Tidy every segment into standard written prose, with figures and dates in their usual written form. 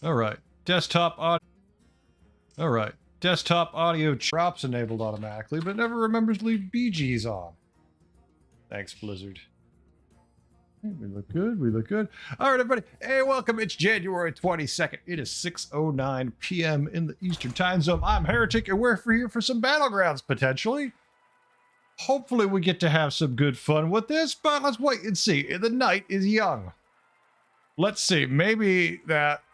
All right. Desktop audio. All right. Desktop audio drops enabled automatically, but never remembers to leave BGs on. Thanks, Blizzard. We look good. We look good. All right, everybody. Hey, welcome. It's January 22nd. It is 6:09 p.m. in the Eastern Time Zone. I'm Heretic, and we're here for some Battlegrounds, potentially. Hopefully, we get to have some good fun with this, but let's wait and see. The night is young. Let's see. Maybe that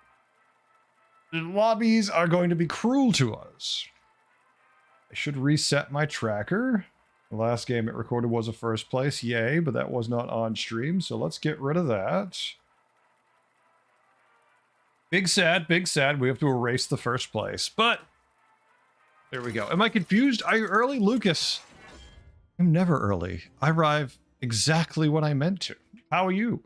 the lobbies are going to be cruel to us. I should reset my tracker. The last game it recorded was a first place, yay, but that was not on stream, so let's get rid of that. Big sad, we have to erase the first place, but there we go. Am I confused? Are you early? Lucas, I'm never early. I arrive exactly when I meant to. How are you?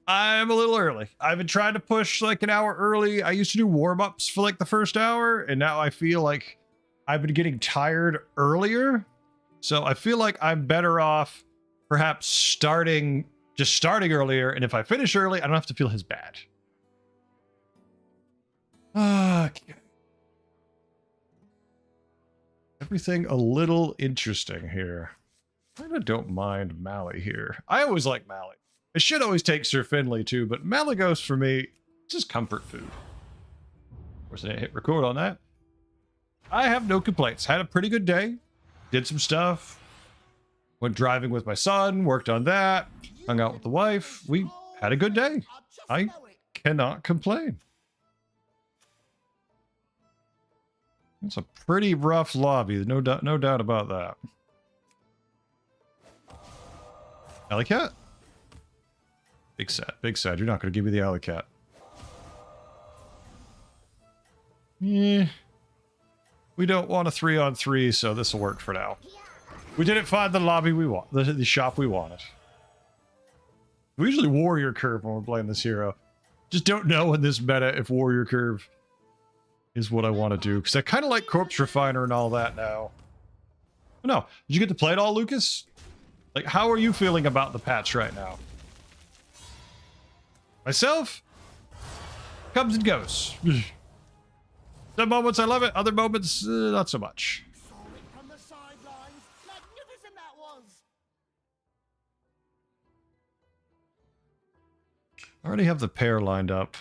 I'm a little early. I've been trying to push like an hour early. I used to do warm-ups for like the first hour, and now I feel like I've been getting tired earlier. So I feel like I'm better off perhaps starting earlier, and if I finish early, I don't have to feel as bad. Okay. Everything a little interesting here. I kinda don't mind Mali here. I always like Mali. I should always take Sir Finley too, but Malagos for me, it's just comfort food. Of course, I didn't hit record on that. I have no complaints. Had a pretty good day. Did some stuff. Went driving with my son, worked on that, hung out with the wife. We had a good day. I cannot complain. It's a pretty rough lobby, no doubt about that. Alley cat? Big sad. You're not going to give me the alley cat. Yeah. We don't want a 3-on-3, so this will work for now. We didn't find the lobby we want, the shop we wanted. We usually warrior curve when we're playing this hero. Just don't know in this meta if warrior curve is what I want to do, because I kind of like corpse refiner and all that now. No, did you get to play it all, Lucas? Like, how are you feeling about the patch right now? Myself, comes and goes. Some moments I love it, other moments not so much. I already have the pair lined up.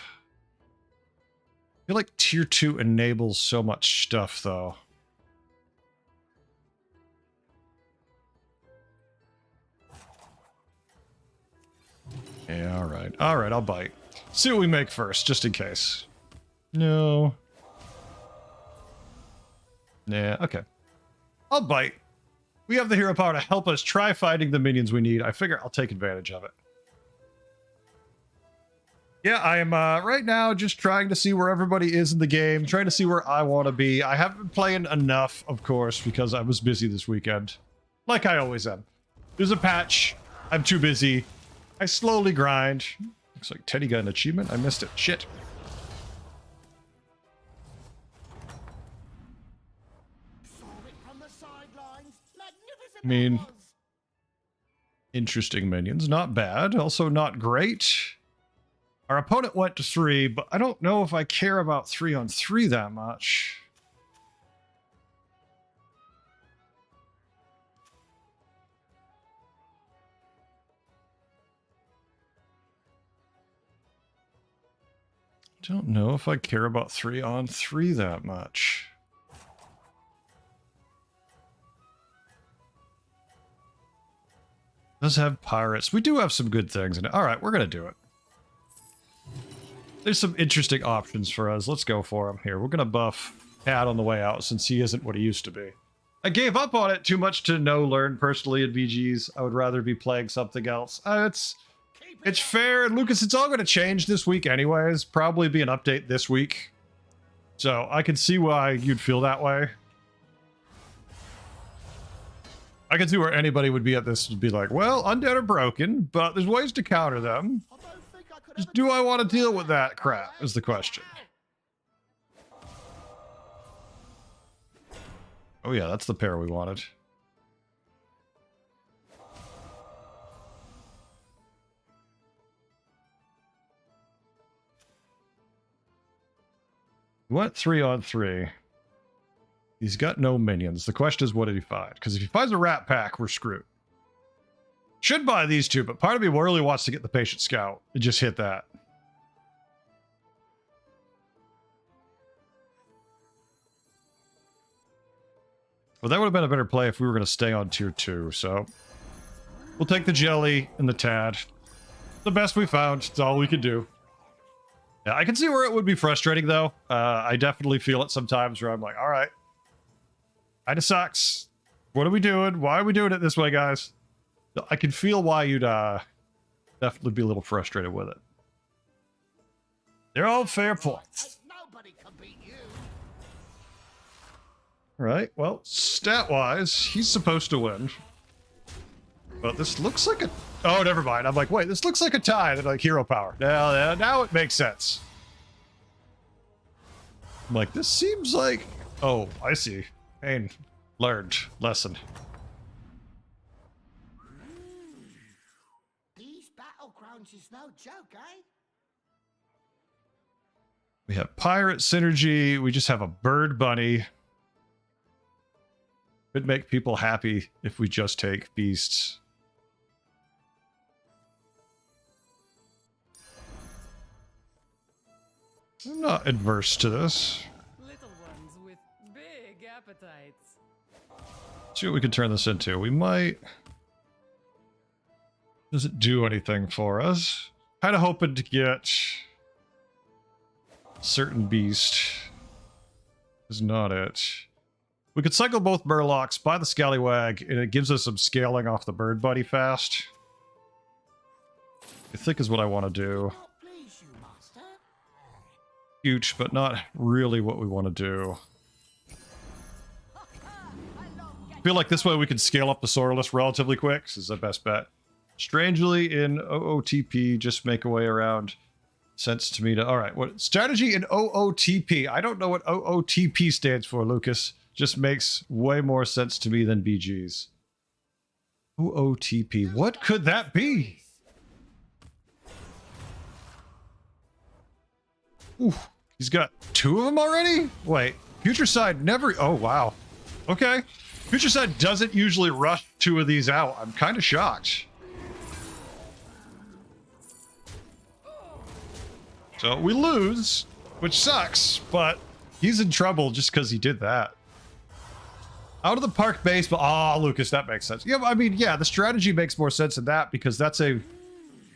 I feel like tier 2 enables so much stuff though. Yeah, alright, I'll bite. See what we make first, just in case. No. Yeah, okay. I'll bite. We have the hero power to help us try fighting the minions we need. I figure I'll take advantage of it. Yeah, I am right now just trying to see where everybody is in the game, trying to see where I want to be. I haven't been playing enough, of course, because I was busy this weekend. Like I always am. There's a patch. I'm too busy. I slowly grind. Looks like Teddy got an achievement. I missed it. Shit. I mean, interesting minions. Not bad. Also not great. Our opponent went to 3, but I don't know if I care about 3-on-3 that much. Don't know if I care about 3-on-3 that much. Does have pirates. We do have some good things in it. All right, we're going to do it. There's some interesting options for us. Let's go for them here. We're going to buff Cat on the way out since he isn't what he used to be. I gave up on it too much to learn personally in VGs. I would rather be playing something else. It's fair. And Lucas, it's all going to change this week anyways. Probably be an update this week. So I can see why you'd feel that way. I can see where anybody would be at this would be like, well, undead are broken, but there's ways to counter them. Just do I want to deal with that crap is the question. Oh yeah, that's the pair we wanted. We went 3-on-3. He's got no minions. The question is, what did he find? Because if he finds a rat pack, we're screwed. Should buy these two, but part of me really wants to get the Patient Scout and just hit that. Well, that would have been a better play if we were going to stay on tier 2, so... We'll take the jelly and the tad. The best we found. It's all we can do. Yeah, I can see where it would be frustrating, though. I definitely feel it sometimes where I'm like, all right. Kinda sucks. What are we doing? Why are we doing it this way, guys? I can feel why you'd definitely be a little frustrated with it. They're all fair points. Nobody can beat you. Right, well, stat-wise, he's supposed to win. But this looks like a... Oh, never mind. I'm like, wait, this looks like a tie. They're like hero power. Now it makes sense. I'm like, this seems like... Oh, I see. Pain. Learned. Lesson. These battlegrounds is no joke, eh? We have pirate synergy. We just have a bird bunny. Could make people happy if we just take beasts. I'm not adverse to this. Little ones with big appetites. See what we can turn this into. We might... Does it do anything for us? Kind of hoping to get... Certain beast. Is not it. We could cycle both Murlocs, buy the Scallywag, and it gives us some scaling off the bird buddy fast. I think is what I want to do. What please you, master? Huge, but not really what we want to do. I feel like this way we can scale up the Sorreless relatively quick. This is the best bet. Strangely, in OOTP, just make a way around. Sense to me to... Alright, what strategy in OOTP? I don't know what OOTP stands for, Lucas. Just makes way more sense to me than BG's. OOTP. What could that be? Ooh, he's got 2 of them already? Wait, Future Side never... Oh, wow. Okay. Future Side doesn't usually rush 2 of these out. I'm kind of shocked. So we lose, which sucks, but he's in trouble just because he did that. Out of the park base, but Lucas, that makes sense. Yeah, I mean, yeah, the strategy makes more sense in that because that's a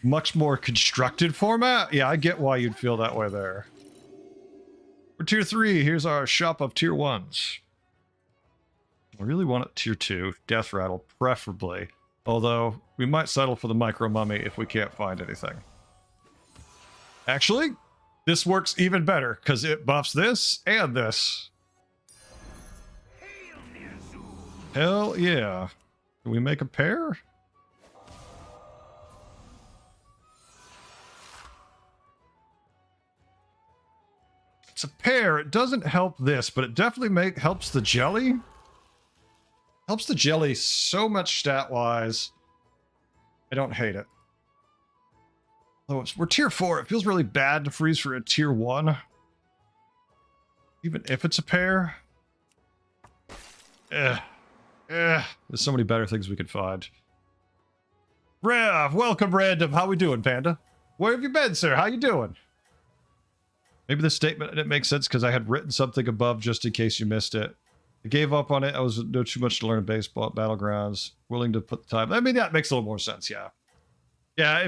much more constructed format. Yeah, I get why you'd feel that way there. For tier 3, here's our shop of tier 1s. I really want it tier 2, Death Rattle, preferably. Although, we might settle for the Micro Mummy if we can't find anything. Actually, this works even better because it buffs this and this. Hell yeah. Can we make a pair? It's a pair. It doesn't help this, but it definitely helps the jelly. Helps the jelly so much stat-wise. I don't hate it. Oh, we're tier 4. It feels really bad to freeze for a tier 1. Even if it's a pair. There's so many better things we could find. Rev, welcome random. How we doing, Panda? Where have you been, sir? How you doing? Maybe the statement didn't make sense because I had written something above just in case you missed it. I gave up on it. I was no too much to learn baseball battlegrounds. Willing to put the time. I mean, that makes a little more sense. Yeah. Yeah.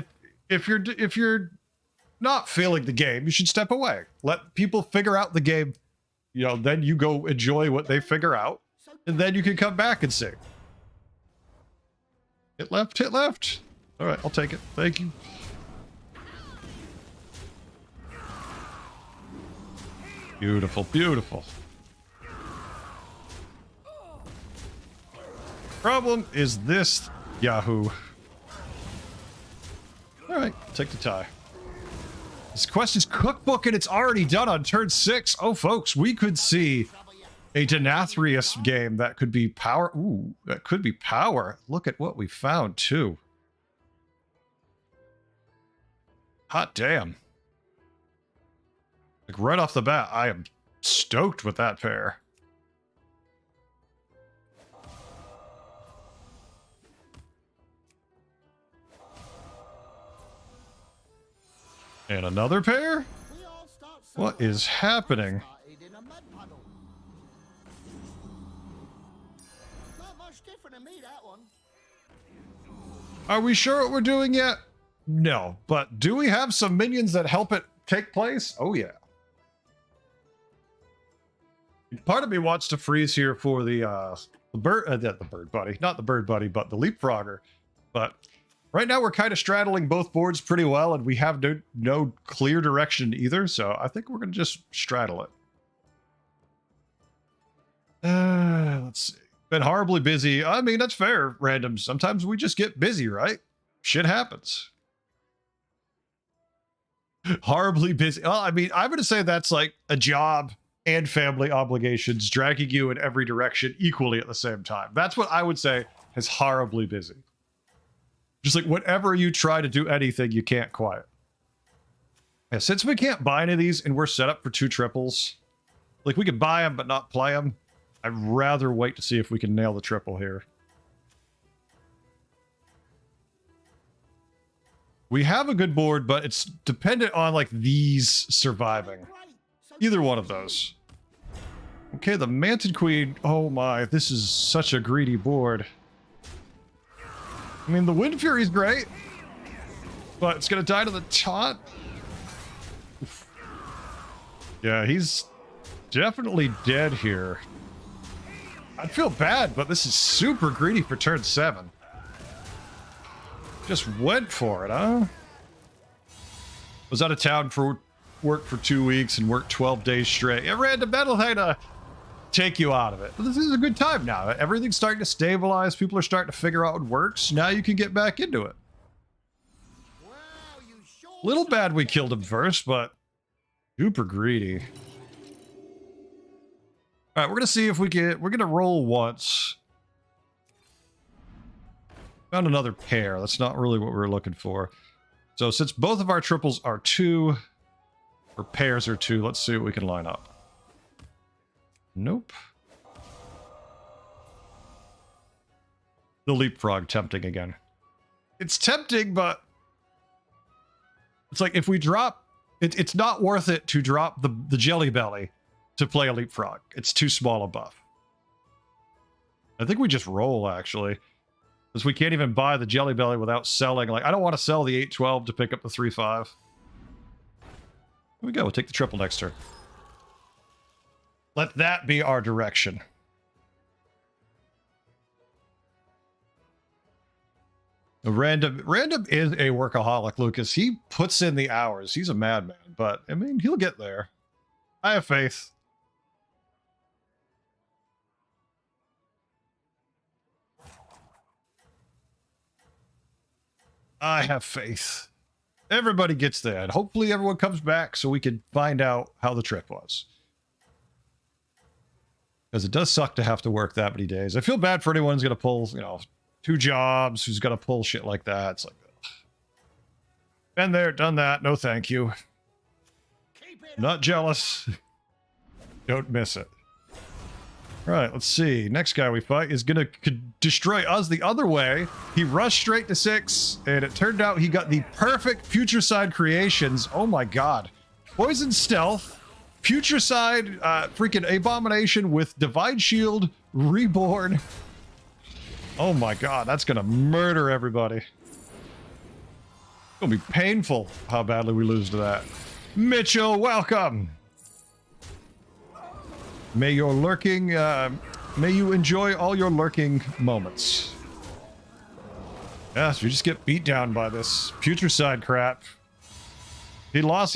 If you're not feeling the game, you should step away. Let people figure out the game. You know, then you go enjoy what they figure out, and then you can come back and sing. Hit left, hit left. All right, I'll take it. Thank you. Beautiful, beautiful. Problem is this Yahoo. All right, take the tie. This question's cookbook and it's already done on turn 6. Oh, folks, we could see a Denathrius game that could be power. Ooh, that could be power. Look at what we found, too. Hot damn. Like, right off the bat, I am stoked with that pair. And another pair? We all start What is happening? started in a mud puddle. Not much different to me, that one. Are we sure what we're doing yet? No, but do we have some minions that help it take place? Oh yeah. Part of me wants to freeze here for the bird buddy, not the bird buddy, but the leapfrogger. But right now we're kind of straddling both boards pretty well, and we have no clear direction either. So I think we're gonna just straddle it. Let's see. Been horribly busy. I mean, that's fair, random. Sometimes we just get busy, right? Shit happens. Horribly busy. Well, I mean, I'm going to say that's like a job and family obligations dragging you in every direction equally at the same time. That's what I would say is horribly busy. Just like whenever you try to do anything, you can't quite. Yeah, since we can't buy any of these and we're set up for 2 triples, like we can buy them but not play them, I'd rather wait to see if we can nail the triple here. We have a good board, but it's dependent on like these surviving. Either one of those. Okay, the Manted Queen. Oh my, this is such a greedy board. I mean, the Wind Fury's great, but it's gonna die to the taunt. Yeah, he's definitely dead here. I'd feel bad, but this is super greedy for turn 7. Just went for it, huh? Was out of town for work for 2 weeks and worked 12 days straight. Yeah, random metal had to take you out of it. But this is a good time now. Everything's starting to stabilize. People are starting to figure out what works. Now you can get back into it. Wow, you sure Little bad we killed him first, but super greedy. All right, we're gonna see if we get. We're gonna roll once. Found another pair. That's not really what we were looking for. So since both of our triples are 2, or pairs are 2, let's see what we can line up. Nope. The leapfrog tempting again. It's tempting, but it's like if we drop, it's not worth it to drop the Jelly Belly to play a leapfrog. It's too small a buff. I think we just roll actually. Because we can't even buy the Jelly Belly without selling. Like, I don't want to sell the 812 to pick up the 3-5. Here we go. We'll take the triple next turn. Let that be our direction. Random is a workaholic, Lucas. He puts in the hours. He's a madman. But, I mean, he'll get there. I have faith. I have faith. Everybody gets there. And hopefully everyone comes back so we can find out how the trip was. Because it does suck to have to work that many days. I feel bad for anyone who's going to pull, 2 jobs, who's going to pull shit like that. It's like, ugh. Been there, done that. No thank you. keep it Not jealous. Don't miss it. Right, let's see. Next guy we fight is gonna destroy us the other way. He rushed straight to 6, and it turned out he got the perfect Future Side creations. Oh my god. Poison Stealth, Future Side, freaking Abomination with Divine Shield, Reborn. Oh my god, that's gonna murder everybody. It's gonna be painful how badly we lose to that. Mitchell, welcome! May your lurking, may you enjoy all your lurking moments. Yes, we just get beat down by this Putricide crap. He lost.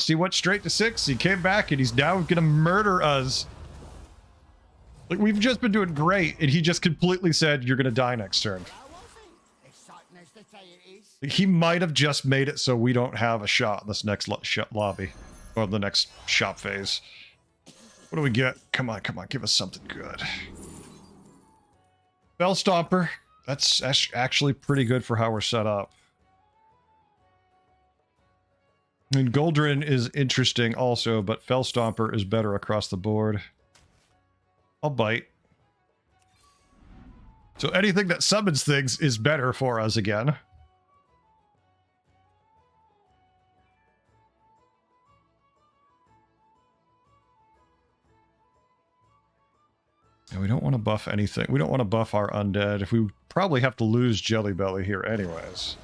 He went straight to 6. He came back and he's now gonna murder us. Like, we've just been doing great and he just completely said, you're gonna die next turn. How was it? Exciting as they say it is. He might have just made it so we don't have a shot in this next lobby. Or the next shop phase. What do we get? Come on, give us something good. Bell Stomper. That's actually pretty good for how we're set up. I mean, Goldrin is interesting also, but Fellstomper is better across the board. I'll bite. So anything that summons things is better for us again. And we don't want to buff anything. We don't want to buff our undead. If we probably have to lose Jelly Belly here anyways.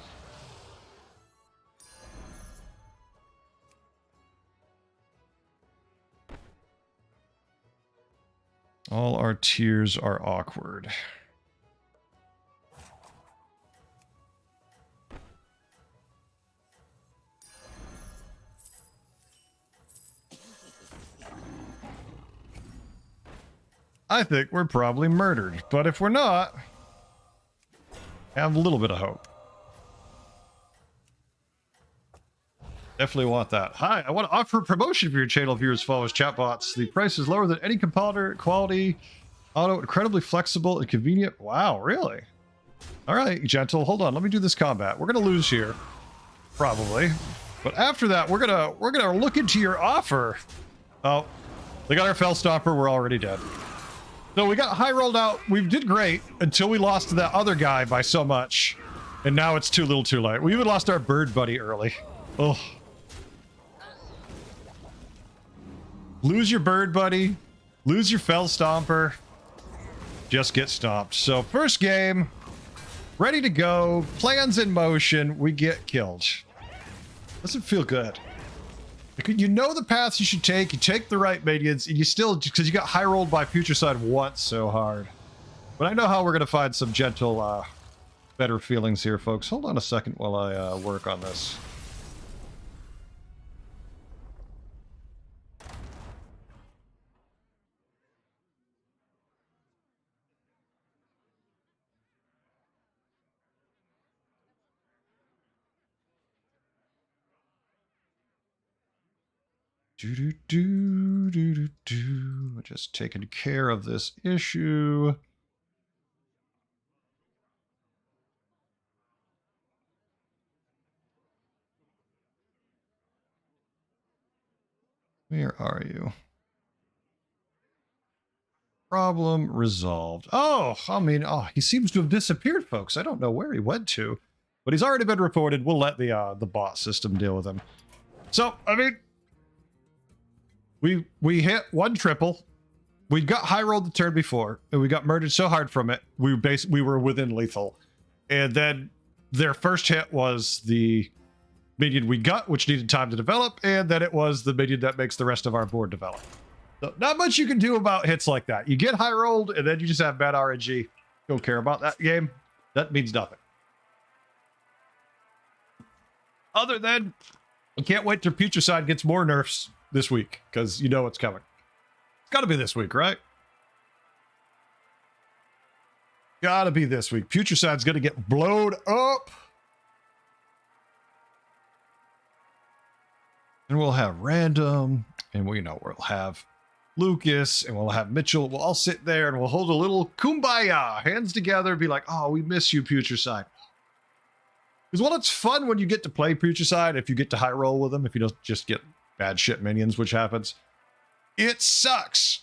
All our tiers are awkward. I think we're probably murdered, but if we're not, I have a little bit of hope. Definitely want that. Hi, I want to offer a promotion for your channel viewers, followers, chatbots. The price is lower than any competitor. Quality, auto, incredibly flexible and convenient. Wow, really? All right, gentle. Hold on. Let me do this combat. We're gonna lose here, probably, but after that, we're gonna look into your offer. Oh, they got our Fellstomper. We're already dead. So we got high rolled out. We did great until we lost to that other guy by so much, and now it's too little, too late. We even lost our bird buddy early. Oh. Lose your bird buddy, lose your Fellstomper, just get stomped. So first game, ready to go, plans in motion, we get killed. Doesn't feel good. You know the paths you should take, you take the right minions, and you still, because you got high rolled by Futurecide once so hard. But I know how we're going to find some gentle, better feelings here, folks. Hold on a second while I work on this. Just taking care of this issue. Where are you? Problem resolved. Oh, I mean, he seems to have disappeared, folks. I don't know where he went to, but he's already been reported. We'll let the bot system deal with him. So, I mean, we hit one triple. We got high rolled the turn before, and we got murdered so hard from it. We were within lethal. And then their first hit was the minion we got, which needed time to develop, and then it was the minion that makes the rest of our board develop. So not much you can do about hits like that. You get high rolled, and then you just have bad RNG. Don't care about that game. That means nothing. Other than, I can't wait till Futurecide gets more nerfs this week, because you know it's coming. It's got to be this week, right? Got to be this week. Futurecide's going to get blown up. And we'll have random, and we'll have Lucas, and we'll have Mitchell. We'll all sit there, and we'll hold a little kumbaya, hands together, be like, oh, we miss you, Futurecide. Because while it's fun when you get to play Futurecide, if you get to high roll with him, if you don't just get bad shit minions, which happens, it sucks.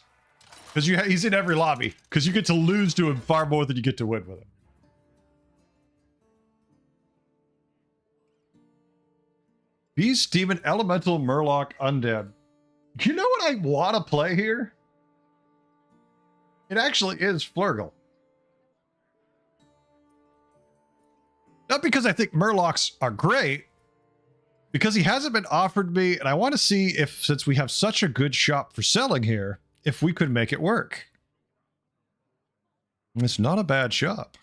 Because he's in every lobby. Because you get to lose to him far more than you get to win with him. Beast, Demon, Elemental, Murloc, Undead. You know what I want to play here? It actually is Flurgle. Not because I think Murlocs are great, because he hasn't been offered me, and I want to see if, since we have such a good shop for selling here, if we could make it work. It's not a bad shop.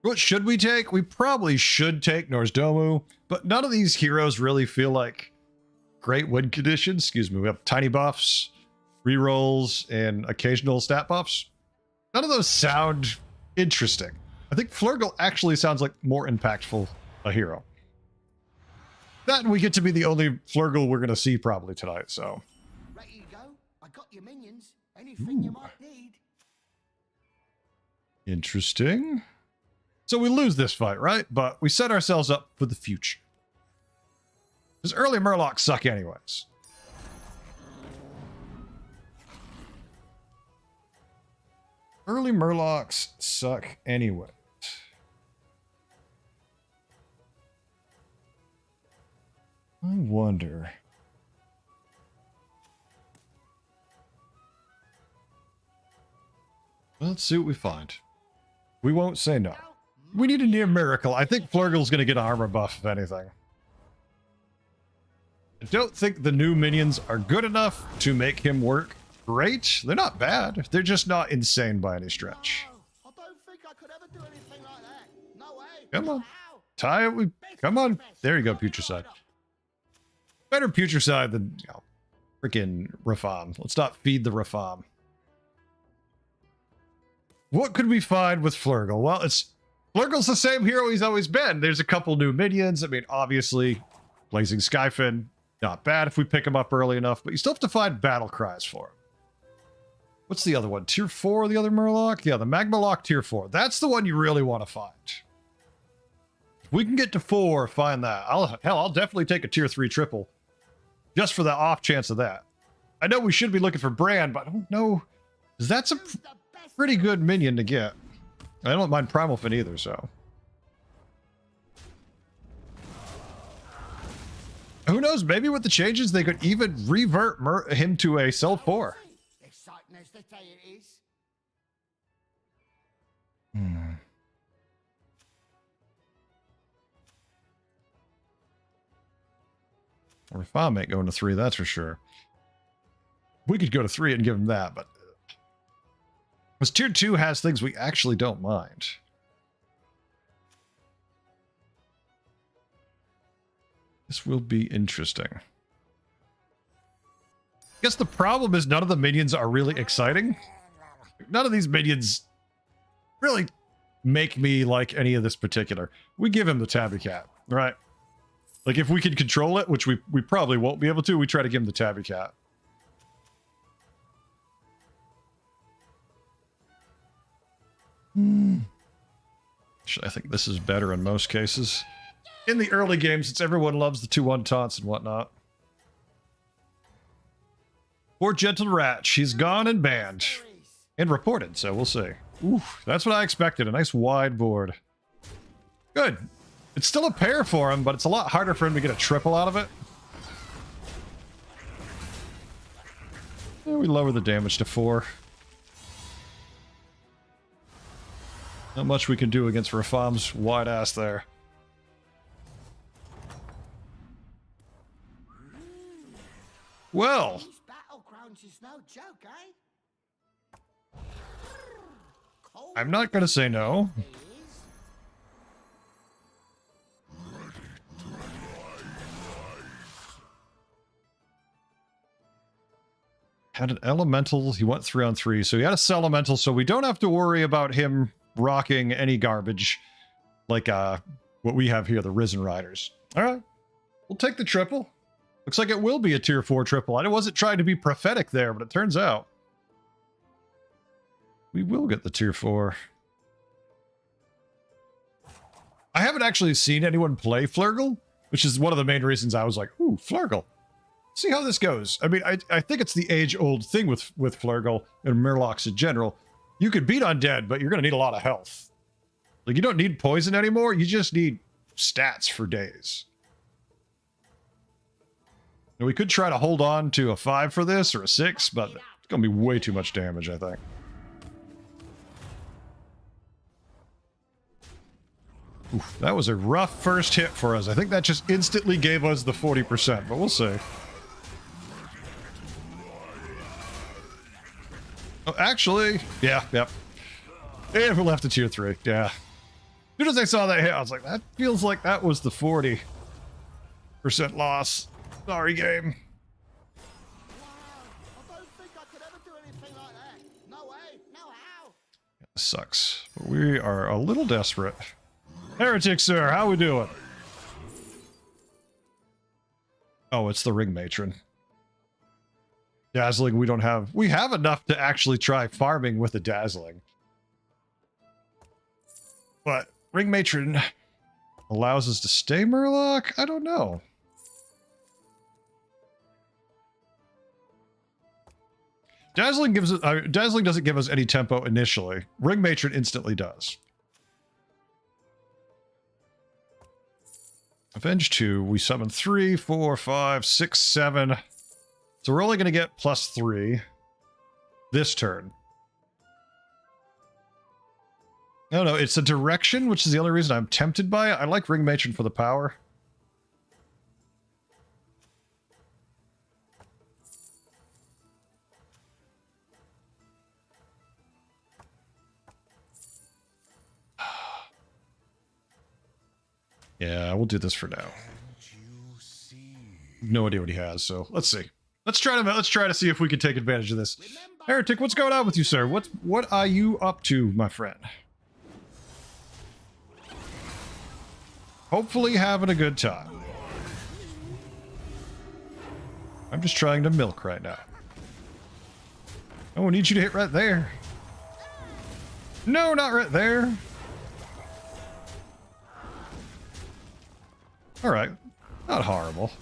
What should we take? We probably should take Nozdormu, but none of these heroes really feel like great win conditions. Excuse me. We have tiny buffs, rerolls, and occasional stat buffs. None of those sound interesting. I think Flurgle actually sounds like more impactful a hero. That, and we get to be the only Flurgle we're going to see probably tonight, so. Ready to go? I got your minions. Anything you might need. Interesting. So we lose this fight, right? But we set ourselves up for the future. Because early Murlocs suck anyways. Early Murlocs suck anyway. I wonder. Well, let's see what we find. We won't say no. We need a near miracle. I think Flurgle's going to get an armor buff, if anything. I don't think the new minions are good enough to make him work great. They're not bad. They're just not insane by any stretch. I don't think I could ever do anything like that. No way. Come on. Ow. Tie it with... Come on. There you go, Putricide. Better Putricide than, you know, freaking Rafam. Let's not feed the Rafam. What could we find with Flurgle? Well, Flurgle's the same hero he's always been. There's a couple new minions. I mean, obviously, Blazing Skyfin, not bad if we pick him up early enough, but you still have to find battle cries for him. What's the other one? Tier 4, the other Murloc? Yeah, the Magmaloc Tier 4. That's the one you really want to find. If we can get to 4, find that. I'll definitely take a Tier 3 triple. Just for the off chance of that. I know we should be looking for Brand, but I don't know. That's a pretty good minion to get. I don't mind Primal Fin either, so. Who knows? Maybe with the changes, they could even revert him to a Cell 4. Exciting as they say it is. Rafam ain't going to 3, that's for sure. We could go to 3 and give him that, but... Because Tier 2 has things we actually don't mind. This will be interesting. I guess the problem is none of the minions are really exciting. None of these minions really make me like any of this particular. We give him the Tabby Cat, right? Like if we can control it, which we probably won't be able to, we try to give him the Tabby Cat. Actually, I think this is better in most cases. In the early games, since everyone loves the 2-1 taunts and whatnot. Poor Gentle Rat, she's gone and banned. And reported, so we'll see. Oof, that's what I expected, a nice wide board. Good. It's still a pair for him, but it's a lot harder for him to get a triple out of it. Yeah, we lower the damage to 4. Not much we can do against Rafam's wide ass there. Well, These battlegrounds is no joke, eh? Cold I'm not gonna say no. it is. Had an elemental, he went 3-on-3, so he had a Celemental, so we don't have to worry about him rocking any garbage like what we have here, the Risen Riders. All right, we'll take the triple. Looks like it will be a Tier 4 triple. I wasn't trying to be prophetic there, but it turns out we will get the Tier 4. I haven't actually seen anyone play Flurgle, which is one of the main reasons I was like, ooh, Flurgle. See how this goes. I mean, I think it's the age-old thing with Flurgle and Murlocs in general. You could beat Undead, but you're going to need a lot of health. Like, you don't need poison anymore. You just need stats for days. And we could try to hold on to a 5 for this, or a 6, but it's going to be way too much damage, I think. Oof, that was a rough first hit for us. I think that just instantly gave us the 40%, but we'll see. Oh, actually, yeah, yep. And we left to Tier 3, yeah. As soon as I saw that hit, I was like, that feels like that was the 40% loss. Sorry, game. Wow, I don't think I could ever do anything like that. No way, no how. Sucks. But we are a little desperate. Heretic, sir, how we doing? Oh, it's the Ring Matron. Dazzling, we don't have... We have enough to actually try farming with the Dazzling. But Ring Matron allows us to stay Murloc? I don't know. Dazzling gives us, Dazzling doesn't give us any tempo initially. Ring Matron instantly does. Avenge 2, we summon 3, 4, 5, 6, 7. So we're only going to get +3 this turn. No, no, it's a direction, which is the only reason I'm tempted by it. I like Ring Matron for the power. Yeah, we'll do this for now. No idea what he has, so let's see. Let's try to see if we can take advantage of this. Heretic, what's going on with you, sir? What are you up to, my friend? Hopefully having a good time. I'm just trying to milk right now. Oh, I need you to hit right there. No, not right there. Alright. Not horrible.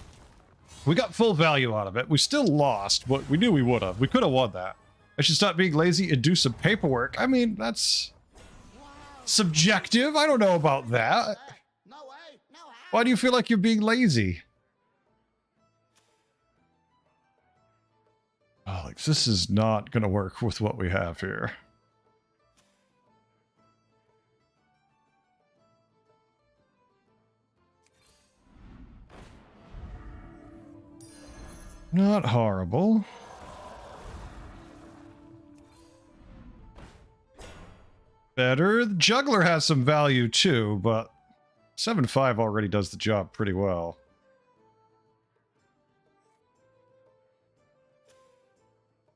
We got full value out of it. We still lost, but we knew we would have. We could have won that. I should stop being lazy and do some paperwork. I mean, that's subjective. I don't know about that. No way, no how. Why do you feel like you're being lazy? Alex, this is not going to work with what we have here. Not horrible. Better. The Juggler has some value too, but 7-5 already does the job pretty well.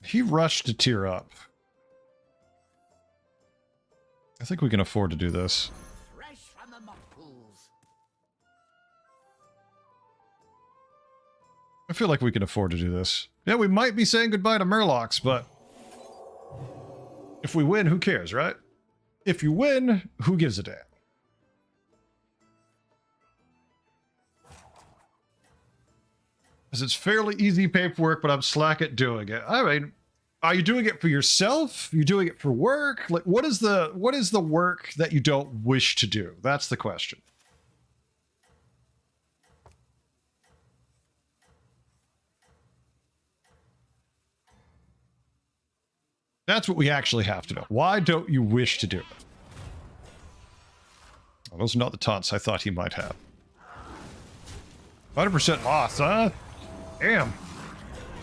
He rushed to tier up. I think we can afford to do this. Fresh from the muck pools. I feel like we can afford to do this. Yeah, we might be saying goodbye to Murlocs, but if we win, who cares, right? If you win, who gives a damn? Because it's fairly easy paperwork, but I'm slack at doing it. I mean, are you doing it for yourself? Are you doing it for work? Like, what is the work that you don't wish to do? That's the question. That's what we actually have to know. Why don't you wish to do it? Oh, those are not the taunts I thought he might have. 100% loss, huh? Damn.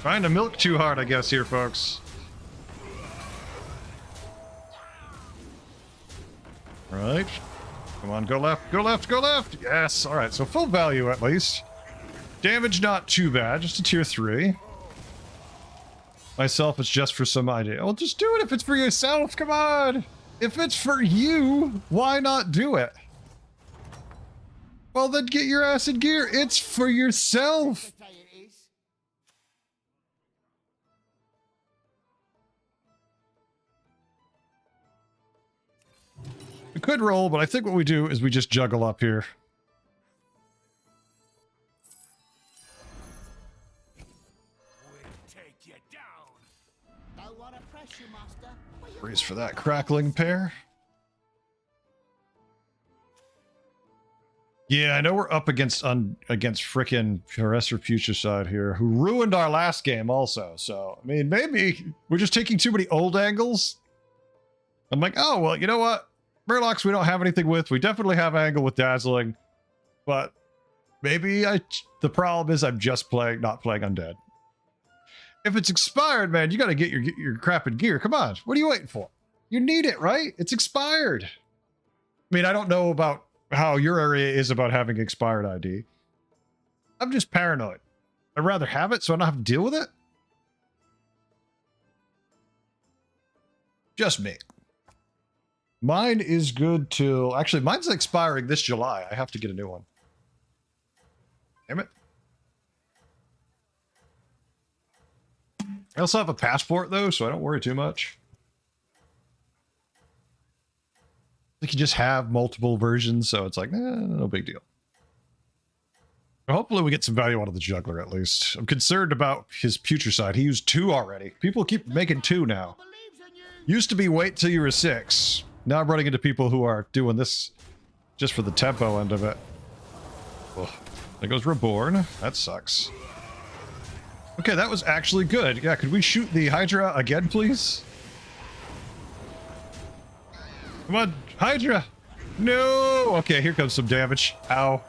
Trying to milk too hard, I guess, here, folks. Right. Come on, go left, go left, go left! Yes, alright, so full value at least. Damage not too bad, just a tier 3. Myself, it's just for some idea. Well, just do it if it's for yourself, come on! If it's for you, why not do it? Well, then get your ass in gear. It's for yourself. I tell you it is. We could roll, but I think what we do is we just juggle up here. Don't want to press you, master. Freeze for that crackling pair. Yeah, I know we're up against frickin' Professor Futureside here, who ruined our last game also. So, I mean, maybe we're just taking too many old angles. I'm like, oh, well, you know what? Murlocs we don't have anything with. We definitely have angle with Dazzling. But maybe the problem is I'm just not playing Undead. If it's expired, man, you gotta get your crap in gear. Come on, what are you waiting for? You need it, right? It's expired. I mean, I don't know about how your area is about having expired ID. I'm just paranoid. I'd rather have it so I don't have to deal with it. Just me. Mine is good till... Actually, mine's expiring this July. I have to get a new one. Damn it. I also have a passport, though, so I don't worry too much. Like you just have multiple versions, so it's like, no big deal. Hopefully we get some value out of the juggler at least. I'm concerned about his Putricide. He used 2 already. People keep making 2 now. Believes in you. Used to be wait till you were 6. Now I'm running into people who are doing this just for the tempo end of it. Ugh. There goes Reborn. That sucks. Okay, that was actually good. Yeah, could we shoot the Hydra again, please? Come on, Hydra! No! Okay, here comes some damage. Ow.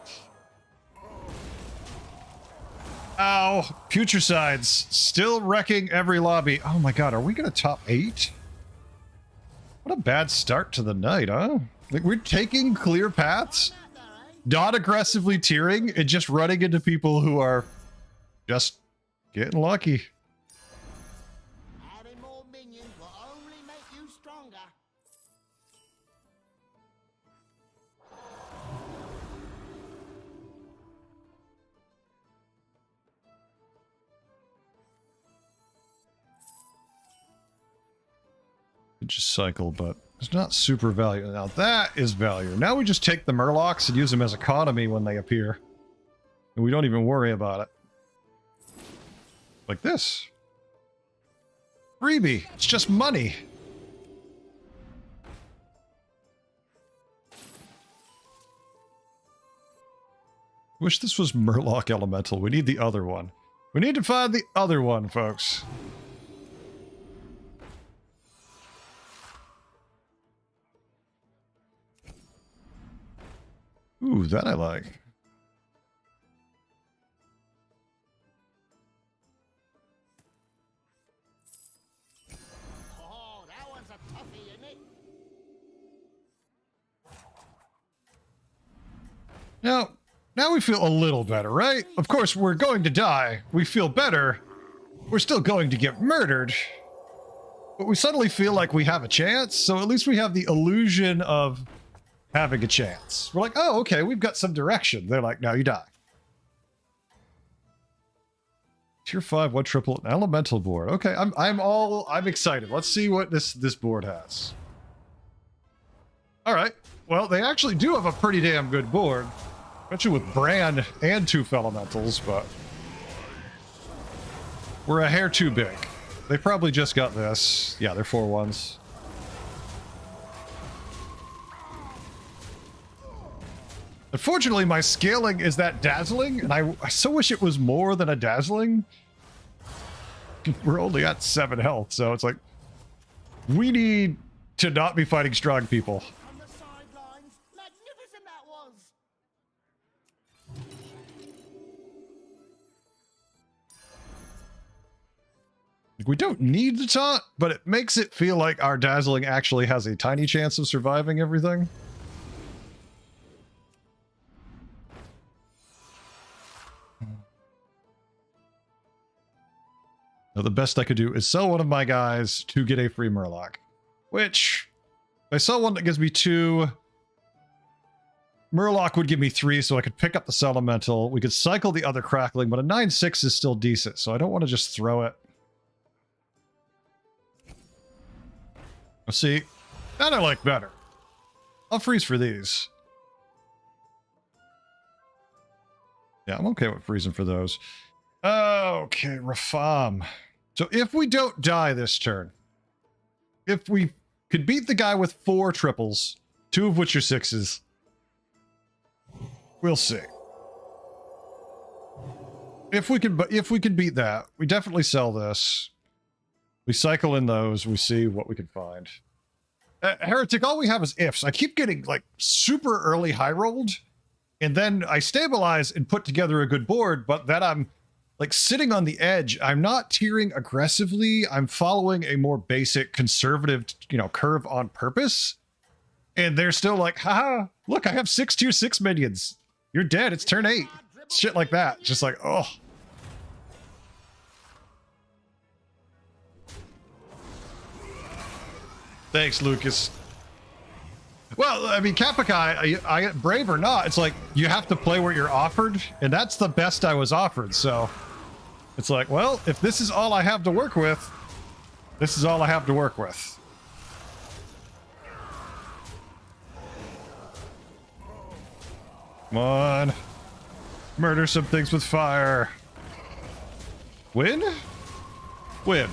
Ow. Putricides. Still wrecking every lobby. Oh my god, are we gonna top 8? What a bad start to the night, huh? Like, we're taking clear paths, not aggressively tiering, and just running into people who are just getting lucky. Having more minions will only make you stronger. Just cycle, but it's not super value. Now that is value. Now we just take the Murlocs and use them as economy when they appear. And we don't even worry about it. Like this. Freebie. It's just money. Wish this was Murloc Elemental. We need the other one. We need to find the other one, folks. Ooh, that I like. Oh, that one's a toughie, isn't it? Now we feel a little better, right? Of course, we're going to die. We feel better. We're still going to get murdered. But we suddenly feel like we have a chance, so at least we have the illusion of having a chance. We're like, oh, okay, we've got some direction. They're like, now you die. Tier 5, 1 triple, an elemental board. Okay, I'm excited. Let's see what this board has. All right. Well, they actually do have a pretty damn good board. Especially with Brand and 2 elementals, but we're a hair too big. They probably just got this. Yeah, they're 4/1s. Unfortunately, my scaling is that dazzling, and I so wish it was more than a dazzling. We're only at 7 health, so it's like, we need to not be fighting strong people. On the sidelines, magnificent that was. We don't need the taunt, but it makes it feel like our dazzling actually has a tiny chance of surviving everything. Now, the best I could do is sell one of my guys to get a free Murloc. Which, if I sell one that gives me 2, Murloc would give me 3, so I could pick up the Elemental. We could cycle the other Crackling, but a 9/6 is still decent, so I don't want to just throw it. Let's see. That I like better. I'll freeze for these. Yeah, I'm okay with freezing for those. Okay, Rafam. So if we don't die this turn, if we could beat the guy with 4 triples, 2 of which are 6s, we'll see. If we can beat that, we definitely sell this. We cycle in those, we see what we can find. Heretic, all we have is ifs. I keep getting like super early high rolled, and then I stabilize and put together a good board, but then I'm like sitting on the edge. I'm not tiering aggressively. I'm following a more basic conservative, curve on purpose. And they're still like, haha, look, I have 6 tier 6 minions. You're dead. It's turn 8. Shit like that. Just like, oh. Thanks, Lucas. Well, I mean, Kapakai, I brave or not, it's like you have to play where you're offered, and that's the best I was offered. So it's like, well, if this is all I have to work with, this is all I have to work with. Come on. Murder some things with fire. Win? Win.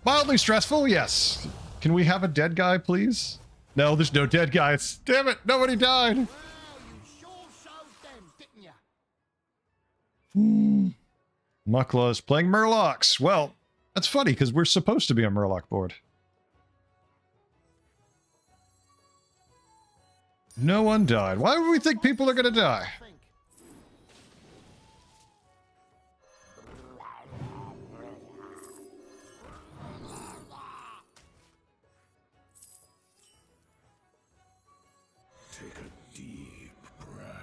Mildly stressful, yes. Can we have a dead guy, please? No, there's no dead guys. Damn it, nobody died. Well, you sure showed them, didn't you? Mucklaw's playing Murlocs. Well, that's funny because we're supposed to be a Murloc board. No one died. Why would we think people are gonna die? I think. Take a deep breath.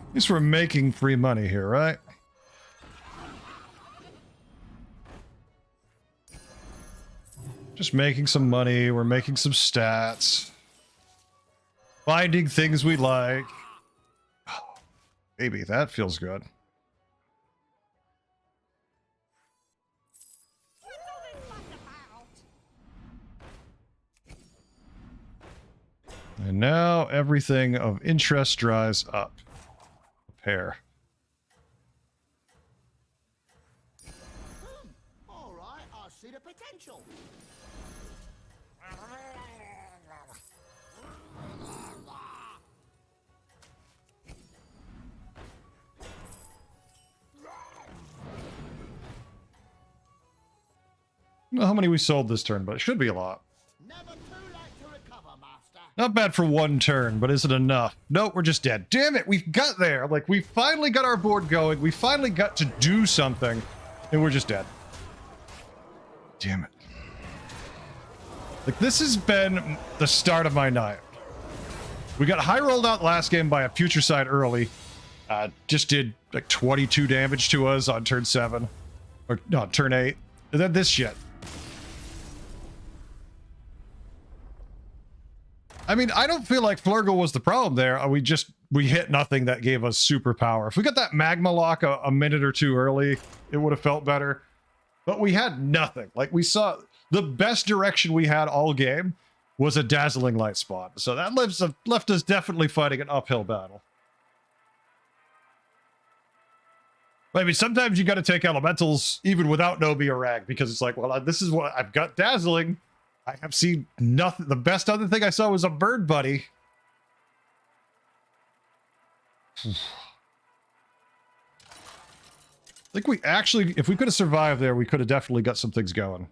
At least we're making free money here, right? Just making some money. We're making some stats. Finding things we like. Oh, baby, that feels good. And now everything of interest dries up. Repair. All right, I see the potential. I don't know how many we sold this turn, but it should be a lot. Never too late to recover, Master. Not bad for one turn, but is it enough? Nope, we're just dead. Damn it, we've got there. Like, we finally got our board going. We finally got to do something, and we're just dead. Damn it. Like, this has been the start of my night. We got high rolled out last game by a future side early. Just did, like, 22 damage to us on turn 7. Or, no, turn 8. And then this shit. I mean, I don't feel like Flurgle was the problem there. We hit nothing that gave us superpower. If we got that Magma Lock a minute or two early, it would have felt better. But we had nothing. Like, we saw the best direction we had all game was a Dazzling Light Spawn. So that left us definitely fighting an uphill battle. I mean, sometimes you got to take elementals even without Nobi or Rag, because it's like, well, this is what I've got. Dazzling. I have seen nothing. The best other thing I saw was a Bird Buddy. I think we actually, if we could have survived there, we could have definitely got some things going.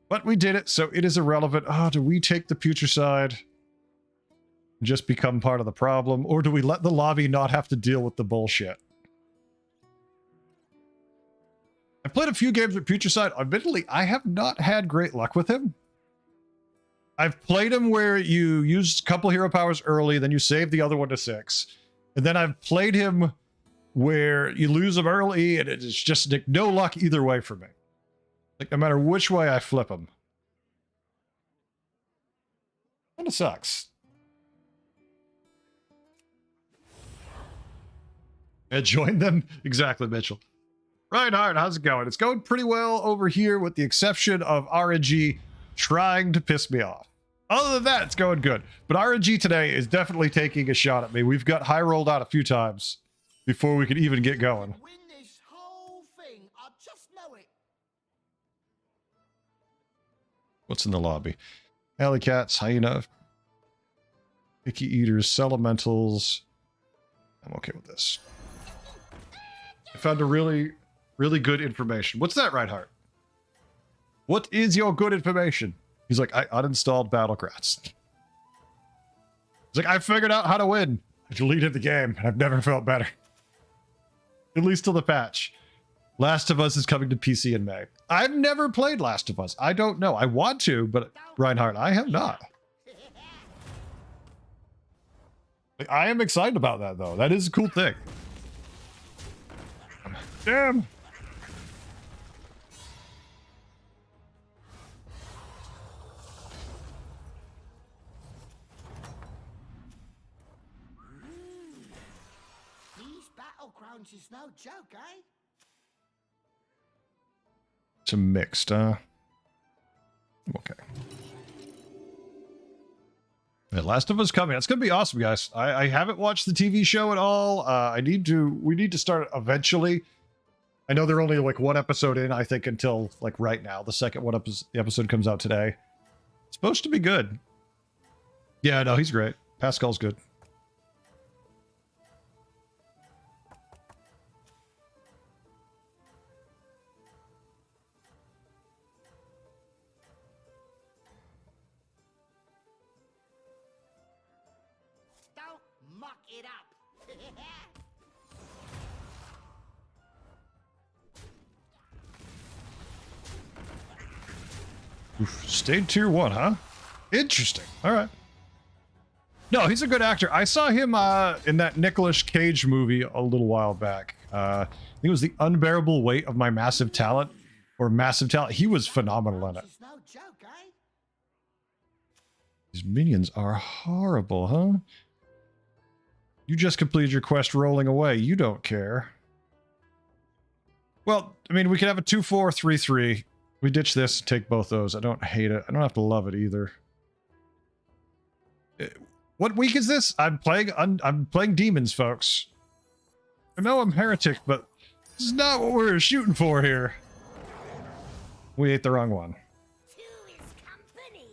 But we did it, so it is irrelevant. Oh, do we take the future side and just become part of the problem? Or do we let the lobby not have to deal with the bullshit? I've played a few games with future side. Admittedly, I have not had great luck with him. I've played him where you use a couple hero powers early, then you save the other one to 6. And then I've played him where you lose them early, and it's just no luck either way for me. Like, no matter which way I flip him. Kind of sucks. And join them? Exactly, Mitchell. Reinhardt, how's it going? It's going pretty well over here, with the exception of RNG trying to piss me off. Other than that, it's going good. But RNG today is definitely taking a shot at me. We've got high rolled out a few times before we could even get going. Win this whole thing. I just know it. What's in the lobby? Alley cats, hyena, picky eaters, elementals. I'm okay with this. I found a really good information. What's that, Reinhardt? What is your good information? He's like, I uninstalled Battlecrats. He's like, I figured out how to win. I deleted the game, and I've never felt better. At least till the patch. Last of Us is coming to PC in May. I've never played Last of Us. I don't know. I want to, but Reinhardt, I have not. I am excited about that, though. That is a cool thing. Damn. punch is no joke, eh? It's a mixed, okay. The Last of Us coming. It's gonna be awesome, guys. I haven't watched the TV show at all. We need to start eventually. I know they're only like one episode in, I think, until like right now. The second one episode comes out today. It's supposed to be good. Yeah, no, he's great. Pascal's good. Don't muck it up. Oof, stayed tier 1, huh? Interesting. All right. No, he's a good actor. I saw him in that Nicolas Cage movie a little while back. I think it was The Unbearable Weight of My Massive Talent, or Massive Talent. He was phenomenal in it. It's no joke, eh? These minions are horrible, huh? You just completed your quest rolling away. You don't care. Well, I mean, we could have a 2-4, 3-3. We ditch this and take both those. I don't hate it. I don't have to love it either. What week is this? I'm playing demons, folks. I know I'm heretic, but this is not what we're shooting for here. We ate the wrong one. Two is company.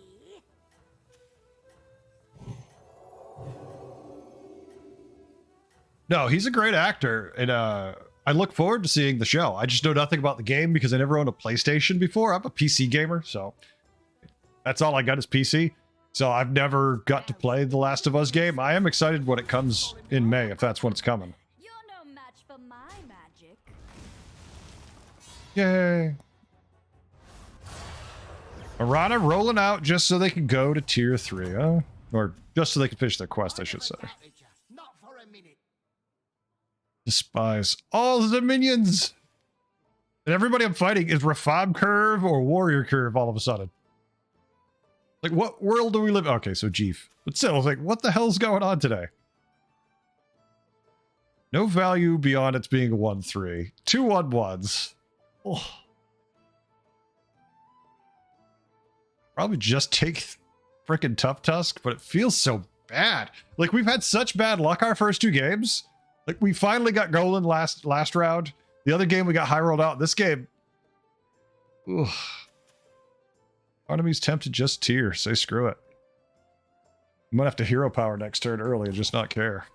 No, he's a great actor, and I look forward to seeing the show. I just know nothing about the game because I never owned a PlayStation before. I'm a PC gamer, so that's all I got is PC. So I've never got to play the Last of Us game. I am excited when it comes in May, if that's when it's coming. You're no match for my magic. Yay. Arana rolling out just so they can go to tier 3, huh? Or just so they can finish their quest, I should say. Not for a minute. Despise all the minions. And everybody I'm fighting is Reform Curve or Warrior Curve all of a sudden. Like, what world do we live in? Okay, so Jeef. But still, like, what the hell's going on today? No value beyond its being a 1-3. 2 1-1s. Oh. Probably just take frickin' Tough Tusk, but it feels so bad. Like, we've had such bad luck our first 2 games. Like, we finally got Golan last round. The other game we got high rolled out. This game. Ugh. Part of me's tempted just tier. Say screw it. I might have to hero power next turn early and just not care.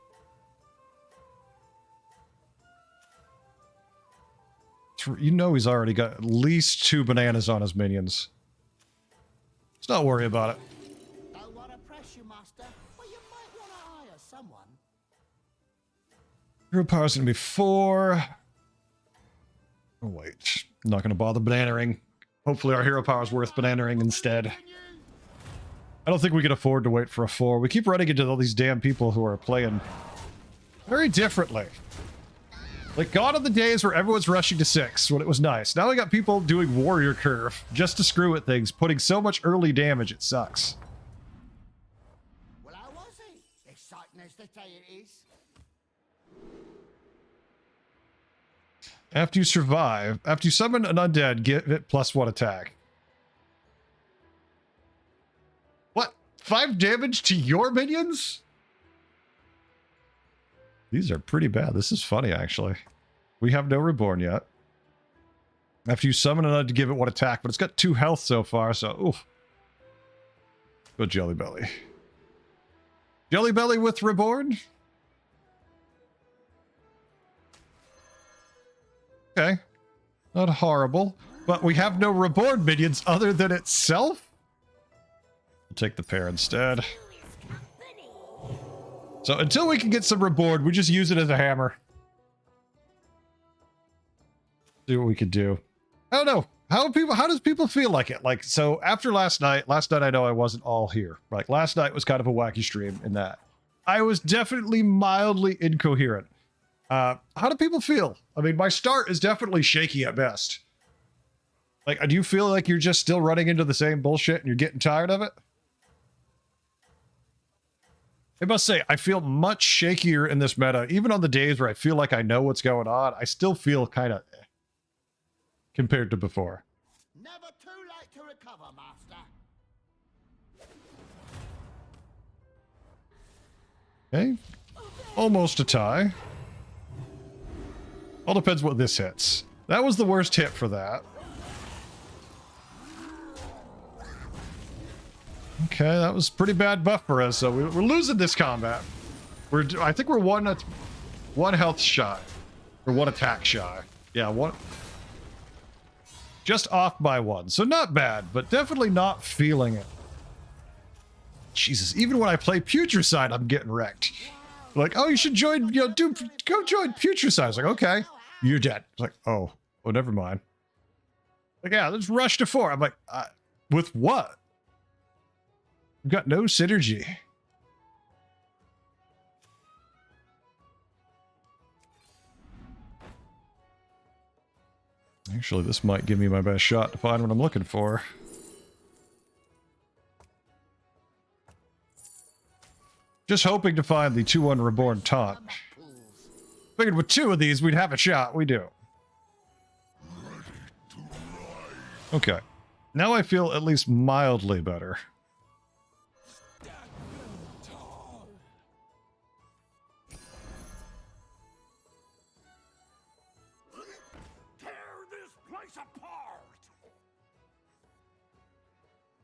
You know he's already got at least 2 bananas on his minions. Let's not worry about it. Don't want to press you, master, but you might want to hire someone. Hero power's gonna be 4. Oh wait, I'm not gonna bother bananaing. Hopefully our hero power is worth bananaing instead. I don't think we can afford to wait for a 4. We keep running into all these damn people who are playing very differently. Like, gone are the days where everyone's rushing to 6 when it was nice. Now we got people doing Warrior Curve just to screw at things, putting so much early damage, it sucks. Well, how was he? Exciting as they say it is. After you survive, after you summon an undead, give it +1 attack. What? 5 damage to your minions? These are pretty bad. This is funny, actually. We have no Reborn yet. After you summon an undead, give it 1 attack, but it's got 2 health so far, so oof. Go Jelly Belly. Jelly Belly with Reborn? Okay. Not horrible. But we have no Reborn minions other than itself? We'll take the pair instead. So until we can get some Reborn, we just use it as a hammer. See what we could do. I don't know. How does people feel like it? Like, so after last night I know I wasn't all here. Like, last night was kind of a wacky stream in that I was definitely mildly incoherent. How do people feel? I mean, my start is definitely shaky at best. Like, do you feel like you're just still running into the same bullshit and you're getting tired of it? I must say, I feel much shakier in this meta. Even on the days where I feel like I know what's going on, I still feel kind of compared to before. Never too late to recover, Master. Okay. Almost a tie. All depends what this hits. That was the worst hit for that. Okay, that was pretty bad buff for us, so we're losing this combat. I think we're one health shy. Or one attack shy. Yeah, one. Just off by one. So not bad, but definitely not feeling it. Jesus, even when I play Putricide, I'm getting wrecked. Like, oh, you should join, go join Putricide. I was like, okay, you're dead. It's like, oh, never mind. Like, yeah, let's rush to 4. I'm like, with what? We've got no synergy. Actually, this might give me my best shot to find what I'm looking for. Just hoping to find the 2-1 Reborn taunt. Figured with 2 of these, we'd have a shot. We do. Okay. Now I feel at least mildly better.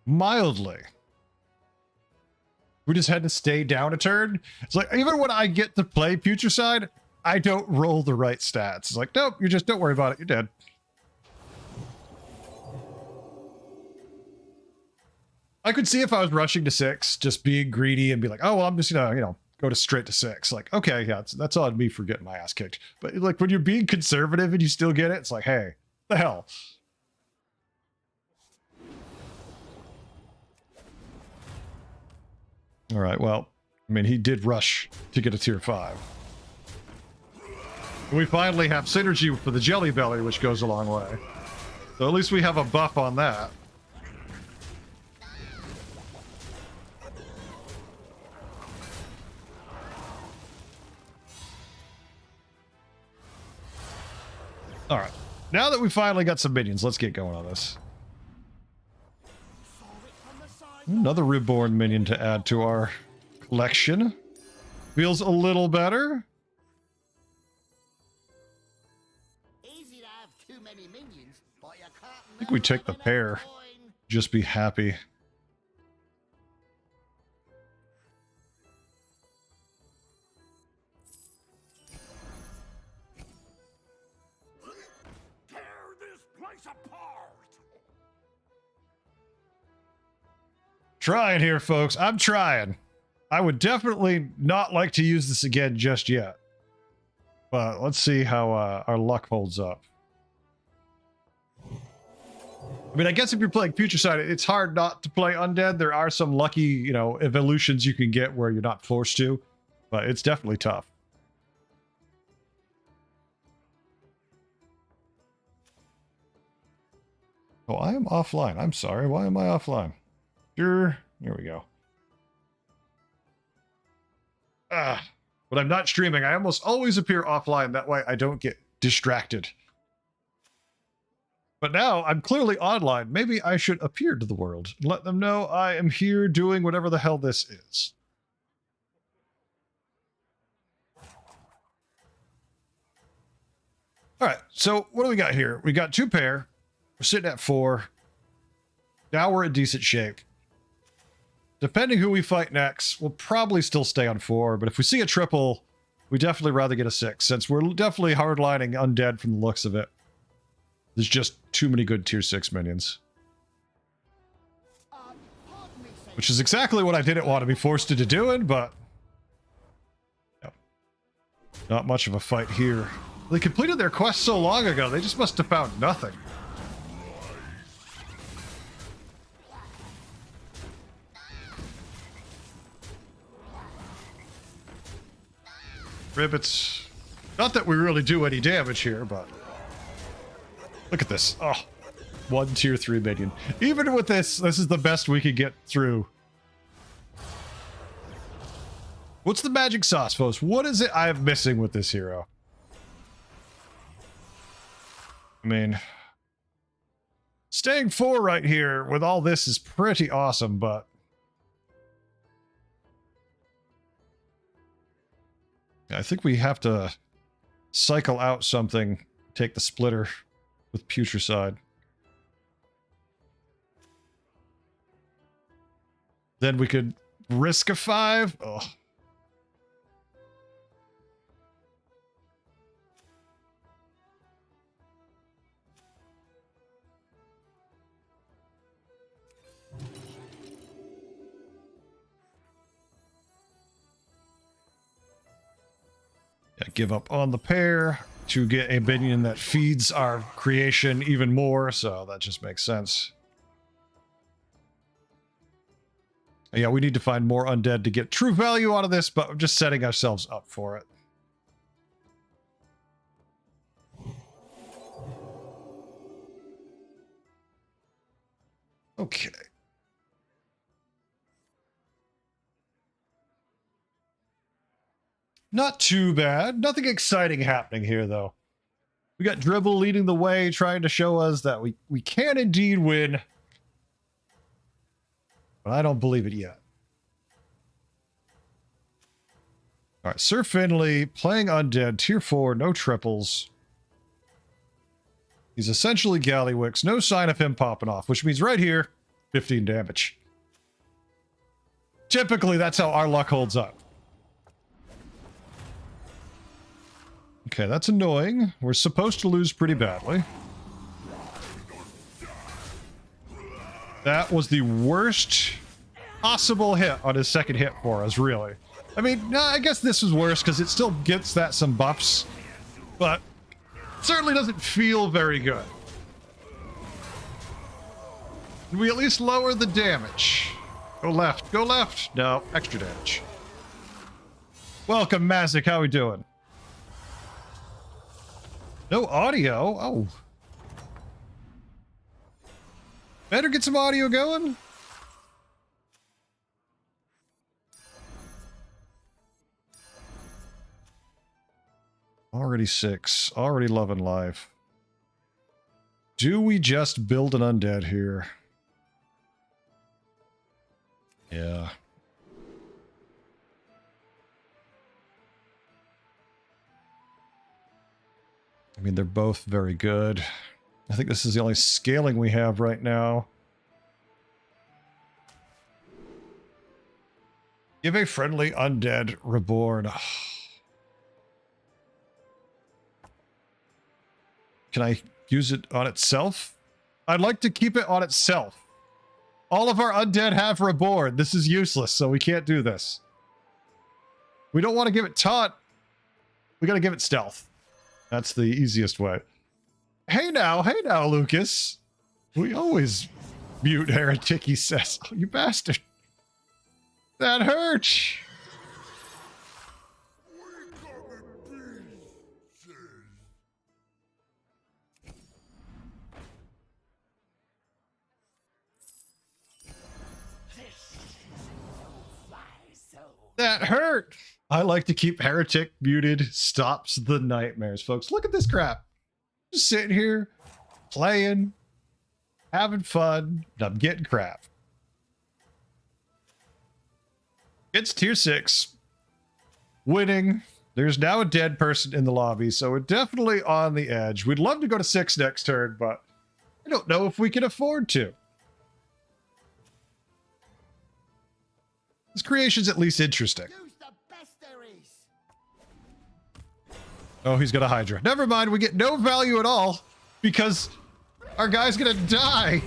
Mildly. We just had to stay down a turn. It's like, even when I get to play Putricide, I don't roll the right stats. It's like, nope, you just don't worry about it. You're dead. I could see if I was rushing to 6, just being greedy and be like, oh, well, I'm just gonna, go to straight to 6. Like, okay, yeah, that's on me for getting my ass kicked. But like when you're being conservative and you still get it, it's like, hey, the hell. All right, well, I mean, he did rush to get a tier 5. We finally have synergy for the Jelly Belly, which goes a long way. So at least we have a buff on that. All right, now that we finally got some minions, let's get going on this. Another Reborn minion to add to our collection. Feels a little better. Easy to have too many minions, but you can't. I think we take the pair. Just be happy. Tear this place apart! Trying here, folks. I'm trying. I would definitely not like to use this again just yet. But let's see how our luck holds up. I mean, I guess if you're playing Putricide, it's hard not to play Undead. There are some lucky, evolutions you can get where you're not forced to. But it's definitely tough. Oh, I am offline. I'm sorry. Why am I offline? Sure. Here we go. When I'm not streaming, I almost always appear offline. That way I don't get distracted. But now I'm clearly online. Maybe I should appear to the world. Let them know I am here doing whatever the hell this is. All right. So what do we got here? We got 2 pair. We're sitting at 4. Now we're in decent shape. Depending who we fight next, we'll probably still stay on 4, but if we see a triple, we definitely rather get a 6, since we're definitely hardlining Undead from the looks of it. There's just too many good tier 6 minions. Which is exactly what I didn't want to be forced into doing, but... yeah. Not much of a fight here. They completed their quest so long ago, they just must have found nothing. Ribbits. Not that we really do any damage here, but... look at this. Oh, 1 tier 3 minion. Even with this is the best we could get through. What's the magic sauce, folks? What is it I am missing with this hero? I mean, staying 4 right here with all this is pretty awesome, but I think we have to cycle out something, take the splitter with Putricide. Then we could risk a 5. Oh. Yeah, give up on the pair to get a minion that feeds our creation even more, so that just makes sense. Yeah, we need to find more undead to get true value out of this, but we're just setting ourselves up for it. Okay. Not too bad. Nothing exciting happening here, though. We got Dribble leading the way, trying to show us that we can indeed win. But I don't believe it yet. All right, Sir Finley playing undead, tier 4, no triples. He's essentially Gallywix, no sign of him popping off, which means right here, 15 damage. Typically, that's how our luck holds up. Okay, that's annoying. We're supposed to lose pretty badly. That was the worst possible hit on his second hit for us, really. I mean, I guess this was worse because it still gets that some buffs, but it certainly doesn't feel very good. We at least lower the damage. Go left, go left. No, extra damage. Welcome, Mazik. How we doing? No audio? Oh. Better get some audio going. Already 6. Already loving life. Do we just build an undead here? Yeah. I mean, they're both very good. I think this is the only scaling we have right now. Give a friendly undead reborn. Can I use it on itself? I'd like to keep it on itself. All of our undead have reborn. This is useless, so we can't do this. We don't want to give it taunt. We got to give it stealth. That's the easiest way. Hey now, Lucas. We always mute heretic, he says. Oh, you bastard. That hurts. That hurt. I like to keep heretic muted. Stops the nightmares, folks. Look at this crap. Just sitting here, playing, having fun, and I'm getting crap. It's tier 6. Winning. There's now a dead person in the lobby, so we're definitely on the edge. We'd love to go to 6 next turn, but I don't know if we can afford to. This creation's at least interesting. Use the best there is. Oh, he's got a Hydra. Never mind, we get no value at all because our guy's gonna die.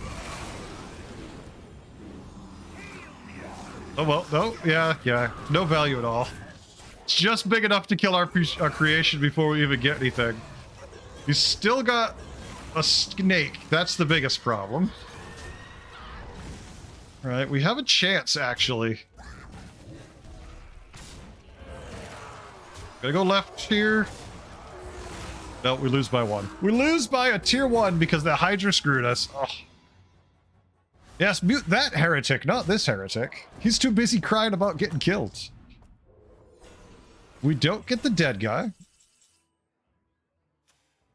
Oh, well, no, yeah, no value at all. It's just big enough to kill our creation before we even get anything. He's still got a snake. That's the biggest problem. All right, we have a chance, actually. Gotta go left here. No, we lose by 1. We lose by a tier 1 because the Hydra screwed us. Oh. Yes, mute that heretic, not this heretic. He's too busy crying about getting killed. We don't get the dead guy.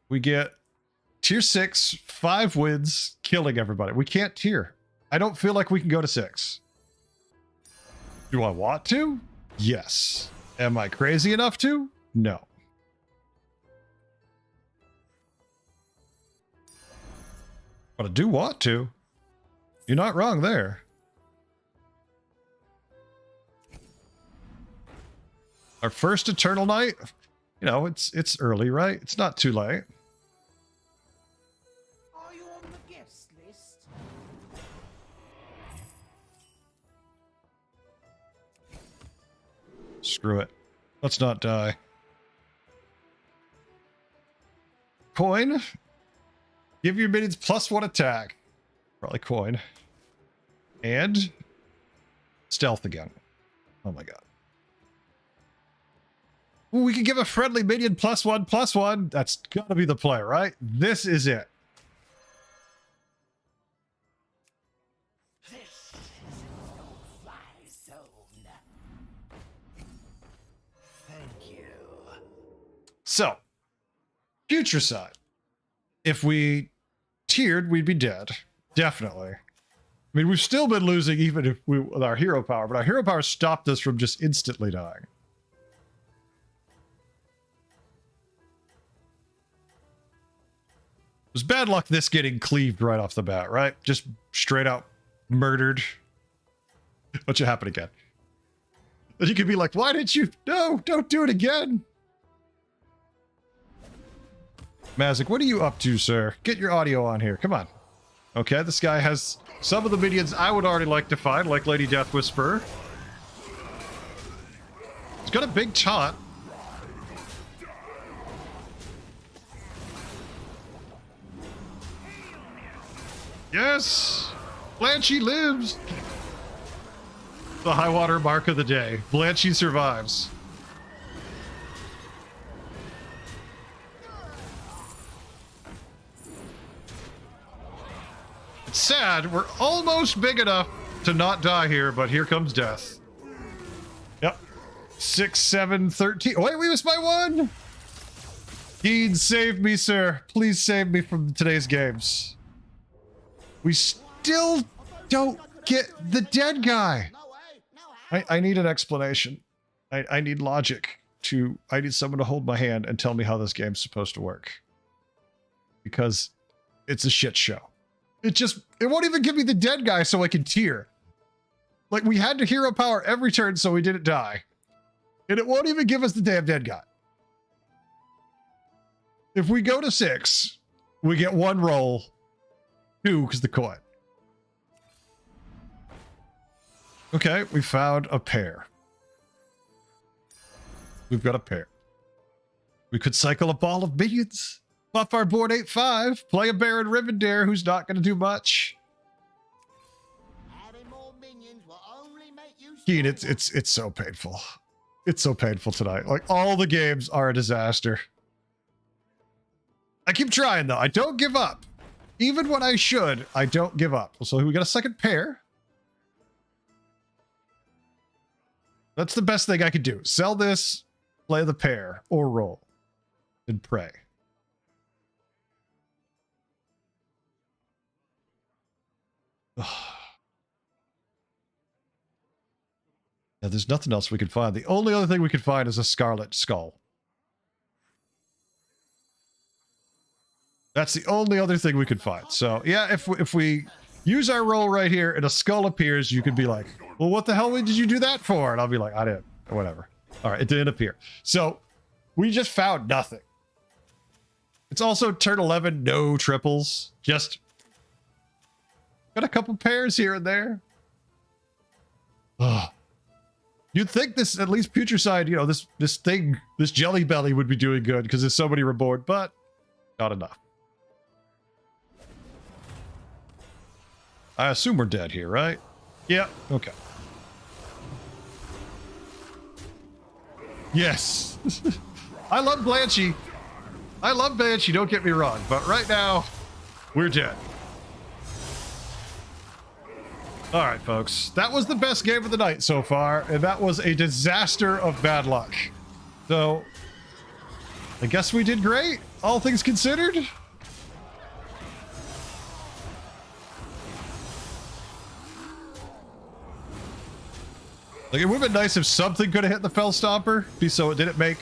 We get tier 6, 5 wins, killing everybody. We can't tier. I don't feel like we can go to 6. Do I want to? Yes. Am I crazy enough to? No. But I do want to. You're not wrong there. Our first Eternal Night, you know, it's early, right? It's not too late. Are you on the guest list? Screw it. Let's not die. Coin. Give your minions +1 attack. Probably coin. And stealth again. Oh my god. Ooh, we can give a friendly minion +1/+1. That's gotta be the play, right? This is it. This is a no-fly zone. Thank you. So, future side. If we tiered, we'd be dead. Definitely. I mean, we've still been losing even if we with our hero power, but our hero power stopped us from just instantly dying. It was bad luck this getting cleaved right off the bat, right? Just straight out murdered. What should happen again? Then you could be like, why did you? No, don't do it again. Mazik, what are you up to, sir? Get your audio on here. Come on. Okay, this guy has some of the minions I would already like to find, like Lady Death Whisperer. He's got a big taunt. Yes! Blanchy lives! The high water mark of the day. Blanchy survives. It's sad. We're almost big enough to not die here, but here comes death. Yep. 6, 7, 13. Oh, wait, we missed by 1! Keen, save me, sir. Please save me from today's games. We still don't get the dead guy. No way. No how. I need an explanation. I need logic to... I need someone to hold my hand and tell me how this game's supposed to work. Because it's a shit show. It won't even give me the dead guy so I can tier. Like, we had to hero power every turn so we didn't die. And it won't even give us the damn dead guy. If we go to 6, we get 1 roll. 2 because the coin. Okay, we found a pair. We've got a pair. We could cycle a ball of minions. Buff our board 8/5. Play a Baron Rivendare who's not going to do much. Having more minions will only make you Keen, stronger. it's so painful. It's so painful tonight. Like, all the games are a disaster. I keep trying, though. I don't give up. Even when I should, I don't give up. So we got a second pair. That's the best thing I could do. Sell this, play the pair, or roll. And pray. Now, there's nothing else we can find. The only other thing we could find is a Scarlet Skull. That's the only other thing we could find. So, yeah, if we use our roll right here and a skull appears, you could be like, well, what the hell did you do that for? And I'll be like, I didn't. Or whatever. All right, it didn't appear. So, we just found nothing. It's also turn 11, no triples. Just got a couple pairs here and there. Ugh. You'd think this, at least Putricide, you know, this thing, this Jelly Belly would be doing good because there's somebody reborn, but not enough. I assume we're dead here, right? Yeah, okay. Yes. I love Blanchy. I love Blanchy, don't get me wrong, but right now, we're dead. All right, folks. That was the best game of the night so far, and that was a disaster of bad luck. So, I guess we did great, all things considered. Like, it would have been nice if something could have hit the Fell Stomper, so it didn't make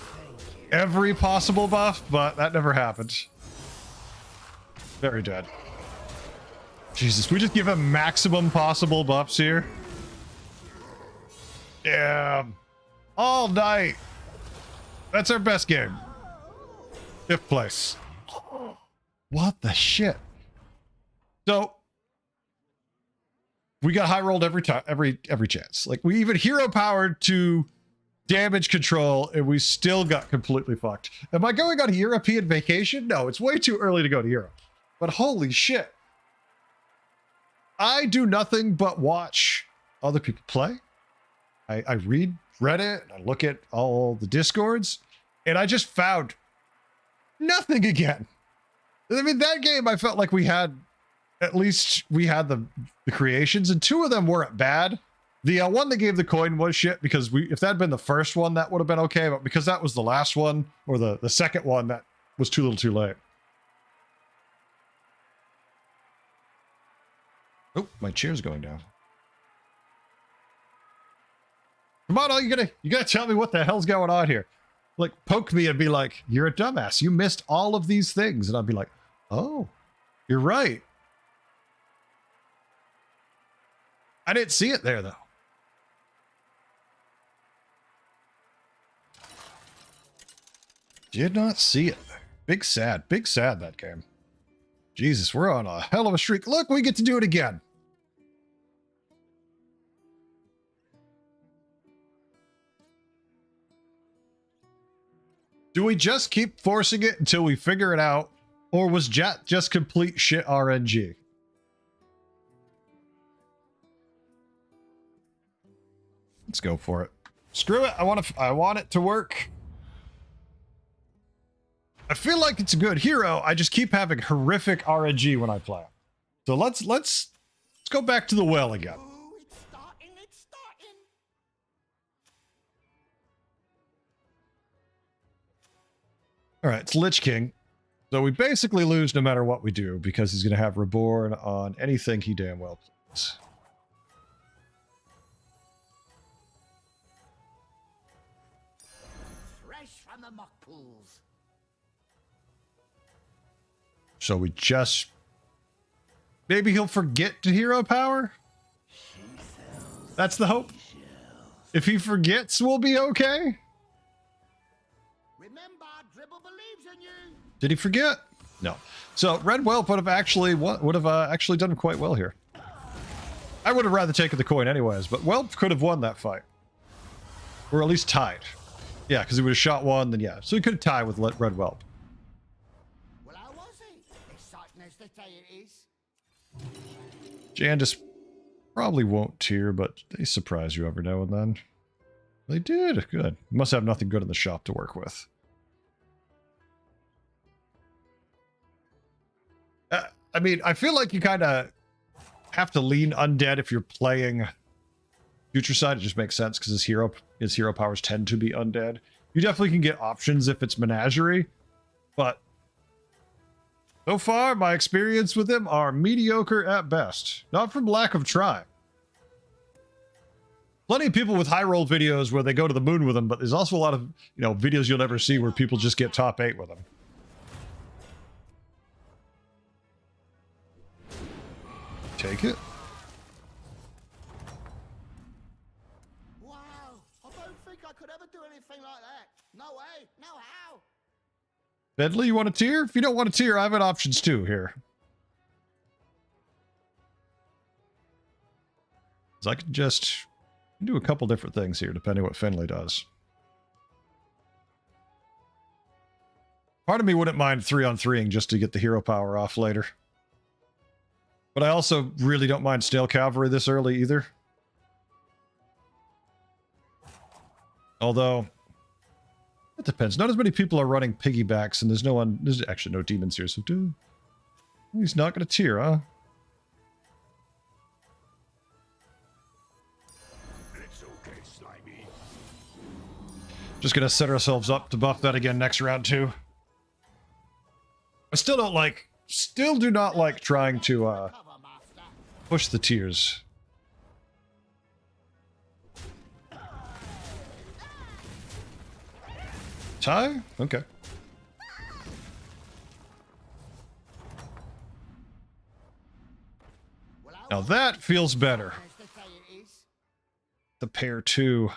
every possible buff, but that never happened. Very dead. Jesus, we just give him maximum possible buffs here. Yeah. All night. That's our best game. 5th place. What the shit? So we got high rolled every time, every chance. Like, we even hero powered to damage control, and we still got completely fucked. Am I going on a European vacation? No, it's way too early to go to Europe. But holy shit. I do nothing but watch other people play. I read Reddit, I look at all the Discords, and I just found nothing again. I mean, that game, I felt like we had, at least we had the creations, and 2 of them weren't bad. The one that gave the coin was shit, because if that had been the first one, that would have been okay, but because that was the last one, or the second one, that was too little too late. Oh, my chair's going down. Come on, you gotta tell me what the hell's going on here. Like, poke me and be like, you're a dumbass. You missed all of these things. And I'd be like, oh, you're right. I didn't see it there, though. Did not see it. Big sad, that game. Jesus, we're on a hell of a streak. Look, we get to do it again. Do we just keep forcing it until we figure it out? Or was Jet just complete shit RNG? Let's go for it. Screw it. I want it to work. I feel like it's a good hero. I just keep having horrific RNG when I play him. So let's go back to the well again. Ooh, it's starting, it's starting. All right, it's Lich King. So we basically lose no matter what we do, because he's going to have Reborn on anything he damn well plays. Fresh from the muck pools. So we just... Maybe he'll forget to hero power? That's the hope. If he forgets, we'll be okay? Remember, Dribble believes in you. Did he forget? No. So Red Whelp would have actually done quite well here. I would have rather taken the coin anyways, but Whelp could have won that fight. Or at least tied. Yeah, because he would have shot one, then yeah. So he could tie with Red Whelp. Well, how was he? Exciting as they say it is. Jandis probably won't tier, but they surprise you every now and then. They did. Good. Must have nothing good in the shop to work with. I mean, I feel like you kind of have to lean undead if you're playing Future Side. It just makes sense because his hero powers tend to be undead. You definitely can get options if it's Menagerie, but so far, my experience with him are mediocre at best. Not from lack of trying. Plenty of people with high roll videos where they go to the moon with him, but there's also a lot of, videos you'll never see where people just get top 8 with him. Take it. Wow, I don't think I could ever do anything like that. No way, no how. Bedley, you want a tier? If you don't want a tier, I have options too here. So I can just do a couple different things here, depending what Finley does. Part of me wouldn't mind 3-on-3ing just to get the hero power off later. But I also really don't mind Snail Cavalry this early either. Although, it depends. Not as many people are running piggybacks, and there's actually no demons here, so he's not going to tier, huh? It's okay, Slimy. Just gonna set ourselves up to buff that again next round too. I still do not like trying to Cover, master. push the tiers. Tie? Okay. Well, Now that feels better. as they say it is. The pair two.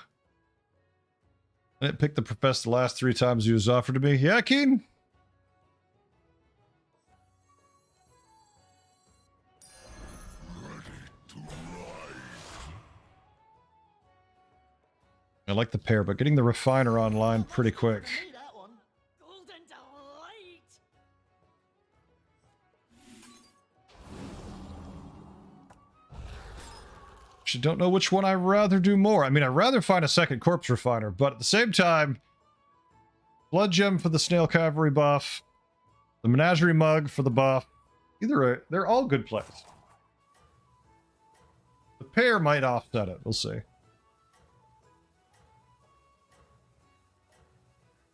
I didn't pick the professor the last 3 times he was offered to me. Yeah, Keen? I like the pair, but getting the refiner online pretty quick. Me, that one. Golden delight. Actually, don't know which one I'd rather do more. I mean, I'd rather find a second corpse refiner, but at the same time, blood gem for the snail cavalry buff, the menagerie mug for the buff. Either way, they're all good plays. The pair might offset it. We'll see.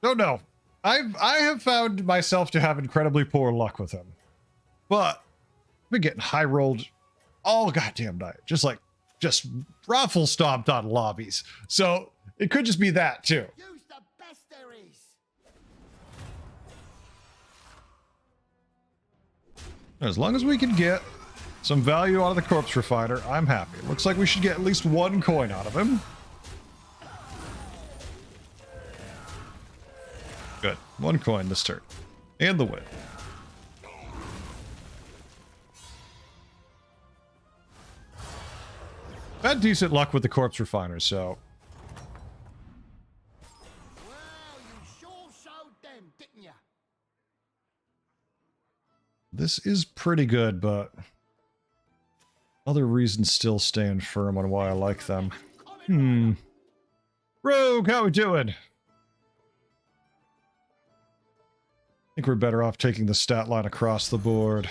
Don't know. I have found myself to have incredibly poor luck with him, but I've been getting high rolled all goddamn night, just ruffle stomped on lobbies. So it could just be that too. Use the best there is. As long as we can get some value out of the corpse refiner, I'm happy. Looks like we should get at least 1 coin out of him. Good. 1 coin this turn. And the win. Had decent luck with the corpse refiner, so Well, you sure showed them, didn't you? this is pretty good, but other reasons still stand firm on why I like them. Rogue, how we doing? I think we're better off taking the stat line across the board.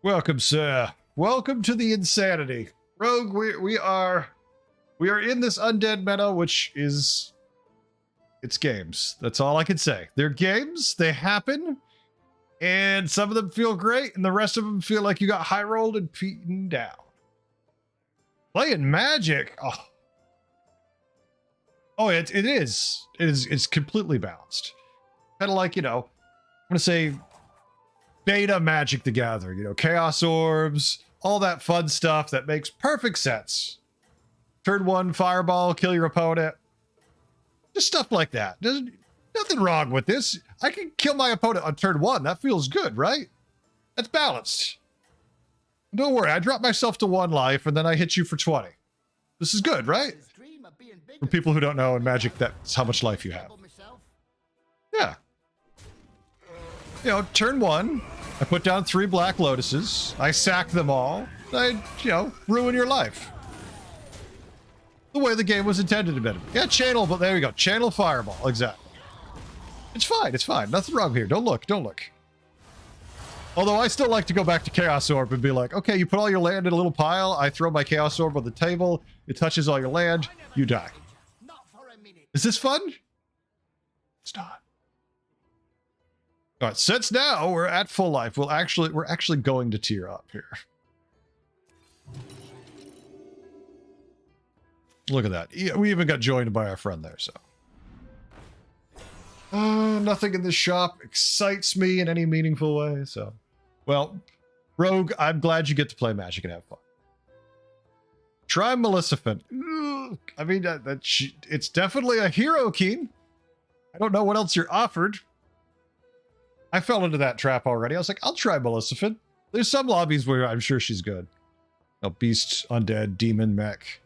Welcome, sir. Welcome to the insanity. Rogue, we are in this undead meta, which is... it's games. That's all I can say. They're games, they happen, and some of them feel great, and the rest of them feel like you got high rolled and beaten down. Playing Magic, it's completely balanced. Kind of like, I'm gonna say beta Magic the Gathering, Chaos Orbs, all that fun stuff that makes perfect sense. Turn 1, fireball, kill your opponent. Just stuff like that. There's nothing wrong with this. I can kill my opponent on turn 1. That feels good, right? That's balanced. Don't worry, I drop myself to 1 life and then I hit you for 20. This is good, right? His dream of being big For people who don't know in Magic, that's how much life you have. myself. Yeah. Turn 1, I put down 3 Black Lotuses. I sack them all. I, ruin your life. The way the game was intended to be. Yeah, channel, but there you go. Channel Fireball, exactly. It's fine, it's fine. Nothing wrong here. Don't look. Although I still like to go back to Chaos Orb and be like, okay, you put all your land in a little pile. I throw my Chaos Orb on the table. It touches all your land. You die. Not for a minute. Is this fun? It's not. All right, since now we're at full life, we're actually going to tier up here. Look at that. We even got joined by our friend there, so. Nothing in this shop excites me in any meaningful way, so. Well, Rogue, I'm glad you get to play Magic and have fun. Try Maleficent. I mean, it's definitely a hero, Keen. I don't know what else you're offered. I fell into that trap already. I was like, I'll try Maleficent. There's some lobbies where I'm sure she's good. Beast, Undead, Demon, Mech.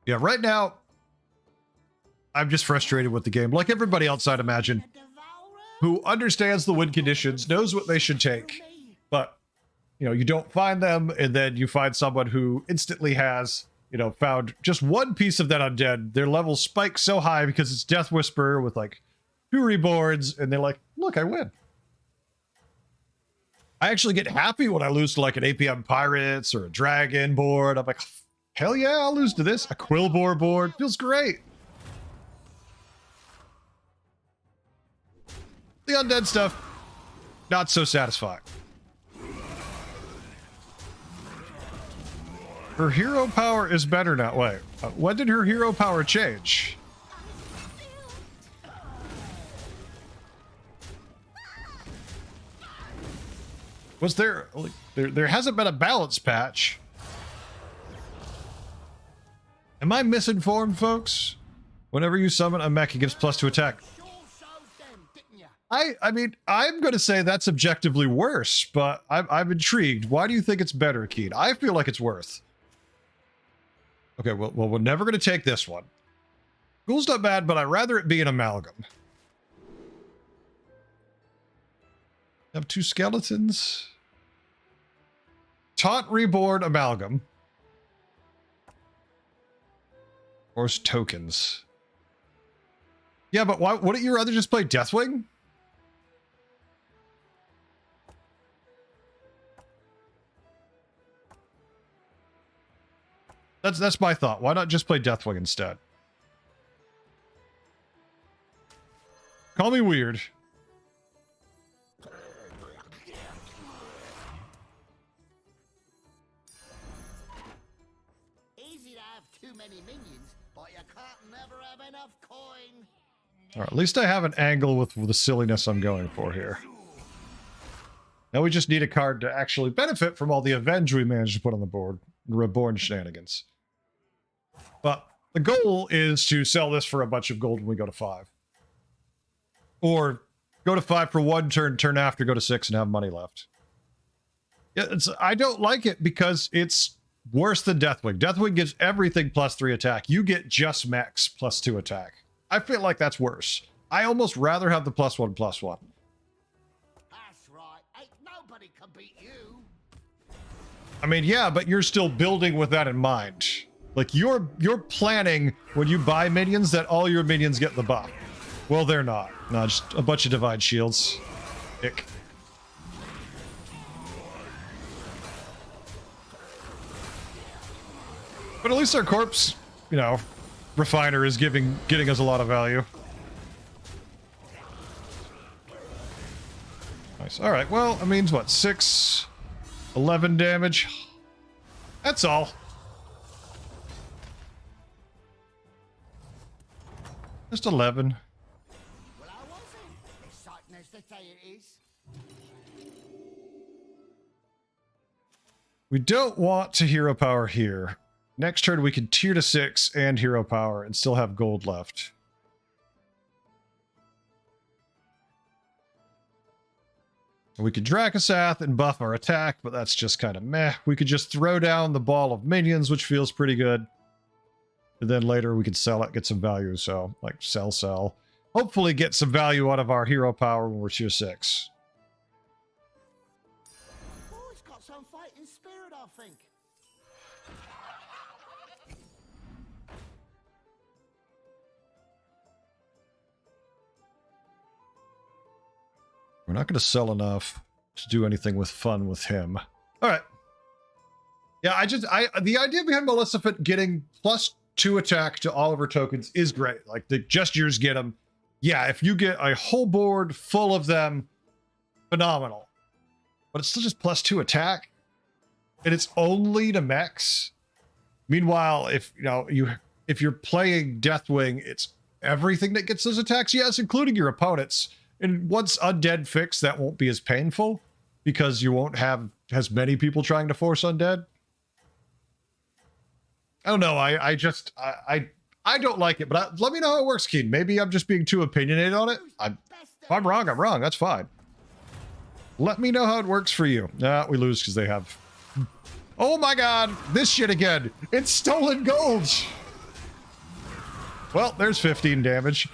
Yeah, right now, I'm just frustrated with the game. Like everybody else, I'd imagine, who understands the win conditions, knows what they should take, but, you don't find them, and then you find someone who instantly has, found just one piece of that undead. Their level spikes so high because it's Death Whisperer with, 2 reborns, and they're like, look, I win. I actually get happy when I lose to like an APM Pirates or a Dragon board. I'm like, hell yeah, I'll lose to this. A Quillbore board. Feels great. The undead stuff, not so satisfying. Her hero power is better now. Wait, when did her hero power change? Was there, like, there hasn't been a balance patch. Am I misinformed, folks? Whenever you summon a mech, it gives +2 attack. Sure showed them, didn't ya? I mean, I'm going to say that's objectively worse, but I'm intrigued. Why do you think it's better, Keen? I feel like it's worse. Okay, well, we're never going to take this one. Ghoul's not bad, but I'd rather it be an amalgam. Have 2 skeletons. Taunt Reborn Amalgam. Or tokens. Yeah, but why wouldn't you rather just play Deathwing? That's my thought. Why not just play Deathwing instead? Call me weird. Easy to have too many minions, but you can't never have enough coin. All right, at least I have an angle with the silliness I'm going for here. Now we just need a card to actually benefit from all the Avenge we managed to put on the board. Reborn shenanigans. But the goal is to sell this for a bunch of gold when we go to 5. Or go to 5 for 1 turn, turn after, go to 6 and have money left. Yeah, I don't like it because it's worse than Deathwing. Deathwing gives everything +3 attack. You get just mechs +2 attack. I feel like that's worse. I almost rather have the +1/+1. That's right. Ain't nobody can beat you. I mean, yeah, but you're still building with that in mind. Like, you're planning when you buy minions that all your minions get the buff. Well, they're not. No, just a bunch of Divine Shields. Ick. But at least our corpse, you know, refiner is getting us a lot of value. Nice. All right. Well, it means what? 6, 11 damage. That's all. Just 11. Well, I wasn't. Exciting as they say it is. We don't want to hero power here. Next turn, we can tier to 6 and hero power and still have gold left. We could Dracosath and buff our attack, but that's just kind of meh. We could just throw down the ball of minions, which feels pretty good. And then later we could sell it, get some value. So, like, sell. Hopefully get some value out of our hero power when we're tier 6. Oh, it's got some fighting spirit, I think. We're not going to sell enough to do anything with fun with him. All right. Yeah, the idea behind Maleficent getting +2 attack to all of her tokens is great. Like, the gestures get them. Yeah, if you get a whole board full of them, phenomenal. But it's still just +2 attack. And it's only to mechs. Meanwhile, if you're playing Deathwing, it's everything that gets those attacks. Yes, including your opponents. And once undead fixed, that won't be as painful because you won't have as many people trying to force undead. I don't know. I don't like it, but let me know how it works, Keen. Maybe I'm just being too opinionated on it. If I'm wrong, I'm wrong. That's fine. Let me know how it works for you. Nah, we lose because they have... Oh my god! This shit again! It's stolen gold! Well, there's 15 damage.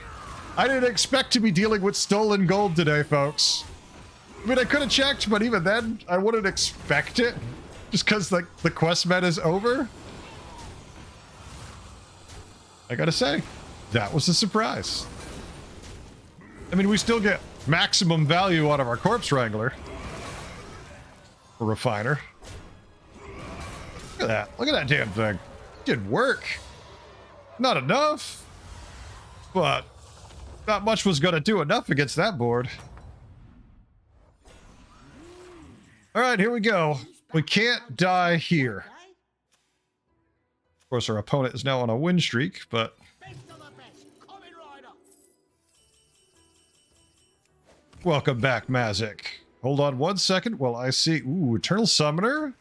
I didn't expect to be dealing with stolen gold today, folks. I mean, I could have checked, but even then, I wouldn't expect it. Just because, like, the quest meta is over. I gotta say, that was a surprise. I mean, we still get maximum value out of our Corpse Wrangler. A refiner. Look at that. Look at that damn thing. Did work. Not enough. But not much was going to do enough against that board. All right, here we go. We can't die here. Of course, our opponent is now on a win streak, but... Best of the best, Kamen Rider. Welcome back, Mazik. Hold on 1 second while I see... Ooh, Eternal Summoner?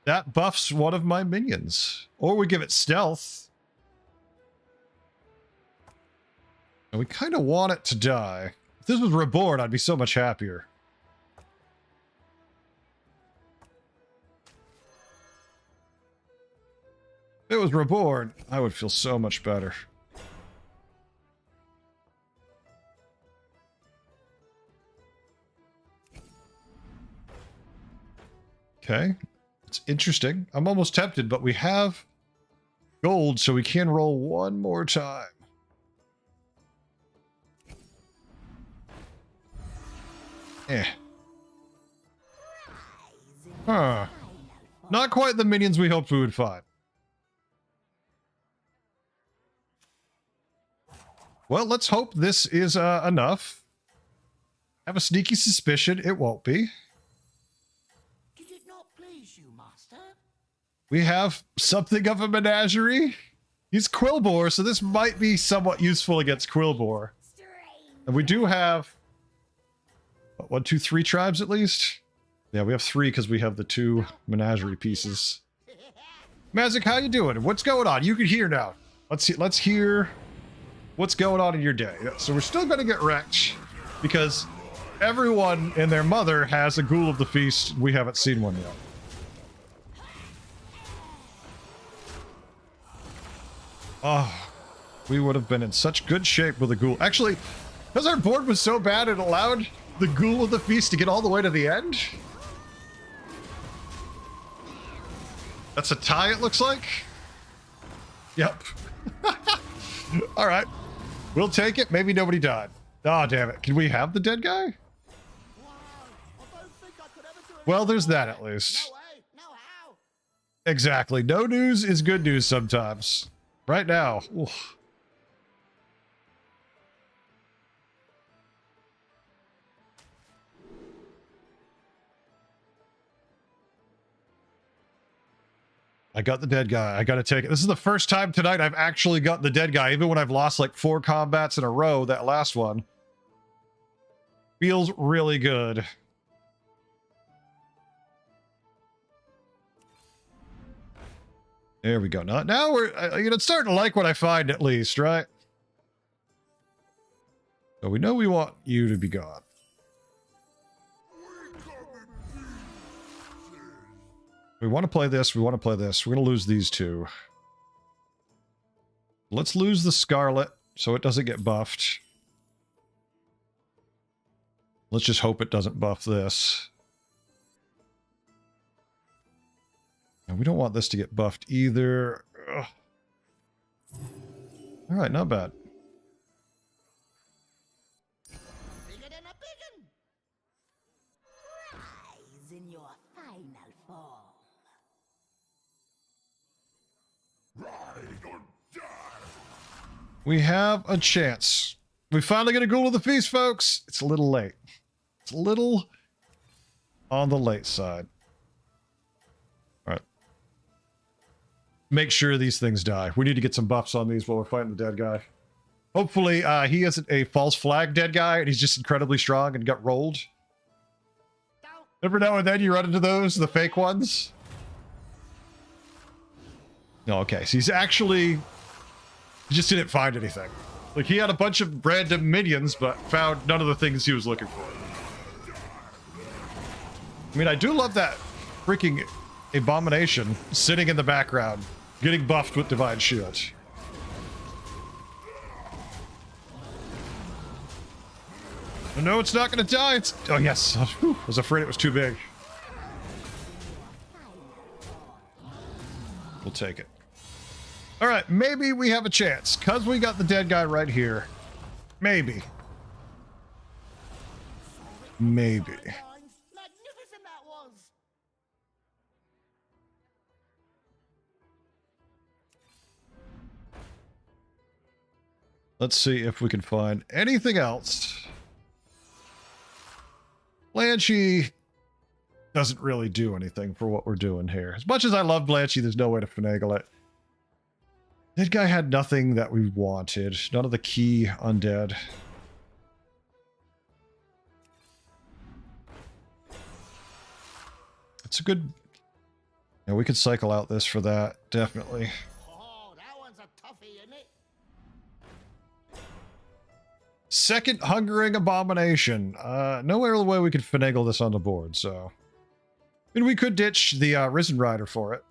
That buffs one of my minions. Or we give it stealth. And we kind of want it to die. If this was Reborn, I'd be so much happier. If it was Reborn, I would feel so much better. Okay. It's interesting. I'm almost tempted, but we have gold, so we can roll one more time. Eh. Huh. Not quite the minions we hoped we would find. Well, let's hope this is enough. I have a sneaky suspicion it won't be. Did it not please you, Master? We have something of a menagerie. He's Quilboar, so this might be somewhat useful against Quilboar. And we do have... what, 1, 2, 3 tribes at least? Yeah, we have 3 because we have the 2 menagerie pieces. Mazik, how you doing? What's going on? You can hear now. Let's hear what's going on in your day. So we're still going to get wrecked because everyone and their mother has a Ghoul of the Feast. We haven't seen one yet. Oh, we would have been in such good shape with a Ghoul. Actually, because our board was so bad, it allowed the Ghoul of the Feast to get all the way to the end. That's a tie, it looks like. Yep. All right. We'll take it. Maybe nobody died. Oh, damn it. Can we have the dead guy? Wow, I don't think I could ever do Well, anything there's like that at least. No way, no how. Exactly. No news is good news sometimes. Right now. Oof. I got the dead guy. I gotta take it. This is the first time tonight I've actually got the dead guy, even when I've lost like 4 combats in a row. That last one feels really good. There we go. Now we're, starting to like what I find at least, right? So we know we want you to be gone. We want to play this. We want to play this. We're going to lose these 2. Let's lose the Scarlet so it doesn't get buffed. Let's just hope it doesn't buff this. And we don't want this to get buffed either. Ugh. All right, not bad. Bigger than a biggin. Rise in your final form. Ride or die! We have a chance. We finally get a Ghoul of the Feast, folks. It's a little late. It's a little on the late side. All right. Make sure these things die. We need to get some buffs on these while we're fighting the dead guy. Hopefully, he isn't a false flag dead guy and he's just incredibly strong and got rolled. Every now and then you run into those, the fake ones. No, okay. So he's actually... he just didn't find anything. Like, he had a bunch of random minions, but found none of the things he was looking for. I mean, I do love that freaking abomination sitting in the background, getting buffed with Divine Shield. Oh, no, it's not going to die. It's... oh, yes. Whew. I was afraid it was too big. We'll take it. All right, maybe we have a chance, because we got the dead guy right here. Maybe. Maybe. Magnificent Let's see if we can find anything else. Blanchy doesn't really do anything for what we're doing here. As much as I love Blanchy, there's no way to finagle it. That guy had nothing that we wanted. None of the key undead. It's a good... Yeah, we could cycle out this for that, definitely. Oh, that one's a toughie, isn't it? Second Hungering Abomination. No real way we could finagle this on the board, so... I mean, we could ditch the Risen Rider for it.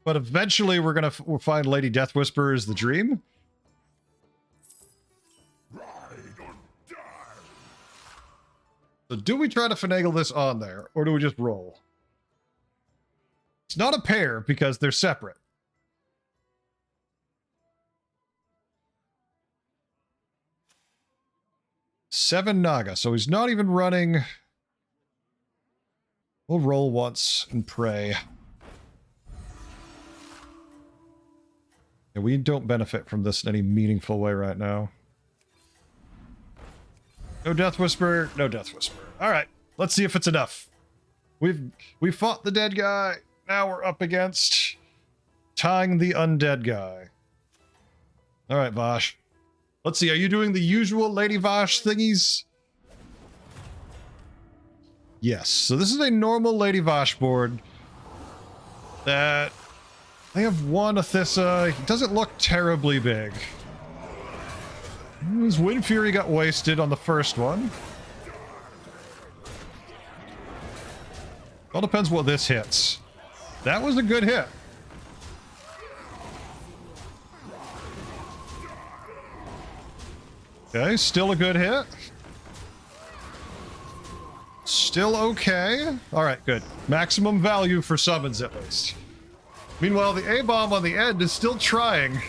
But eventually we're gonna find Lady Death Whisperer as the dream. Ride or die. So do we try to finagle this on there, or do we just roll? It's not a pair because they're separate. Seven Naga, so he's not even running. We'll roll once and pray. Yeah, we don't benefit from this in any meaningful way right now. No Death Whisperer, no Death Whisperer. All right, let's see if it's enough. We fought the dead guy. Now we're up against tying the undead guy. All right, Vosh. Let's see, are you doing the usual Lady Vosh thingies? Yes, so this is a normal Lady Vosh board that they have one Athissa. It doesn't look terribly big. His Wind Fury got wasted on the first one. All depends what this hits. That was a good hit. Okay, still a good hit. Still okay. Alright, good. Maximum value for summons, at least. Meanwhile, the A-bomb on the end is still trying.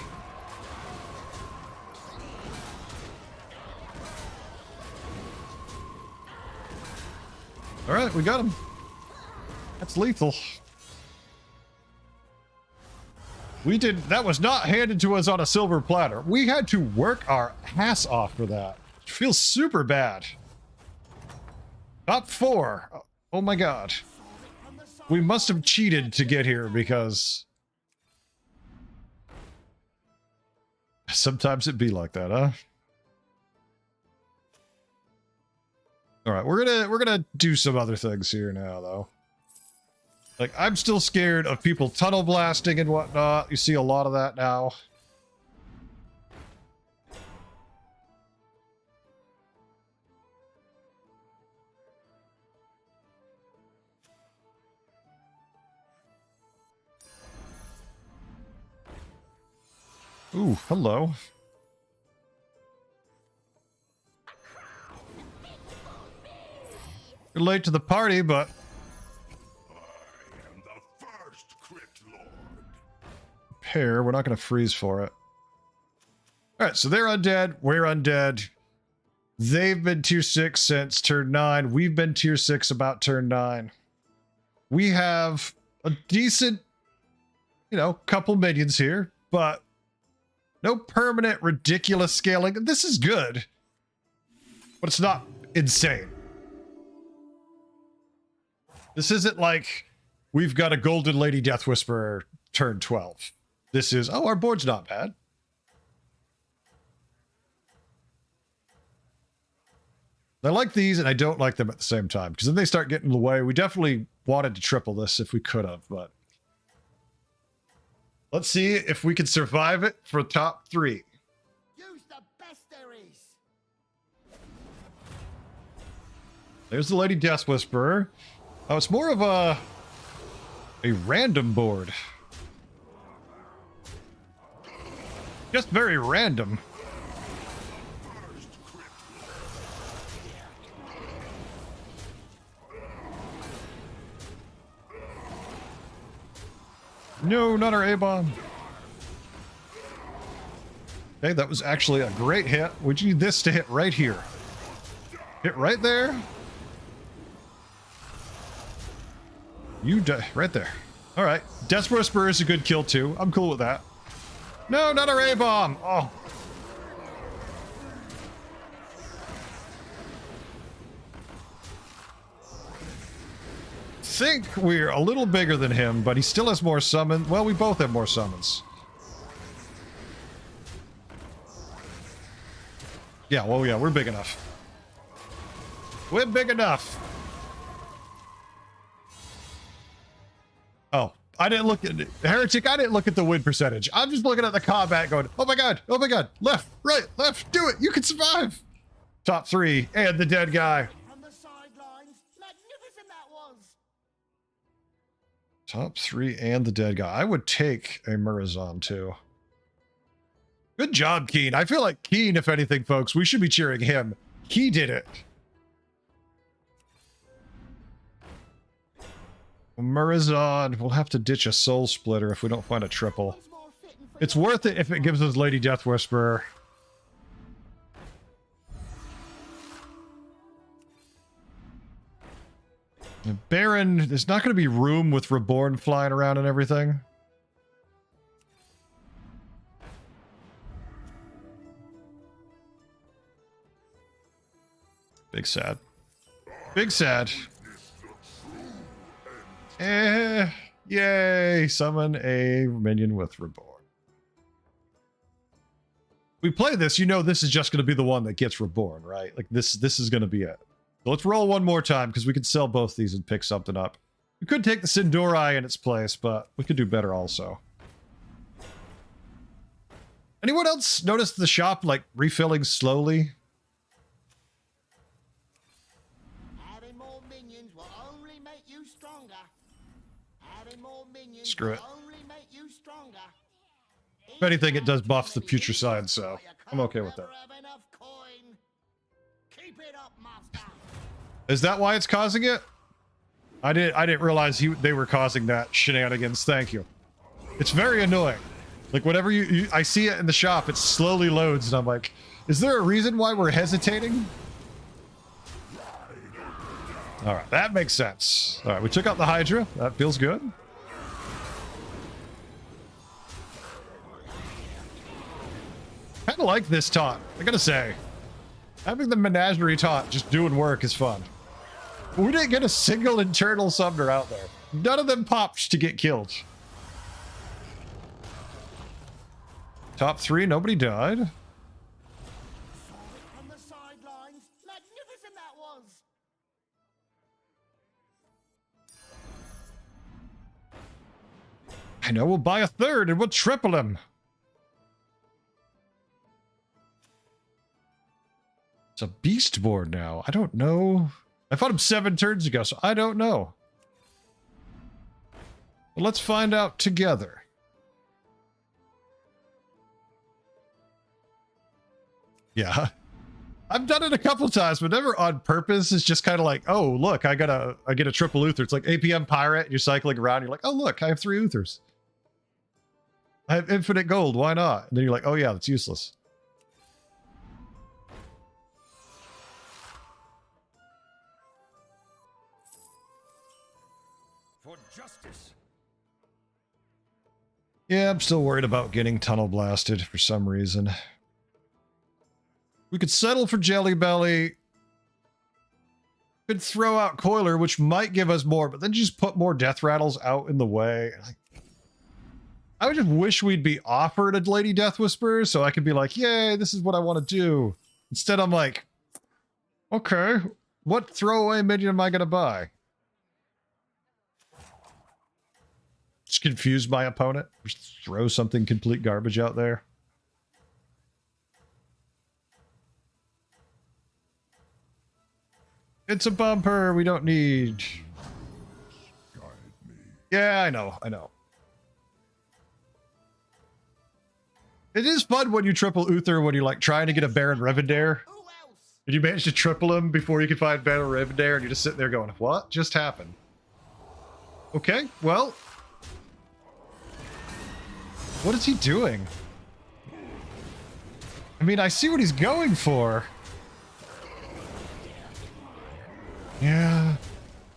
Alright, we got him. That's lethal. We did... That was not handed to us on a silver platter. We had to work our ass off for that. It feels super bad. Top 4. Oh my god. We must have cheated to get here because... Sometimes it be like that, huh? Alright, we're gonna do some other things here now, though. Like, I'm still scared of people tunnel blasting and whatnot. You see a lot of that now. Ooh, hello. You're late to the party, but... I am the first Crit Lord. Pair, we're not going to freeze for it. Alright, so they're undead, we're undead. They've been tier 6 since turn 9. We've been tier 6 about turn 9. We have a decent, you know, couple minions here, but no permanent, ridiculous scaling. This is good, but it's not insane. This isn't like we've got a Golden Lady Death Whisperer turn 12. This is, oh, our board's not bad. I like these and I don't like them at the same time, because then they start getting in the way. We definitely wanted to triple this if we could have, but let's see if we can survive it for top 3. Use the best there is. There's the Lady Death Whisperer. Oh, it's more of a random board. Just very random. No, not our A-bomb. Okay, that was actually a great hit. We need this to hit right here. Hit right there. You die right there. All right, Death Whisperer is a good kill too. I'm cool with that. No, not our A-bomb. Oh, think we're a little bigger than him, but he still has more summons. Well, we both have more summons. Yeah, well, yeah, we're big enough. We're big enough. Oh, I didn't look at Heretic. I didn't look at the win percentage. I'm just looking at the combat going, oh my god, left, right, left, do it. You can survive. Top 3 and the dead guy. From the sidelines, magnificent that was. Top 3 and the dead guy. I would take a Murazon too. Good job, Keen. I feel like Keen, if anything, folks, we should be cheering him. He did it. Murazon. We'll have to ditch a Soul Splitter if we don't find a triple. One's more fitting for It's worth it if it gives us Lady Death Whisperer. Baron, there's not going to be room with Reborn flying around and everything. Big sad. Big sad. Yay! Summon a minion with Reborn. We play this, you know this is just going to be the one that gets Reborn, right? Like this is going to be it. So let's roll one more time because we could sell both these and pick something up. We could take the Sindori in its place, but we could do better also. Anyone else notice the shop like refilling slowly? Having more minions will only make you stronger. Having more minions Screw it. will only make you stronger. If anything, it does buff the future side, so I'm okay with that. Have enough coin. Keep it up, master. Is that why it's causing it? I didn't realize they were causing that shenanigans. Thank you. It's very annoying. Like whenever I see it in the shop, it slowly loads, and I'm like, is there a reason why we're hesitating? All right, that makes sense. All right, we took out the Hydra. That feels good. Kind of like this taunt, I gotta say. Having the Menagerie taunt just doing work is fun. We didn't get a single internal summoner out there. None of them popped to get killed. Top 3, nobody died. From the sidelines, magnificent that was. I know, we'll buy a 3rd and we'll triple him. It's a beast board now. I don't know. I fought him 7 turns ago, so I don't know. Well, let's find out together. Yeah. I've done it a couple times, but never on purpose. It's just kind of like, oh, look, I get a triple Uther. It's like APM Pirate, and you're cycling around. You're like, oh, look, I have 3 Uthers. I have infinite gold. Why not? And then you're like, oh, yeah, that's useless. For justice. Yeah, I'm still worried about getting tunnel blasted for some reason. We could settle for Jelly Belly. Could throw out Coiler, which might give us more, but then just put more Death Rattles out in the way. I would just wish we'd be offered a Lady Death Whisperer so I could be like, yay, this is what I want to do. Instead, I'm like, okay, what throwaway minion am I going to buy? Just confuse my opponent. Just throw something complete garbage out there. It's a bumper we don't need. Yeah, I know. It is fun when you triple Uther when you're like trying to get a Baron Revendare. Who else? And you manage to triple him before you can find Baron Revendare, and you're just sitting there going, what just happened? Okay, well. What is he doing? I mean, I see what he's going for. Yeah.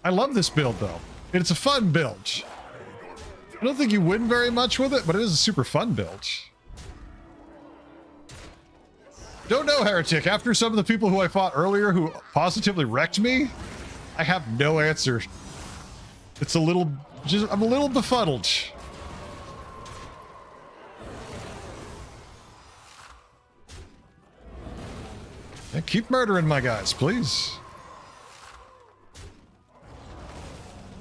I love this build, though. It's a fun build. I don't think you win very much with it, but it is a super fun build. Don't know, Heretic. After some of the people who I fought earlier who positively wrecked me, I have no answer. It's a little, I'm a little befuddled. Yeah, keep murdering my guys, please.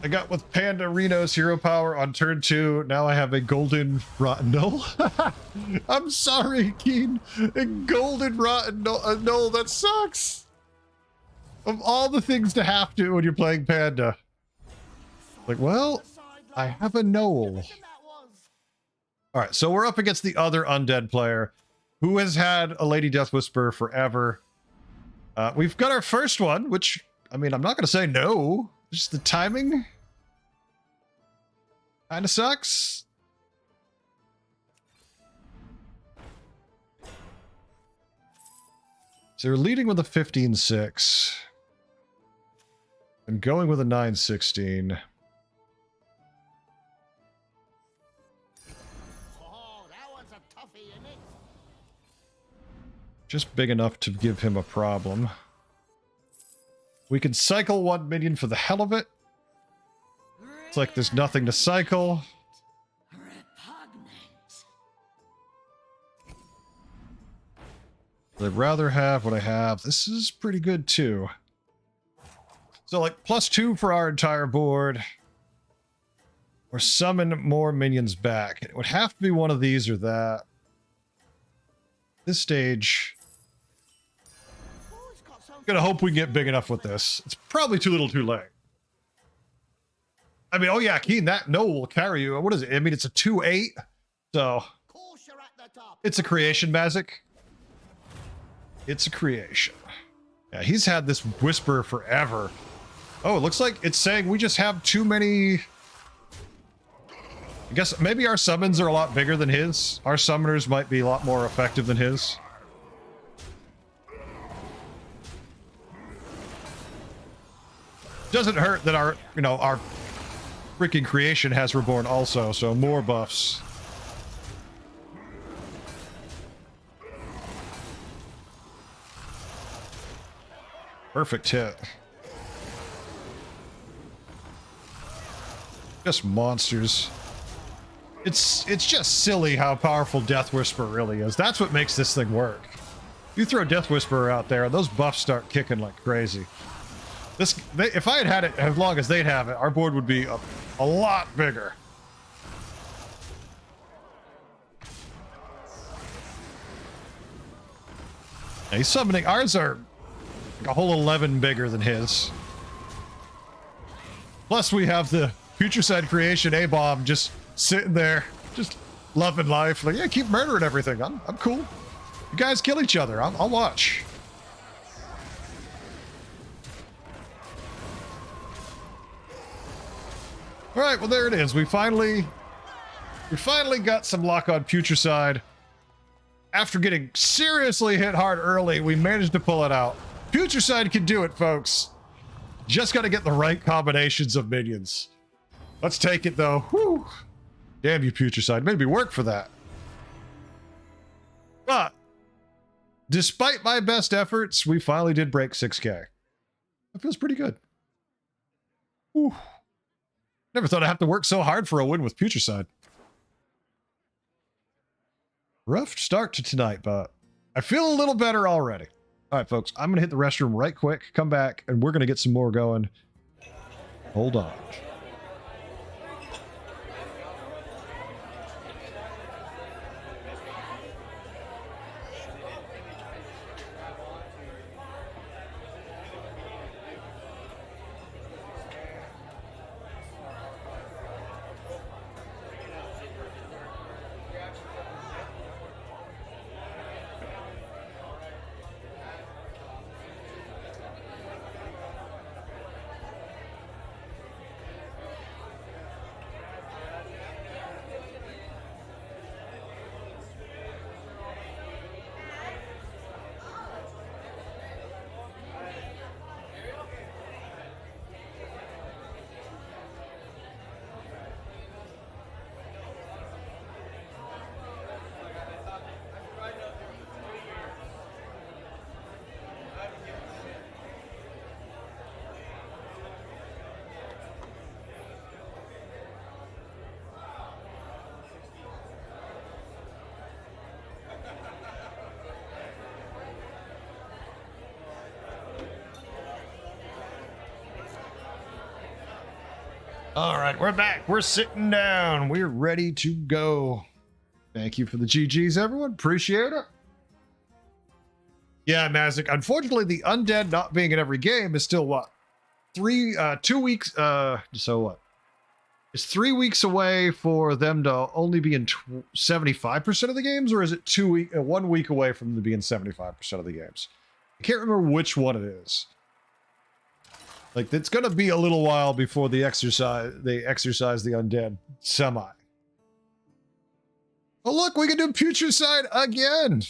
I got with Panda Reno's hero power on turn 2. Now I have a golden rotten null. I'm sorry, Keen. A golden rotten null. That sucks. Of all the things to have to when you're playing Panda. Like, well, I have a null. All right, so we're up against the other undead player who has had a Lady Death Whisperer forever. We've got our first one, which, I mean, I'm not going to say no. Just the timing kind of sucks. So we're leading with a 15-6 and going with a 9-16. Oh, that one's a toughie, isn't it? Just big enough to give him a problem. We can cycle one minion for the hell of it. It's like there's nothing to cycle. Repugnant. I'd rather have what I have. This is pretty good too. So like +2 for our entire board. Or summon more minions back. It would have to be one of these or that. This stage, Oh, it's got some gonna hope we can get big enough with this. It's probably too little too late. I mean, oh yeah, Keen, that no will carry you. What is it? I mean, it's a 2/8. So course you're at the top. it's a creation, Mazik. It's a creation. Yeah, he's had this whisper forever. Oh, it looks like it's saying we just have too many. I guess maybe our summons are a lot bigger than his. Our summoners might be a lot more effective than his. Doesn't hurt that our, you know, our freaking creation has reborn also, so more buffs. Perfect hit. Just monsters. It's just silly how powerful Death Whisperer really is. That's what makes this thing work. You throw Death Whisperer out there, and those buffs start kicking like crazy. If I had had it as long as they'd have it, our board would be a lot bigger. Now he's summoning. Ours are like a whole 11 bigger than his. Plus we have the Futureside Creation A-Bomb just sitting there, just loving life. Like, yeah, keep murdering everything. I'm cool. You guys kill each other. I'll watch. All right, well, there it is. We finally got some luck on Futureside. After getting seriously hit hard early, we managed to pull it out. Futureside can do it, folks. Just got to get the right combinations of minions. Let's take it, though. Whew. Damn you, Futureside. Made me work for that. But despite my best efforts, we finally did break 6K. That feels pretty good. Whew. Never thought I'd have to work so hard for a win with Futureside. Rough start to tonight, but I feel a little better already. All right, folks, I'm going to hit the restroom right quick, come back, and we're going to get some more going. Hold on. All right, we're back. We're sitting down. We're ready to go. Thank you for the GGs, everyone. Appreciate it. Yeah, Mazik. Unfortunately, the undead not being in every game is still what? 2 weeks. So what? It's 3 weeks away for them to only be in 75% of the games, or is it 1 week away from them being 75% of the games? I can't remember which one it is. Like, it's going to be a little while before they exercise the undead semi. Oh, look, we can do Putricide again.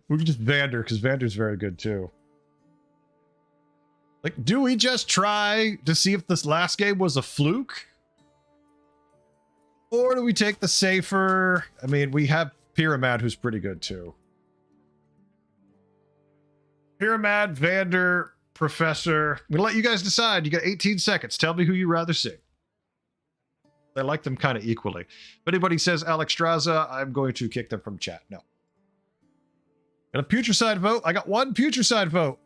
We can just Vander, because Vander's very good, too. Like, do we just try to see if this last game was a fluke? Or do we take the safer... I mean, we have Pyramid, who's pretty good, too. Pyramid, Vander... Professor, I'm gonna let you guys decide. You got 18 seconds. Tell me who you rather see. I like them kind of equally. If anybody says Alex Straza, I'm going to kick them from chat. No. Got a Putricide vote. I got one Putricide vote.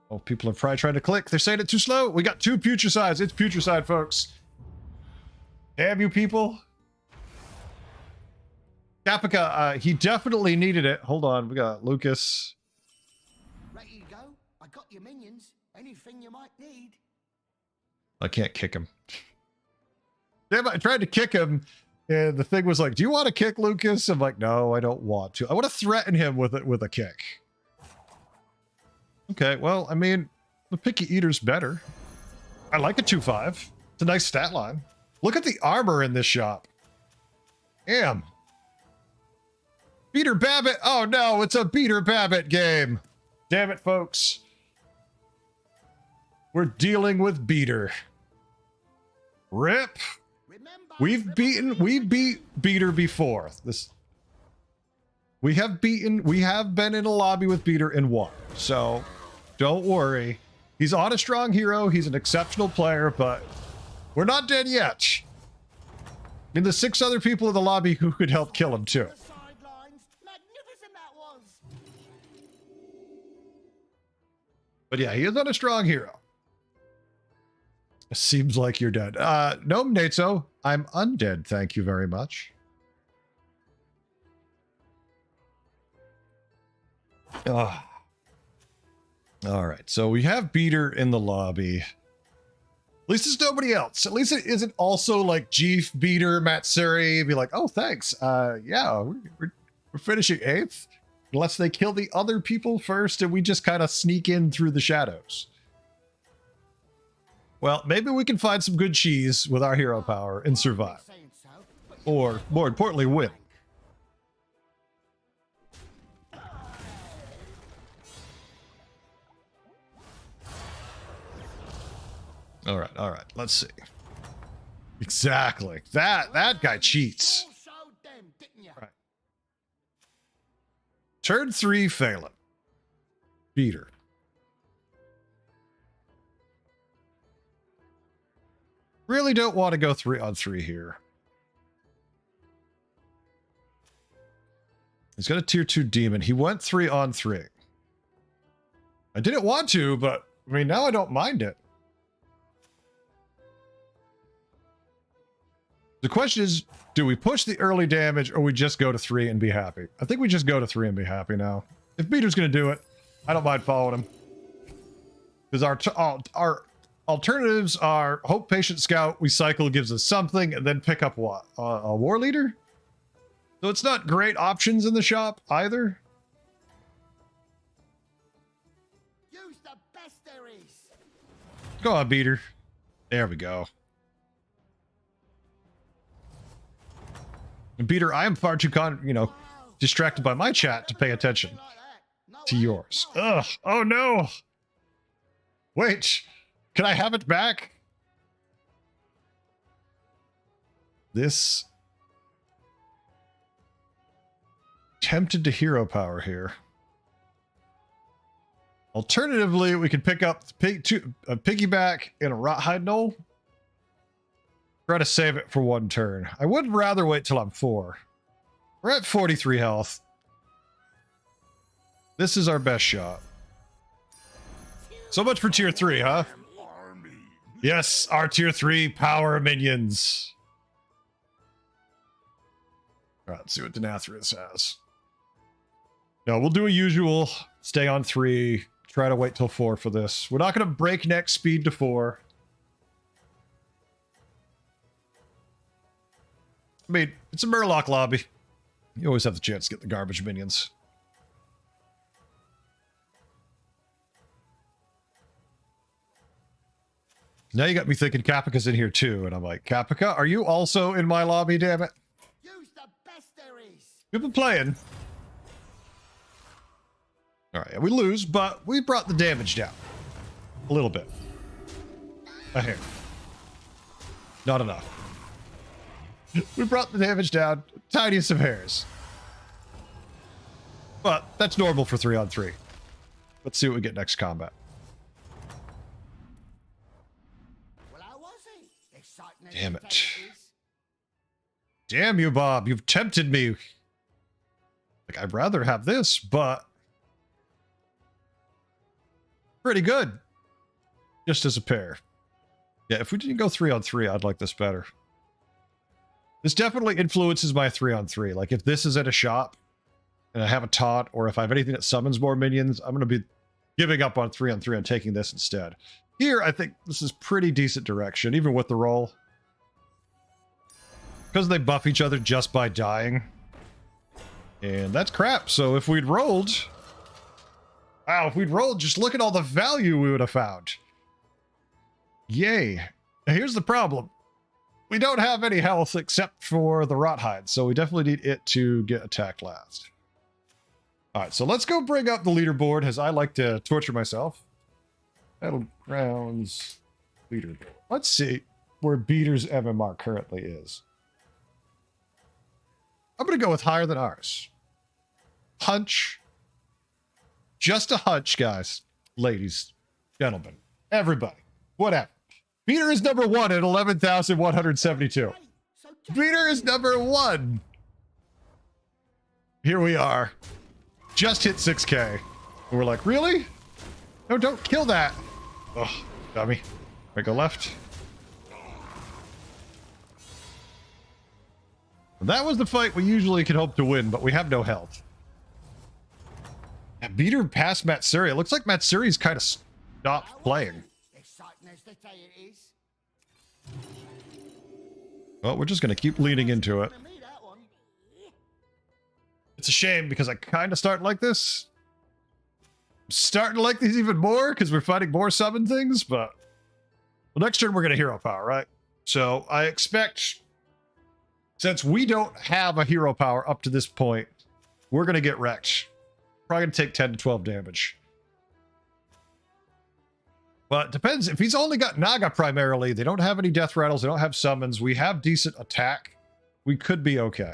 Oh, people are probably trying to click. They're saying it too slow. We got 2 Putricides. It's Putricide, folks. Damn you people. Capica, he definitely needed it. Hold on. We got Lucas. Ready to go? I got your minions. Anything you might need. I can't kick him. Damn, I tried to kick him, and the thing was like, do you want to kick Lucas? I'm like, no, I don't want to. I want to threaten him with a kick. Okay, well, I mean, the Picky Eater's better. I like a 2-5. It's a nice stat line. Look at the armor in this shop. Damn. Beater Babbitt. Oh, no, it's a Beater Babbitt game. Damn it, folks. We're dealing with Beater. Rip. Remember, We beat Beater before. We have been in a lobby with Beater and won. So don't worry. He's on a strong hero. He's an exceptional player, but we're not dead yet. I mean, the 6 other people in the lobby who could help kill him too. the sidelines. Magnificent that was. But yeah, he is on a strong hero. Seems like you're dead. No, Natso, I'm undead. Thank you very much. All right, so we have Beater in the lobby. At least it's nobody else. At least it isn't also like Jeef, Beater, Matsuri. Be like, oh, thanks. Yeah, we're finishing 8th. Unless they kill the other people first and we just kind of sneak in through the shadows. Well, maybe we can find some good cheese with our hero power and survive. Saying so, but Or, more importantly, win. All right. Let's see. Exactly. That guy cheats. you all showed them, didn't you? Right. Turn 3, Phelan. Beater. Really don't want to go 3-on-3 here. He's got a tier 2 demon. He went 3-on-3. I didn't want to, but I mean, now I don't mind it. The question is, do we push the early damage or we just go to 3 and be happy? I think we just go to 3 and be happy now. If Beater's going to do it, I don't mind following him. Because our alternatives are Hope Patient Scout, we cycle, gives us something, and then pick up what? A War Leader? So it's not great options in the shop either. Use the best there is. Go on, Beater. There we go. And Beater, I am far too distracted by my chat to pay attention to yours. Ugh. Oh no. Wait. Can I have it back? This. Tempted to hero power here. Alternatively, we could pick up a piggyback and a Rothhide Knoll. Try to save it for 1 turn. I would rather wait till I'm 4. We're at 43 health. This is our best shot. So much for tier 3, huh? Yes, our tier 3 power minions. All right, let's see what Denathrius has. No, we'll do a usual. Stay on 3. Try to wait till 4 for this. We're not going to breakneck speed to 4. I mean, it's a Murloc lobby. You always have the chance to get the garbage minions. Now you got me thinking Capica's in here too, and I'm like, Capica, are you also in my lobby, damn it? Use the best there is. We've been playing. Alright, we lose, but we brought the damage down. A little bit. A hair. Not enough. We brought the damage down, tiniest of hairs. But that's normal for 3-on-3. Let's see what we get next combat. Well, how was he? Exciting as Damn you it. say it is. Damn you, Bob. You've tempted me. Like, I'd rather have this, but... pretty good. Just as a pair. Yeah, if we didn't go 3-on-3, I'd like this better. This definitely influences my 3-on-3. Like, if this is at a shop, and I have a taunt, or if I have anything that summons more minions, I'm going to be giving up on 3-on-3 and taking this instead. Here, I think this is pretty decent direction, even with the roll. Because they buff each other just by dying. And that's crap. So if we'd rolled... wow, if we'd rolled, just look at all the value we would have found. Yay. Now here's the problem. We don't have any health except for the Rothide, so we definitely need it to get attacked last. Alright, so let's go bring up the leaderboard, as I like to torture myself. Battlegrounds leaderboard. Let's see where Beater's MMR currently is. I'm going to go with higher than ours. Hunch. Just a hunch, guys. Ladies, gentlemen, everybody, whatever. Beater is number 1 at 11,172. Hey, so just Beater is number 1. Here we are. Just hit 6K. And we're like, really? No, don't kill that. Ugh, dummy. I go left. That was the fight we usually could hope to win, but we have no health. Yeah, Beater passed Matsuri. It looks like Matsuri's kind of stopped how was playing. he? Exciting as they say it is. Well, we're just going to keep leaning into it. To me, that one. It's a shame because I kind of start like this. I'm starting to like these even more because we're fighting more summon things, but... well, next turn we're going to hero power, right? So I expect... since we don't have a hero power up to this point, we're going to get wrecked. Probably going to take 10 to 12 damage. But depends. If he's only got Naga primarily, they don't have any death rattles, they don't have summons, we have decent attack, we could be okay.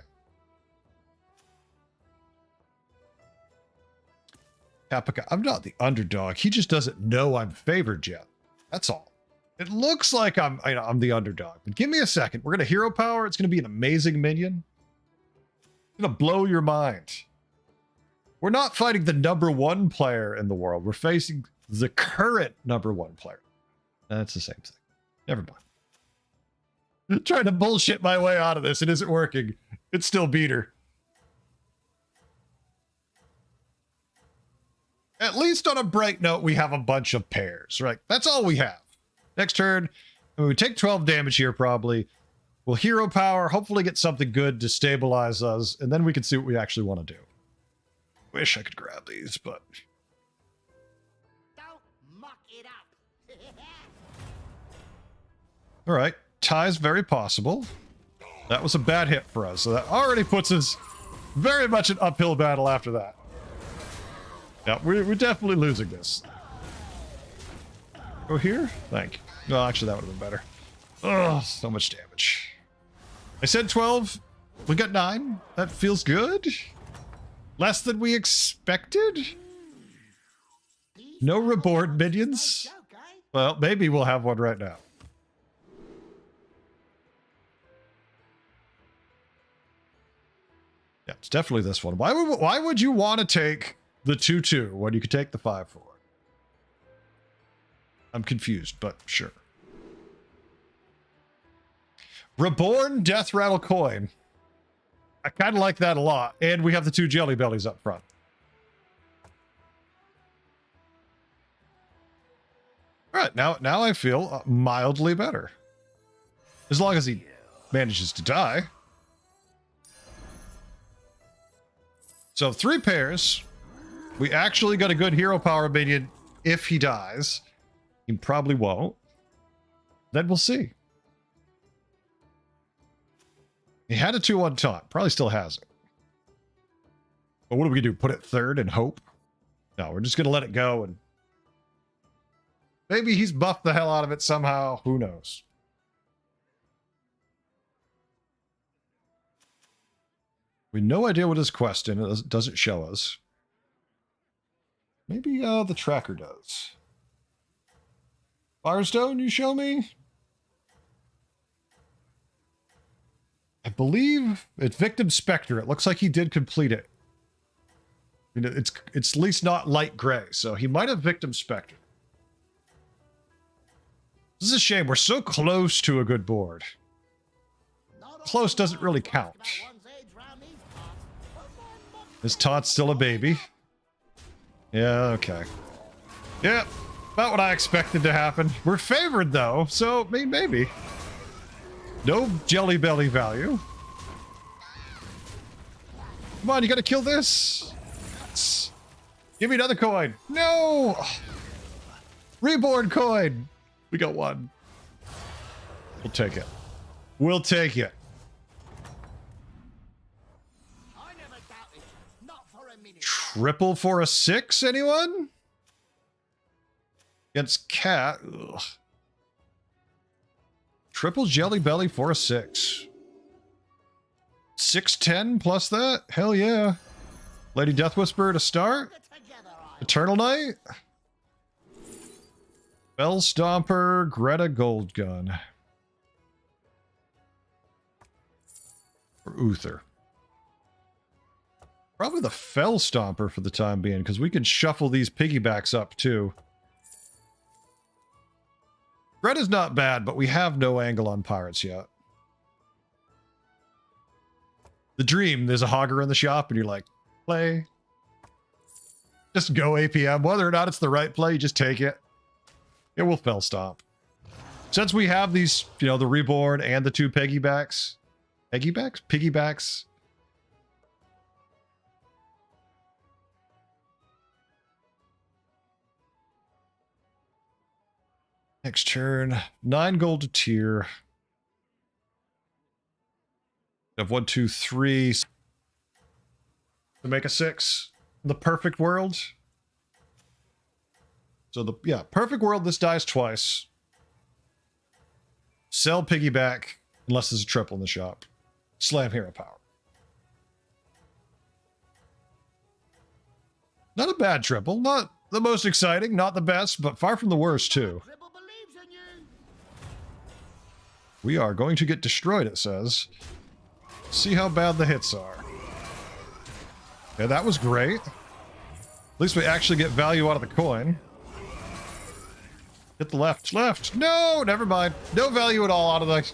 Capica, I'm not the underdog. He just doesn't know I'm favored yet. That's all. It looks like I'm the underdog. But give me a second. We're going to hero power. It's going to be an amazing minion. It's going to blow your mind. We're not fighting the #1 player in the world. We're facing the current #1 player. That's the same thing. Never mind. Trying to bullshit my way out of this. It isn't working. It's still Beater. At least on a bright note, we have a bunch of pairs, right? That's all we have. Next turn, we take 12 damage here probably. We'll hero power, hopefully get something good to stabilize us, and then we can see what we actually want to do. Wish I could grab these, but... Don't muck it up. all right, tie's very possible. That was a bad hit for us, so that already puts us very much an uphill battle after that. Yeah, we're definitely losing this. Go here? Thank you. No, actually, that would have been better. Oh, so much damage. I said 12. We got 9. That feels good. Less than we expected. No reborn minions. Well, maybe we'll have one right now. Yeah, it's definitely this one. Why would you want to take the 2/2 when you could take the 5/4? I'm confused, but sure. Don't muck it up. All right, Ties very possible. That was a bad hit for us, so that already puts us very much an uphill battle after that. Yeah, we're definitely losing this. Reborn Death Rattle coin. I kind of like that a lot. And we have the 2 Jelly Bellies up front. All right, now I feel mildly better. As long as he manages to die. So 3 pairs. We actually got a good hero power minion if he dies. He probably won't. Then we'll see. He had a 2-1 taunt. Probably still has it. But what are we going to do? Put it 3rd and hope? No, we're just going to let it go. And maybe he's buffed the hell out of it somehow. Who knows? We have no idea what his quest in it doesn't show us. Maybe the tracker does. Firestone, you show me? I believe it's Victim Spectre. It looks like he did complete it. I mean, it's at least not light gray, so he might have Victim Spectre. This is a shame. We're so close to a good board. Close doesn't really count. This taunt's still a baby. Yeah, okay. Yeah, about what I expected to happen. We're favored, though, so maybe. No Jelly Belly value. Come on, you gotta kill this. Give me another coin. No! Reborn coin. We got 1. We'll take it. We'll take it. I never doubted. Not for a minute. Triple for a 6, anyone? Against Cat. Ugh. Triple Jelly Belly for a 6. 610 plus that? Hell yeah. Lady Death Whisperer to start. Eternal Knight. Bell Stomper, Greta Goldgun. Or Uther. Probably the Fell Stomper for the time being, because we can shuffle these piggybacks up too. Greta's not bad, but we have no angle on Pirates yet. The Dream, there's a Hogger in the shop, and you're like, play. Just go APM. Whether or not it's the right play, you just take it. It will Fell Stomp. Since we have these, you know, the Reborn and the 2 piggybacks. Piggybacks? Piggybacks. Next turn. 9 gold to tier. Have 1, 2, 3. To make a 6. The perfect world. So the perfect world, this dies twice. Sell piggyback unless there's a triple in the shop. Slam hero power. Not a bad triple. Not the most exciting, not the best, but far from the worst too. We are going to get destroyed, it says. See how bad the hits are. Yeah, that was great. At least we actually get value out of the coin. Hit the left. Left! No! Never mind. No value at all out of the...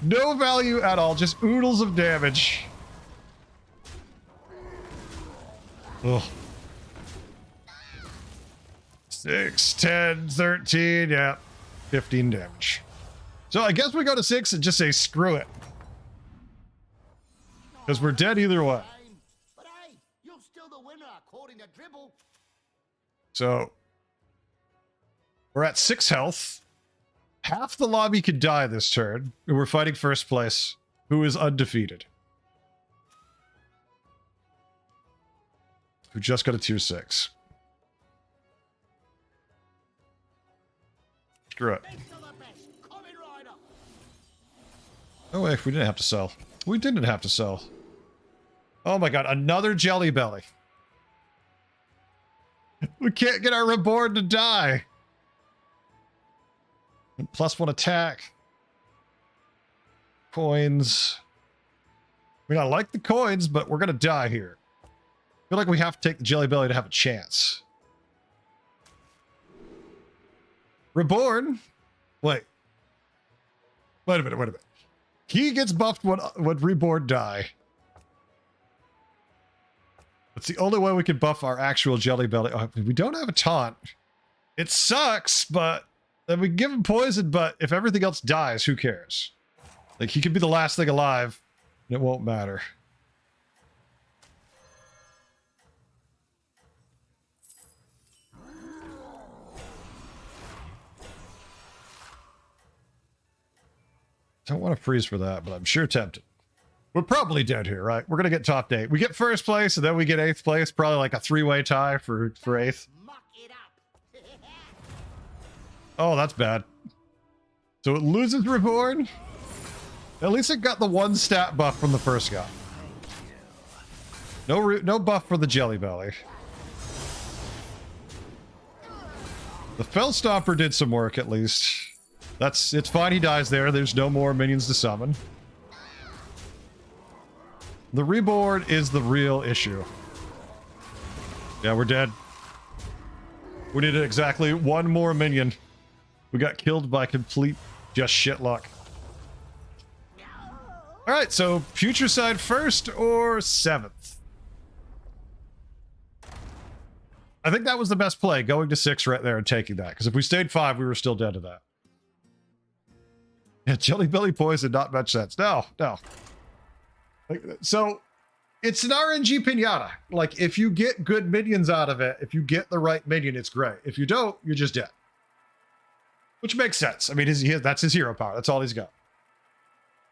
No value at all. Just oodles of damage. Ugh. 6, 10, 13, yeah. 15 damage. So I guess we go to 6 and just say screw it. Because we're dead either way. But hey, you're still the winner according to Dribble. So we're at 6 health. Half the lobby could die this turn. And we're fighting first place, who is undefeated. Who just got a tier 6. Screw it. Oh wait, we didn't have to sell. We didn't have to sell. Oh my god, another Jelly Belly. We can't get our Reborn to die. And +1 attack. Coins. I mean, I like the coins, but we're gonna die here. I feel like we have to take the Jelly Belly to have a chance. Reborn? Wait. Wait a minute, wait a minute. He gets buffed when Reborn die. It's the only way we can buff our actual Jelly Belly. Oh, we don't have a taunt. It sucks, but then we give him poison, but if everything else dies, who cares? Like, he could be the last thing alive, and it won't matter. Don't want to freeze for that, but I'm sure tempted. We're probably dead here, right? We're going to get top 8. We get first place, and then we get 8th place. Probably like a 3-way tie for 8th. Muck it up. Oh, that's bad. So it loses Reborn. At least it got the 1 stat buff from the first guy. No buff for the Jelly Belly. The Fell Stomper did some work, at least. It's fine, he dies there. There's no more minions to summon. The Reborn is the real issue. Yeah, we're dead. We needed exactly 1 more minion. We got killed by complete just shit luck. Alright, so Future Side first or 7th? I think that was the best play, going to 6 right there and taking that. Because if we stayed 5, we were still dead to that. Yeah, Jelly Belly poison, not much sense. No. So, it's an RNG pinata. Like, if you get good minions out of it, if you get the right minion, it's great. If you don't, you're just dead. Which makes sense. I mean, that's his hero power. That's all he's got.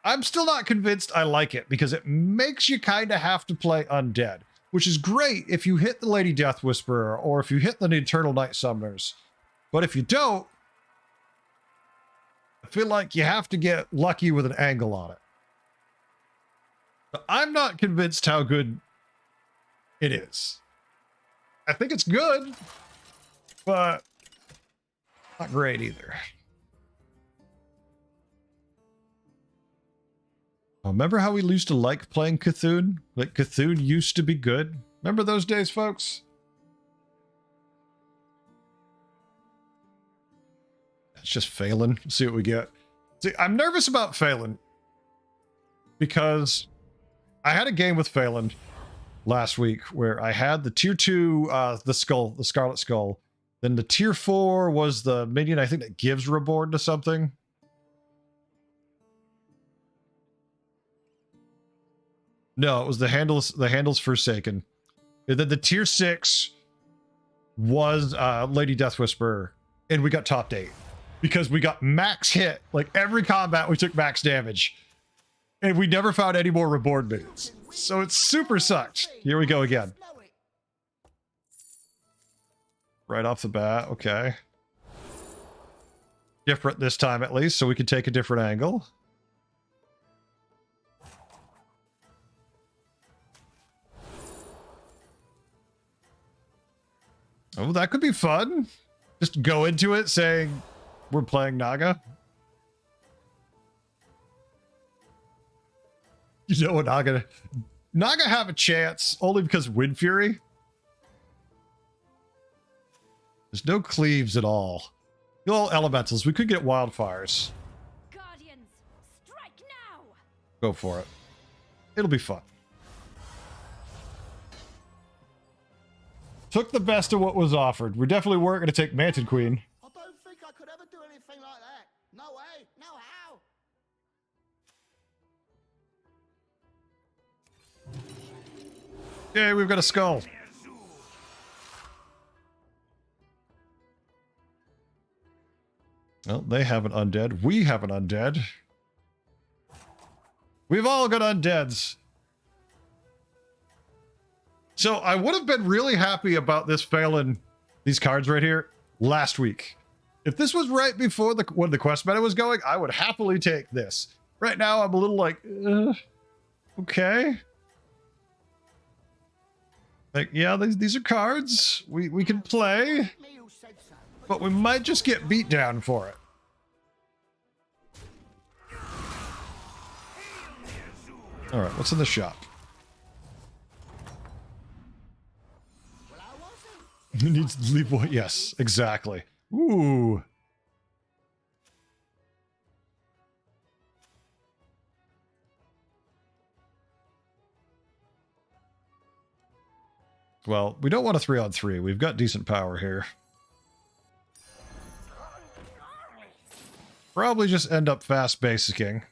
I'm still not convinced I like it, because it makes you kind of have to play undead. Which is great if you hit the Lady Death Whisperer, or if you hit the Eternal Night Summoners. But if you don't, I feel like you have to get lucky with an angle on it. But I'm not convinced how good it is. I think it's good, but not great either. Oh, remember how we used to like playing Cthulhu? Like, Cthulhu used to be good. Remember those days, folks? It's just Phelan. See what we get. See, I'm nervous about Phelan because I had a game with Phelan last week where I had the tier 2, the Scarlet Skull. Then the tier 4 was the minion, I think, that gives Reborn to something. No, it was the handles Forsaken. And then the tier 6 was Lady Death Whisperer, and we got top 8. Because we got max hit. Like, every combat we took max damage. And we never found any more Reborn minions. So it super sucked. Here we go again. Right off the bat, okay. Different this time at least, so we can take a different angle. Oh, that could be fun. Just go into it saying we're playing Naga. You know what, Naga have a chance only because Wind Fury. There's no cleaves at all. All elementals. We could get wildfires. Guardians, strike now! Go for it. It'll be fun. Took the best of what was offered. We definitely weren't going to take Mantid Queen. I don't think I could ever do anything like that. No way, no how. Yay, we've got a skull. Well, they have an undead. We have an undead. We've all got undeads. So I would have been really happy about this Phelan, these cards right here, last week. If this was right before when the quest meta was going, I would happily take this. Right now, I'm a little like, okay. Like, yeah, these are cards we can play, Me who said so. but we might just get beat down for it. All right, what's in the shop? Well, I wasn't. Who needs to leave one? Yes, exactly. Ooh. Well, we don't want a 3-on-3. We've got decent power here. Probably just end up fast basicing.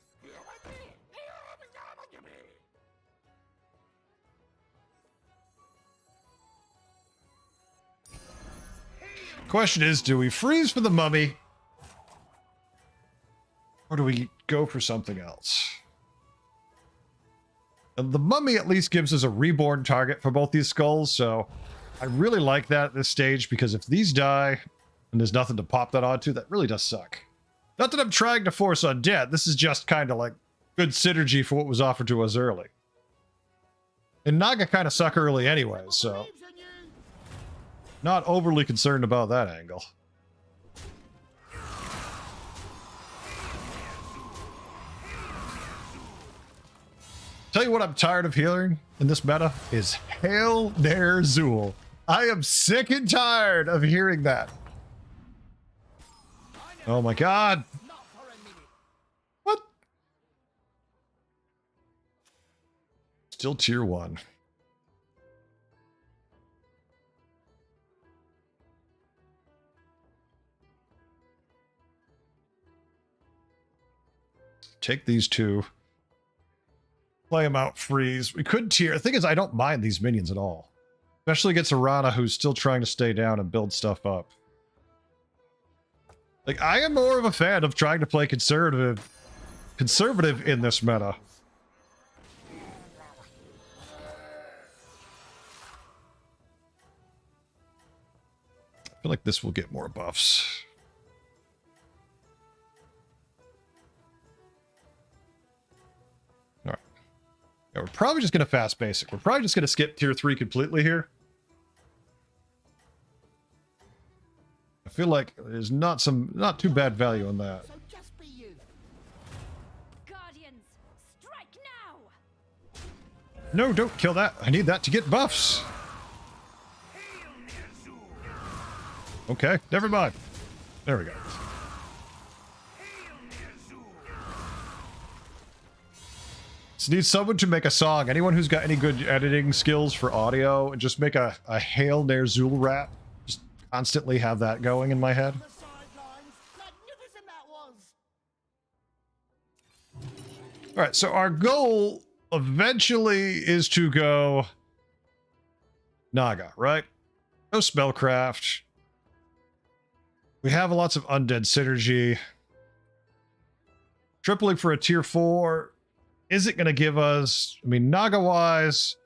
Question is, do we freeze for the mummy? Or do we go for something else? And the mummy at least gives us a reborn target for both these skulls, so I really like that at this stage, because if these die and there's nothing to pop that onto, that really does suck. Not that I'm trying to force undead, this is just kind of like good synergy for what was offered to us early. And Naga kind of suck early anyway, so Believes in you. not overly concerned about that angle. Tell you what I'm tired of hearing in this meta is Hail Ner'zhul. I am sick and tired of hearing that. Oh my god. Not for a minute. What? Still tier 1. Take these two. Play them out, freeze. We could tier. The thing is, I don't mind these minions at all. Especially against Arana, who's still trying to stay down and build stuff up. Like, I am more of a fan of trying to play conservative in this meta. I feel like this will get more buffs. All right. Yeah, we're probably just going to fast basic. We're probably just going to skip tier 3 completely here. I feel like there's not too bad value on that. So just be you. Guardians, strike now! No, don't kill that. I need that to get buffs. Okay, never mind. There we go. Just need someone to make a song. Anyone who's got any good editing skills for audio, and just make a Hail Ner'zhul rap. Just constantly have that going in my head. The sidelines. Magnificent that was. All right, so our goal eventually is to go Naga, right? No spellcraft. We have lots of undead synergy. Tripling for a tier 4 isn't going to give us, I mean, Naga-wise,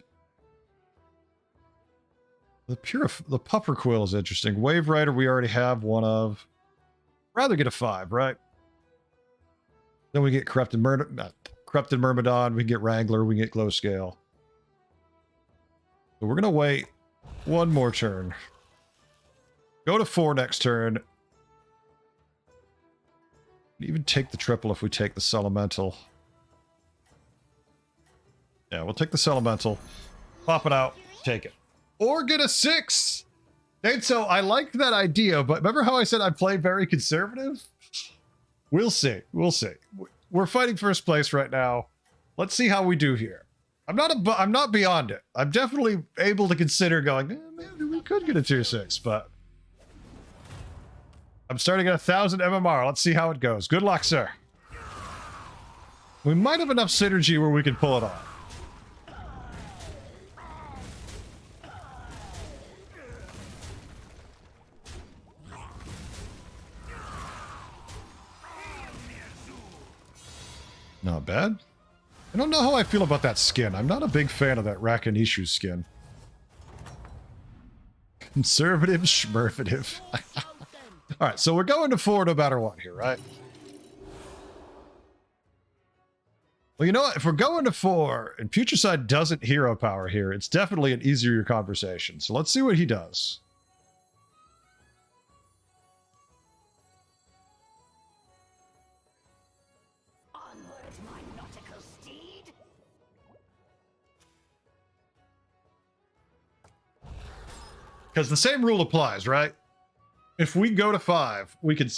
the Puffer Quill is interesting. Wave Rider we already have one of. Rather get a 5, right? Then we get Corrupted Myrmidon, we get Wrangler, we get Glow Scale. So we're going to wait one more turn. Go to 4 next turn. Even take the triple if we take the Elemental. Yeah, we'll take the Elemental. Pop it out. Take it. Or get a 6! And so I liked that idea, but remember how I said I play very conservative? We'll see. We'll see. We're fighting first place right now. Let's see how we do here. I'm not beyond it. I'm definitely able to consider going, maybe we could get a tier 6, but I'm starting at 1,000 MMR. Let's see how it goes. Good luck, sir. We might have enough synergy where we can pull it off. Not bad. I don't know how I feel about that skin. I'm not a big fan of that Rakanishu skin. Conservative schmurfative. All right, so we're going to 4 no matter what here, right? Well, you know what? If we're going to 4 and Putricide doesn't hero power here, it's definitely an easier conversation. So let's see what he does. Onwards, my nautical steed! Because the same rule applies, right? If we go to 5, we could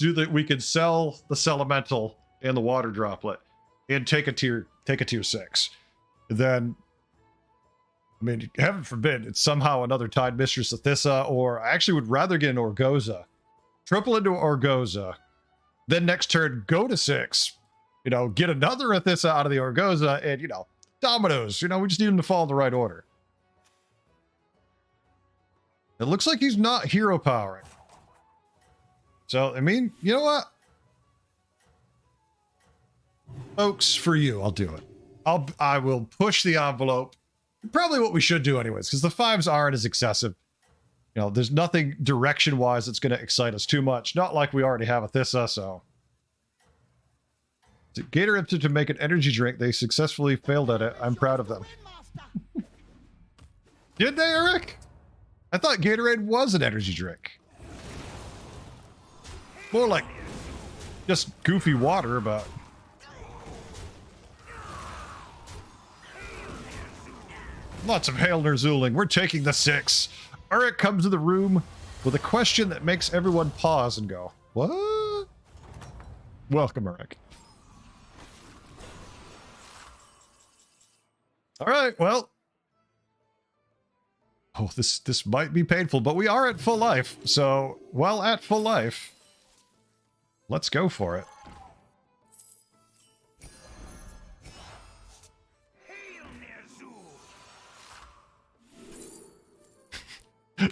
sell the Elemental and the Water Droplet and take a tier 6. Then I mean, heaven forbid, it's somehow another Tide Mistress Athissa, or I actually would rather get an Orgoza. Triple into Orgoza. Then next turn, go to 6. You know, get another Athissa out of the Orgoza, and, you know, dominoes. You know, we just need them to fall in the right order. It looks like he's not hero powering. So, I mean, you know what? Folks, for you, I'll do it. I will push the envelope. Probably what we should do anyways, because the 5s aren't as excessive. You know, there's nothing direction-wise that's going to excite us too much. Not like we already have Athissa, so. Gator attempted to make an energy drink. They successfully failed at it. I'm proud of them. Did they, Eric? I thought Gatorade was an energy drink. More like just goofy water, but... Lots of Hail Nerzuling. We're taking the 6. Eric comes to the room with a question that makes everyone pause and go, what? Welcome, Eric. All right, well. Oh, this might be painful, but we are at full life. So, while at full life, let's go for it.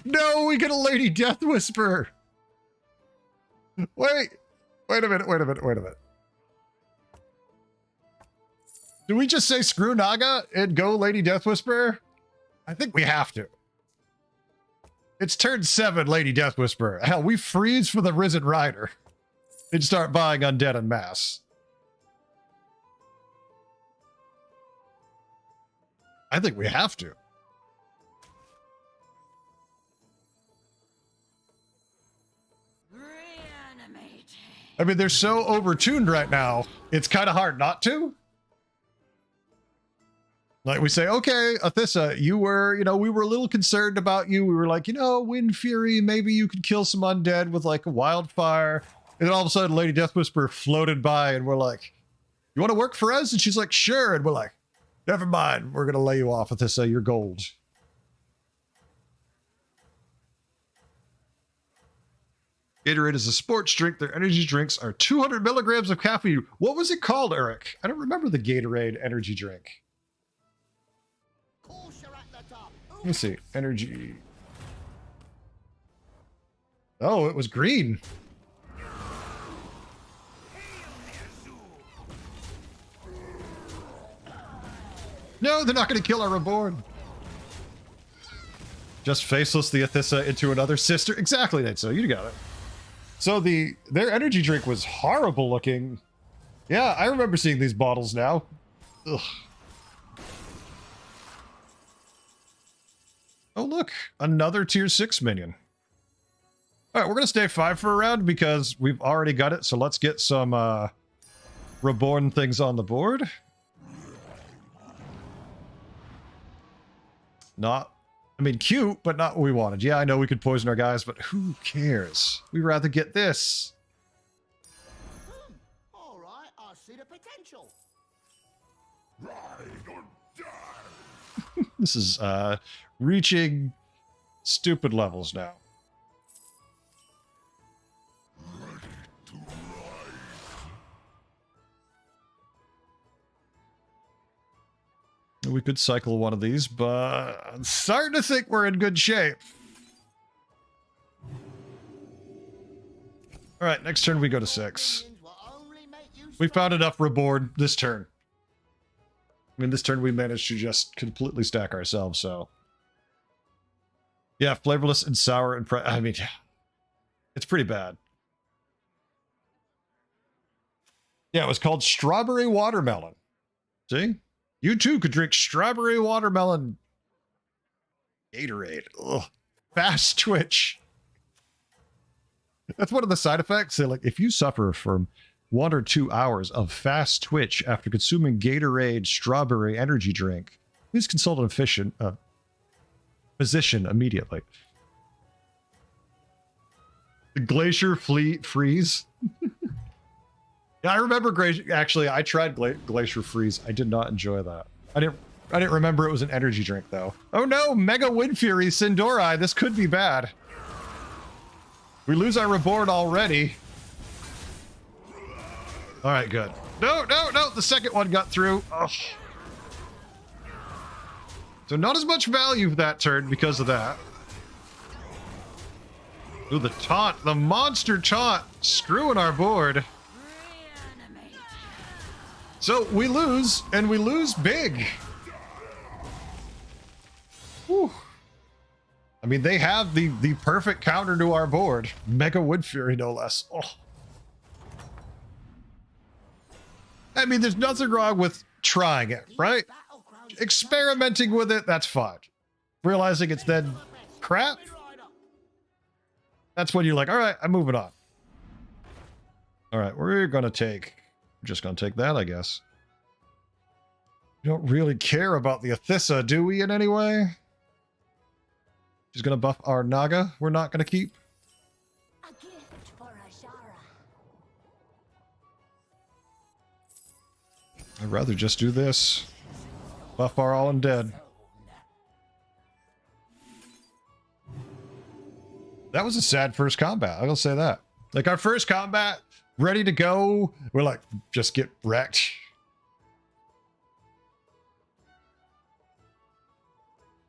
No, we get a Lady Death Whisper. Wait a minute. Do we just say screw Naga and go Lady Death Whisper? I think we have to. It's turn 7, Lady Death Whisper. Hell, we freeze for the Risen Rider and start buying undead en masse. I think we have to. I mean, they're so overtuned right now, it's kind of hard not to. Like we say, okay, Athissa, you were, you know, we were a little concerned about you. We were like, you know, Wind Fury, maybe you could kill some undead with like a wildfire. And then all of a sudden, Lady Death Whisper floated by and we're like, you want to work for us? And she's like, sure. And we're like, never mind. We're going to lay you off, Athissa. You're gold. Gatorade is a sports drink. Their energy drinks are 200 milligrams of caffeine. What was it called, Eric? I don't remember the Gatorade energy drink. Let me see. Energy. Oh, it was green. No, they're not going to kill our reborn. Just faceless the Athissa into another sister. Exactly, Nate. So you got it. So their energy drink was horrible looking. Yeah, I remember seeing these bottles now. Ugh. Oh, look, another tier 6 minion. All right, we're going to stay 5 for a round because we've already got it. So let's get some reborn things on the board. I mean, cute, but not what we wanted. Yeah, I know we could poison our guys, but who cares? We'd rather get this. All right, I see the potential. Ride or die. This is reaching stupid levels now. Ready to rise. We could cycle one of these, but I'm starting to think we're in good shape. All right, next turn we go to 6. We found enough reborn this turn. I mean, this turn we managed to just completely stack ourselves, so. Yeah, flavorless and sour and I mean, it's pretty bad. Yeah, it was called Strawberry Watermelon. See? You too could drink Strawberry Watermelon Gatorade. Ugh. Fast twitch. That's one of the side effects. Like, if you suffer from 1 or 2 hours of fast twitch after consuming Gatorade Strawberry energy drink, please consult an physician immediately. The Glacier Freeze. Yeah, I remember actually I tried Glacier Freeze. I did not enjoy that. I I didn't remember it was an energy drink, though. Oh no, Mega Wind Fury Sindori. This could be bad. We lose our reward already. All right, good. No, no, no. The second one got through. Ugh. So not as much value that turn because of that. Ooh, the taunt. The monster taunt. Screwing our board. Reanimate. So we lose, and we lose big. Whew. I mean, they have the perfect counter to our board. Mega Wood Fury, no less. Oh. I mean, there's nothing wrong with trying it, right? Experimenting with it, that's fine. Realizing it's then crap, that's when you're like, all right, I'm moving on. All right, we're just gonna take that, I guess. We don't really care about the Athissa, do we, in any way? She's gonna buff our Naga, we're not gonna keep. A gift for Ashara. I'd rather just do this. Buff our all undead. That was a sad first combat, I will say that. Like, our first combat, ready to go, we're like, just get wrecked.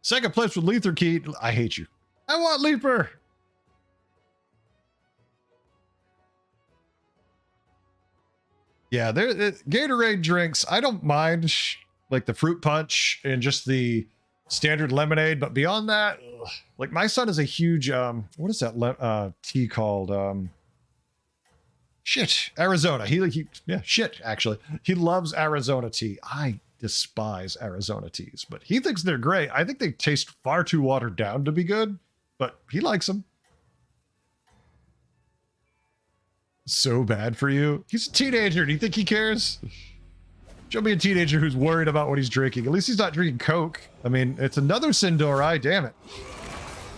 Second place with Leether Key. I hate you. I want Leaper. Yeah, Gatorade drinks, I don't mind, like the fruit punch and just the standard lemonade, but beyond that, ugh. Like my son is a huge, what is that tea called? Shit, Arizona. Shit, actually. He loves Arizona tea. I despise Arizona teas, but he thinks they're great. I think they taste far too watered down to be good, but he likes them. So bad for you. He's a teenager. Do you think he cares? Show me a teenager who's worried about what he's drinking. At least he's not drinking Coke. I mean, it's another Sindori. Damn it.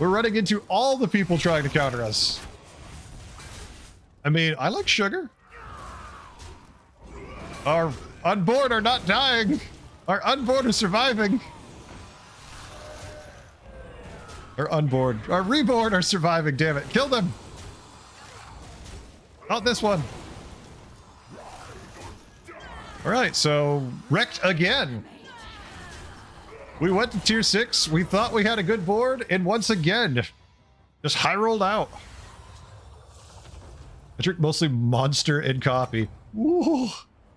We're running into all the people trying to counter us. I mean, I like sugar. Our unborn are not dying. Our unborn are surviving. Our unborn. Our reborn are surviving. Damn it. Kill them. Not this one. All right, so wrecked again. We went to tier 6. We thought we had a good board, and once again, just high rolled out. I drink mostly Monster and coffee. Ooh,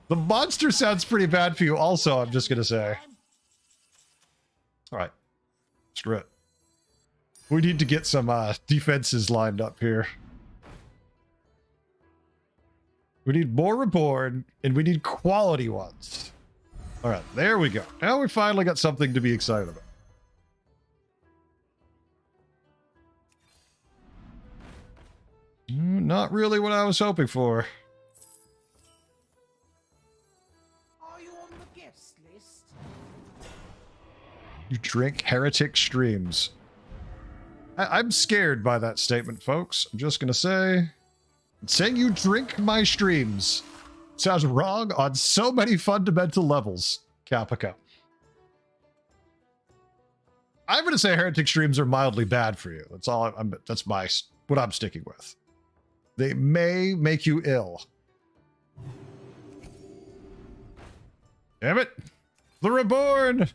the Monster sounds pretty bad for you also, I'm just gonna say. All right, screw it. We need to get some defenses lined up here. We need more reborn, and we need quality ones. All right, there we go. Now we finally got something to be excited about. Not really what I was hoping for. Are you on the guest list? You drink heretic streams. I'm scared by that statement, folks. I'm just gonna say... Saying you drink my streams sounds wrong on so many fundamental levels, Capica. I'm going to say heretic streams are mildly bad for you. That's all. That's what I'm sticking with. They may make you ill. Damn it! The reborn.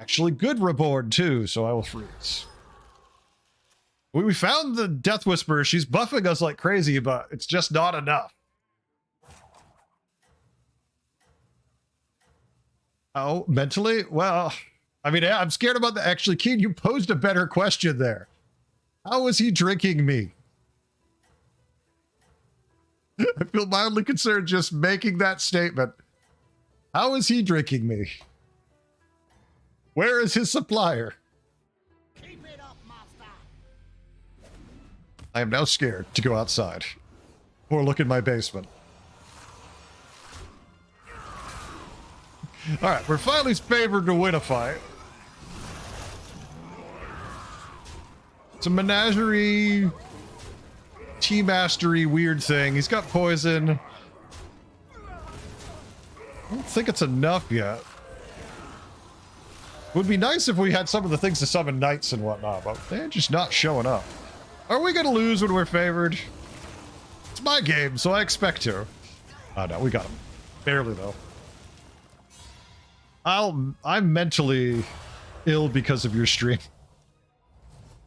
Actually, good reborn too. So I will freeze. We found the Death Whisperer. She's buffing us like crazy, but it's just not enough. Oh, mentally? Well, I mean, I'm scared about the... Actually, Keen, you posed a better question there. How is he drinking me? I feel mildly concerned just making that statement. How is he drinking me? Where is his supplier? I am now scared to go outside or look in my basement. All right, we're finally favored to win a fight. It's a menagerie, tea mastery weird thing. He's got poison. I don't think it's enough yet. Would be nice if we had some of the things to summon knights and whatnot, but they're just not showing up. Are we going to lose when we're favored? It's my game, so I expect to. Oh no, we got him. Barely though. I'm mentally ill because of your stream.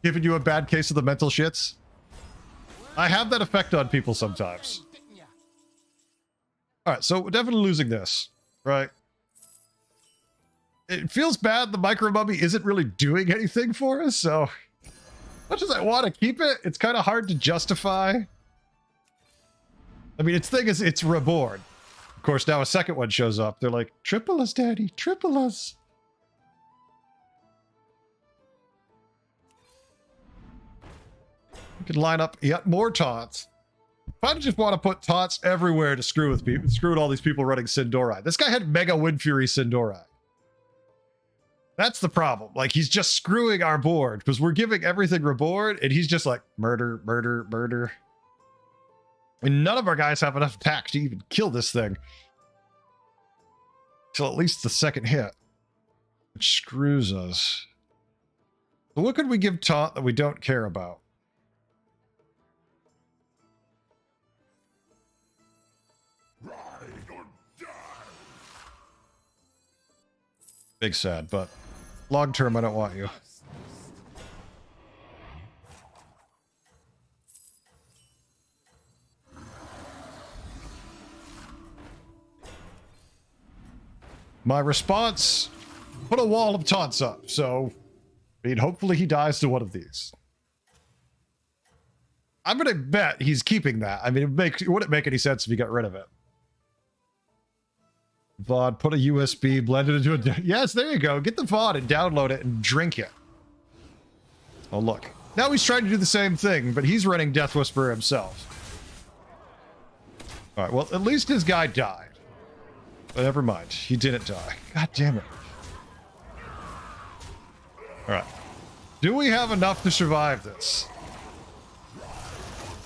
Giving you a bad case of the mental shits. I have that effect on people sometimes. Alright, so we're definitely losing this, right? It feels bad the micro mummy isn't really doing anything for us, so much as I want to keep it, it's kind of hard to justify. I mean, its thing is it's reborn. Of course, now a second one shows up. They're like, triple us, daddy, triple us. We can line up yet more taunts. If I just want to put taunts everywhere to screw with people, screw with all these people running Sindori. This guy had Mega Wind Fury Sindori. That's the problem. Like, he's just screwing our board because we're giving everything reborn and he's just like, murder, murder, murder. And none of our guys have enough attack to even kill this thing. Till at least the second hit. Which screws us. So what could we give taunt that we don't care about? Ride or die. Big sad, but long term I don't want you. My response, put a wall of taunts up, so I mean, hopefully he dies to one of these. I'm gonna bet he's keeping that. I mean, it wouldn't make any sense if he got rid of it. VOD, put a USB, blend it into a... Yes, there you go. Get the VOD and download it and drink it. Oh, look. Now he's trying to do the same thing, but he's running Death Whisperer himself. Alright, well, at least his guy died. But never mind. He didn't die. God damn it. Alright. Do we have enough to survive this?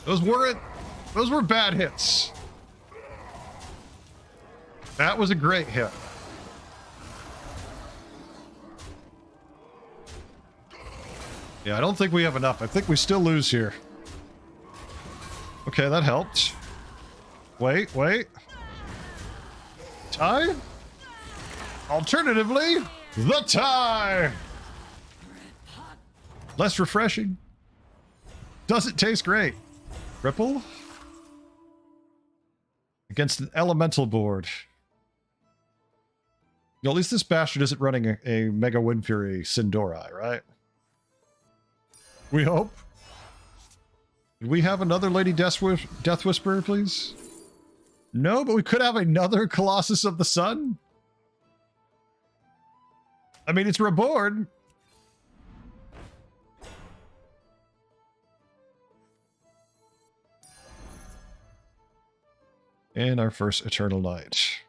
Those were bad hits. That was a great hit. Yeah, I don't think we have enough. I think we still lose here. Okay, that helped. Wait, wait. Tie? Alternatively, the tie! Less refreshing. Doesn't taste great. Ripple? Against an elemental board. You know, at least this bastard isn't running a Mega Wind Fury Sindori, right? We hope. Did we have another Lady Death Whisperer, please? No, but we could have another Colossus of the Sun. I mean, it's reborn. And our first Eternal Night.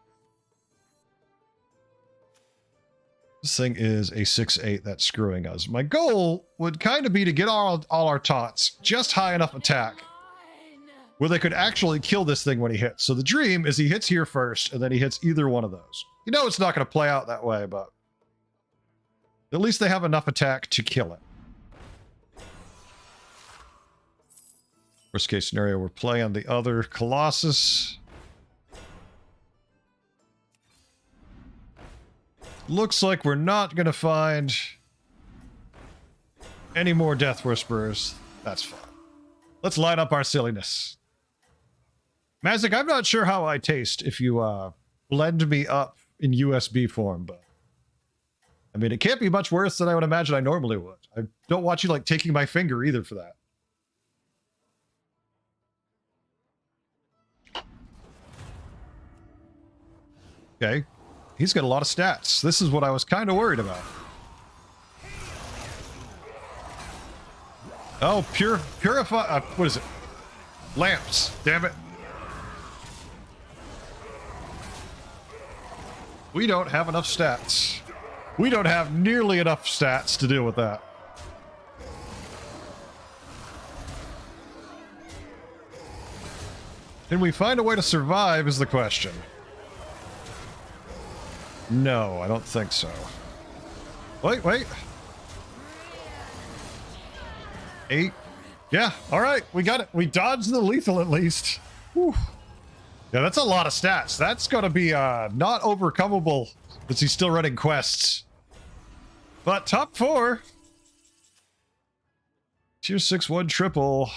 This thing is a 6-8 that's screwing us. My goal would kind of be to get all our taunts just high enough attack where they could actually kill this thing when he hits. So the dream is he hits here first, and then he hits either one of those. You know it's not going to play out that way, but at least they have enough attack to kill it. Worst case scenario, we're playing the other Colossus. Looks like we're not going to find any more Death Whisperers. That's fine. Let's line up our silliness. Mazik, I'm not sure how I taste if you blend me up in USB form, but I mean, it can't be much worse than I would imagine I normally would. I don't want you like taking my finger either for that. Okay. He's got a lot of stats. This is what I was kind of worried about. Oh, purify. What is it? Lamps. Damn it. We don't have enough stats. We don't have nearly enough stats to deal with that. Can we find a way to survive is the question. No, I don't think so. Wait. 8. Yeah, all right, we got it. We dodged the lethal at least. Whew. Yeah, that's a lot of stats. That's going to be not overcomable since he's still running quests. But top 4. Tier 6 1 triple.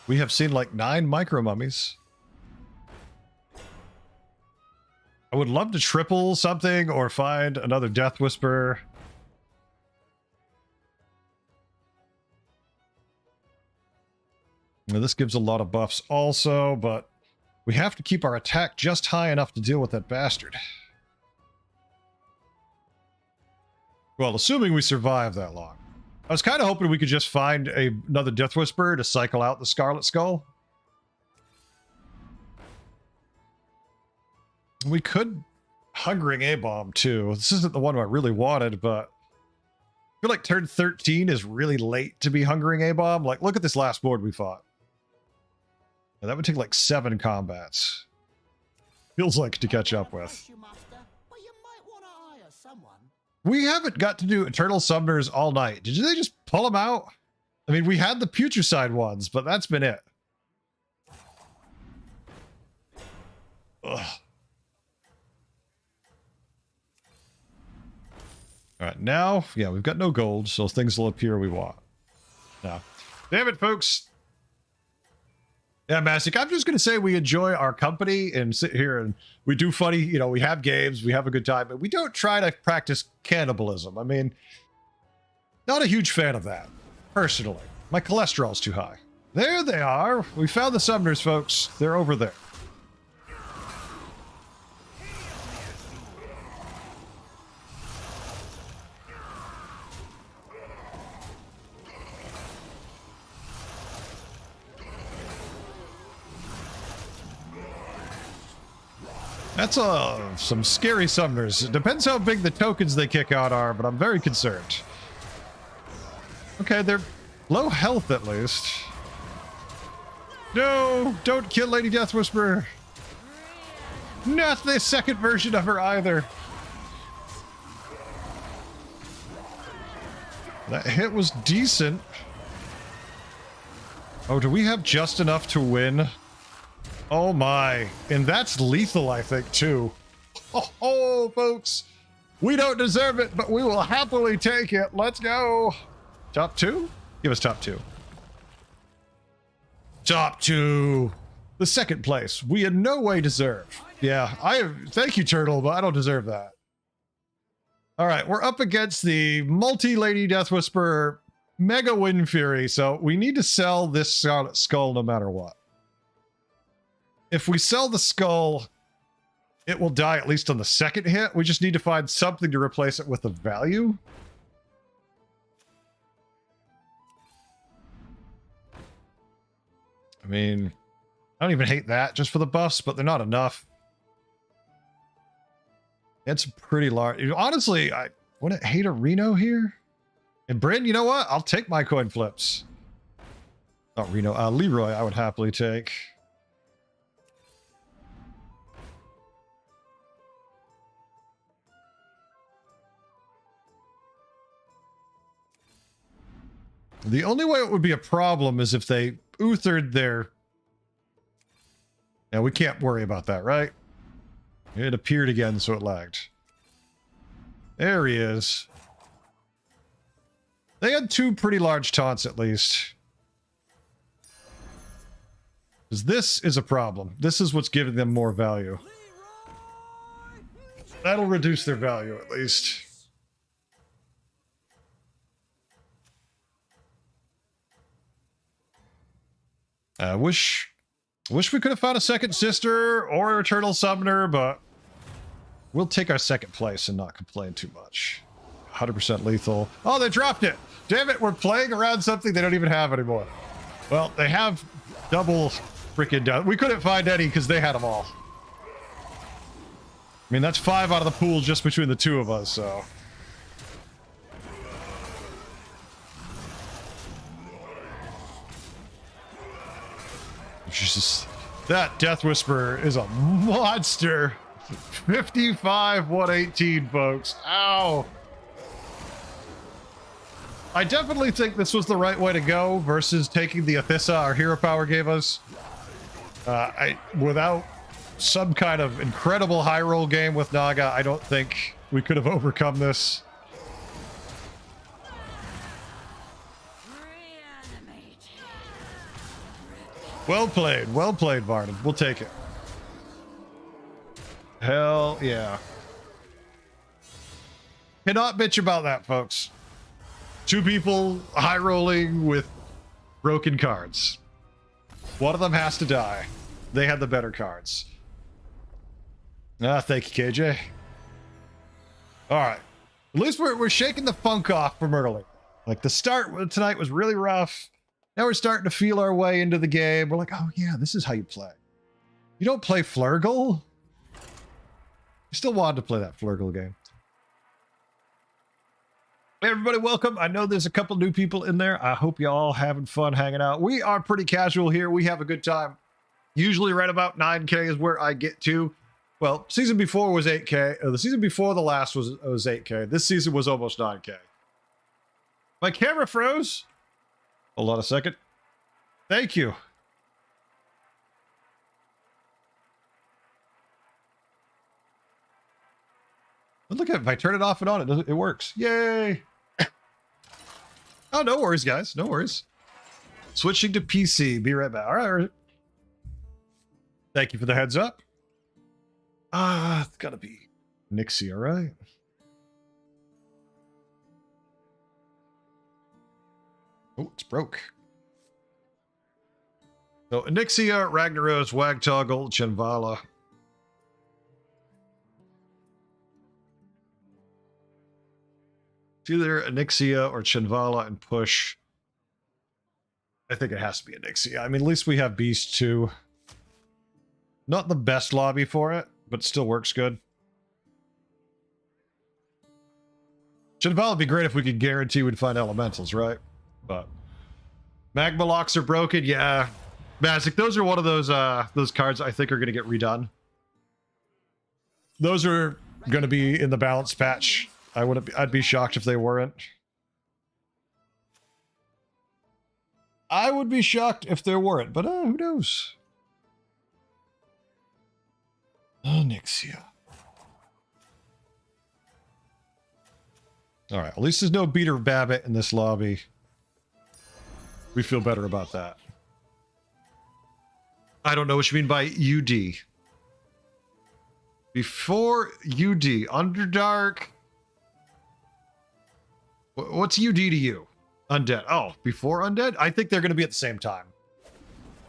We have seen like 9 micro mummies. I would love to triple something or find another Death Whisper. Now, this gives a lot of buffs also, but we have to keep our attack just high enough to deal with that bastard. Well, assuming we survive that long. I was kind of hoping we could just find another Death Whisperer to cycle out the Scarlet Skull. We could Hungering A-Bomb too. This isn't the one I really wanted, but I feel like turn 13 is really late to be Hungering A-Bomb. Like, look at this last board we fought. And that would take like 7 combats. Feels like to catch up with. You, Master, but you might want to hire someone. We haven't got to do Eternal Summoners all night. Did they just pull them out? I mean, we had the Putricide ones, but that's been it. Ugh. All right, now, yeah, we've got no gold, so things will appear we want. Now, damn it, folks. Yeah, Mastic, I'm just going to say we enjoy our company and sit here and we do funny, you know, we have games, we have a good time, but we don't try to practice cannibalism. I mean, not a huge fan of that, personally. My cholesterol's too high. There they are. We found the summoners, folks. They're over there. That's some scary summoners. It depends how big the tokens they kick out are, but I'm very concerned. Okay, they're low health at least. No, don't kill Lady Death Whisperer. Not the second version of her either. That hit was decent. Oh, do we have just enough to win? Oh my, and that's lethal, I think, too. Oh, folks, we don't deserve it, but we will happily take it. Let's go. Top 2? Give us top 2. Top 2. The second place. We in no way deserve. Yeah, thank you, Turtle, but I don't deserve that. All right, we're up against the multi-Lady Death Whisperer Mega Wind Fury, so we need to sell this Scarlet Skull no matter what. If we sell the skull, it will die at least on the second hit. We just need to find something to replace it with a value. I mean, I don't even hate that just for the buffs, but they're not enough. It's pretty large. Honestly, I wouldn't hate a Reno here. And Bryn, you know what? I'll take my coin flips. Not Reno, Leroy I would happily take. The only way it would be a problem is if they uthered their... Yeah, we can't worry about that, right? It appeared again, so it lagged. There he is. They had 2 pretty large taunts, at least. Because this is a problem. This is what's giving them more value. That'll reduce their value, at least. I wish we could have found a second sister or Eternal Summoner, but we'll take our second place and not complain too much. 100% lethal. Oh, they dropped it! Damn it, we're playing around something they don't even have anymore. Well, they have double freaking down. We couldn't find any because they had them all. I mean, that's 5 out of the pool just between the 2 of us, so... Just That Death Whisperer is a monster. 55, 118, folks. Ow. I definitely think this was the right way to go versus taking the Athissa our hero power gave us. Without some kind of incredible high roll game with Naga, I don't think we could have overcome this. Reanimate. Well played, Varden. We'll take it. Hell yeah. Cannot bitch about that, folks. 2 people high rolling with broken cards. One of them has to die. They had the better cards. Thank you, KJ. All right. At least we're shaking the funk off from early. Like, the start tonight was really rough. Now we're starting to feel our way into the game. We're like, oh yeah, this is how you play. You don't play Flurgle? I still wanted to play that Flurgle game. Hey everybody, welcome. I know there's a couple new people in there. I hope you all having fun hanging out. We are pretty casual here. We have a good time. Usually right about 9K is where I get to. Well, season before was 8K. The season before the last was 8K. This season was almost 9K. My camera froze. Hold on a second. Thank you. But look at it. If I turn it off and on, it works. Yay. Oh, no worries, guys. No worries. Switching to PC. Be right back. All right. Thank you for the heads up. It's gotta be Nixie, all right? Oh, it's broke. So, Onyxia, Ragnaros, Wagtoggle, Chenvala. It's either Onyxia or Chenvala and push. I think it has to be Onyxia. I mean, at least we have Beast too. Not the best lobby for it, but still works good. Chenvala would be great if we could guarantee we'd find elementals, right? But Magma locks are broken. Yeah, Magic. Those are one of those cards I think are going to get redone. Those are going to be in the balance patch. I'd be shocked if they weren't. I would be shocked if there weren't, but who knows? Onyxia. All right, at least there's no Beater Babbitt in this lobby. We feel better about that. I don't know what you mean by UD. Before UD, Underdark. What's UD to you? Undead. Oh, before Undead? I think they're going to be at the same time.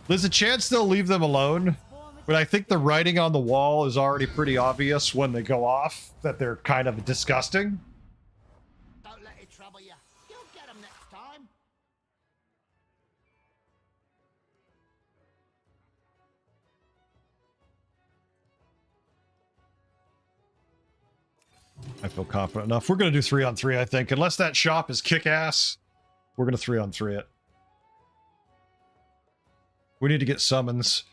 There's a chance they'll leave them alone, but I think the writing on the wall is already pretty obvious when they go off that they're kind of disgusting. Don't let it trouble you. You'll get them next time. I feel confident enough. We're going to do 3-on-3, I think. Unless that shop is kick-ass, we're going to 3-on-3 it. We need to get summons.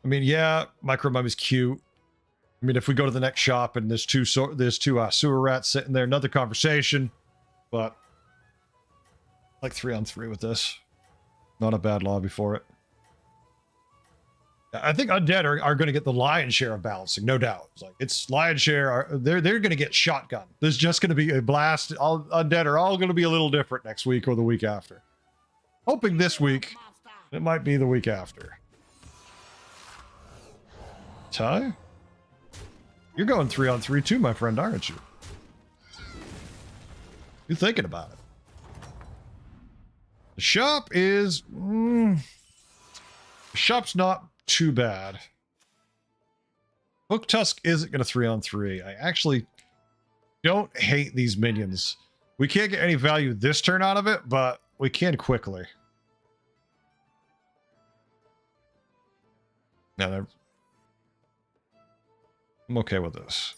I mean, yeah, Micro Mummy's cute. I mean, if we go to the next shop and there's two sewer rats sitting there, another conversation. But like 3-on-3 with this. Not a bad lobby for it. I think Undead are going to get the lion's share of balancing, no doubt. It's lion's share. They're going to get shotgun. There's just going to be a blast. All Undead are all going to be a little different next week or the week after. Hoping this week. It might be the week after. Ty? You're going 3-on-3 too, my friend, aren't you? You're thinking about it. The shop is... the shop's not too bad. Hook Tusk isn't going to 3-on-3. I actually don't hate these minions. We can't get any value this turn out of it, but we can quickly. Now, I'm okay with this.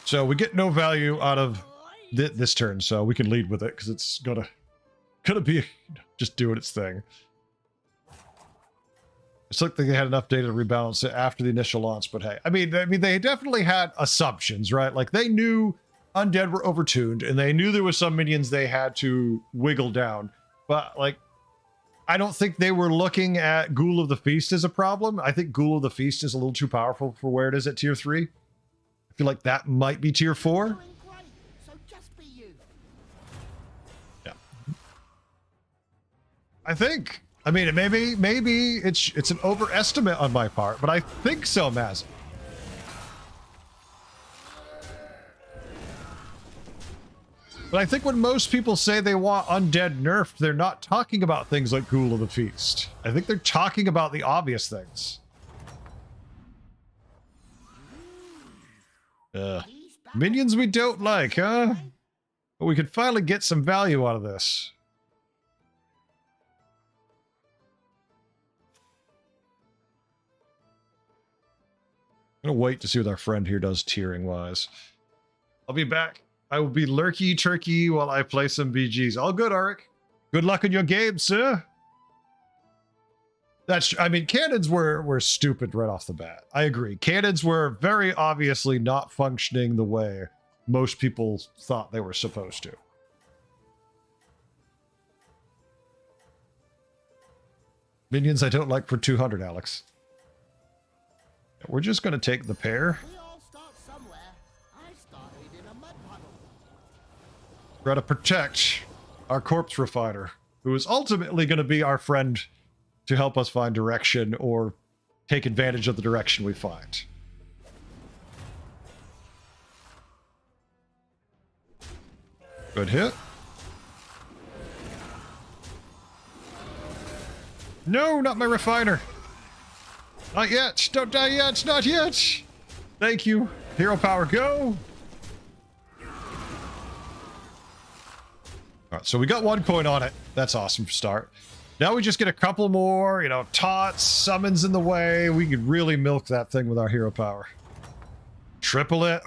So we get no value out of this turn, so we can lead with it because it's gonna be just doing its thing. It's like they had enough data to rebalance it after the initial launch, but hey, I mean, they definitely had assumptions, right? Like they knew undead were overtuned, and they knew there was some minions they had to wiggle down. But like, I don't think they were looking at Ghoul of the Feast as a problem. I think Ghoul of the Feast is a little too powerful for where it is at tier 3. I feel like that might be tier 4. Doing great, so just be you. Yeah. I think. I mean, maybe it's an overestimate on my part, but I think so, Maz. But I think when most people say they want undead nerfed, they're not talking about things like Ghoul of the Feast. I think they're talking about the obvious things. Minions we don't like, huh? But we could finally get some value out of this. I'm gonna wait to see what our friend here does tiering wise. I'll be back. I will be lurky turkey while I play some BGs. All good, Arik. Good luck in your game, sir. I mean, cannons were stupid right off the bat. I agree. Cannons were very obviously not functioning the way most people thought they were supposed to. Minions I don't like for 200, Alex. We're just going to take the pair. We all start somewhere. I started in a mud puddle. We're going to protect our corpse refiner, who is ultimately going to be our friend to help us find direction or take advantage of the direction we find. Good hit. No, not my refiner. Not yet. Don't die yet. Not yet. Thank you. Hero power, go. All right, so we got 1 coin on it. That's awesome for start. Now we just get a couple more, taunts, summons in the way. We could really milk that thing with our hero power. Triple it.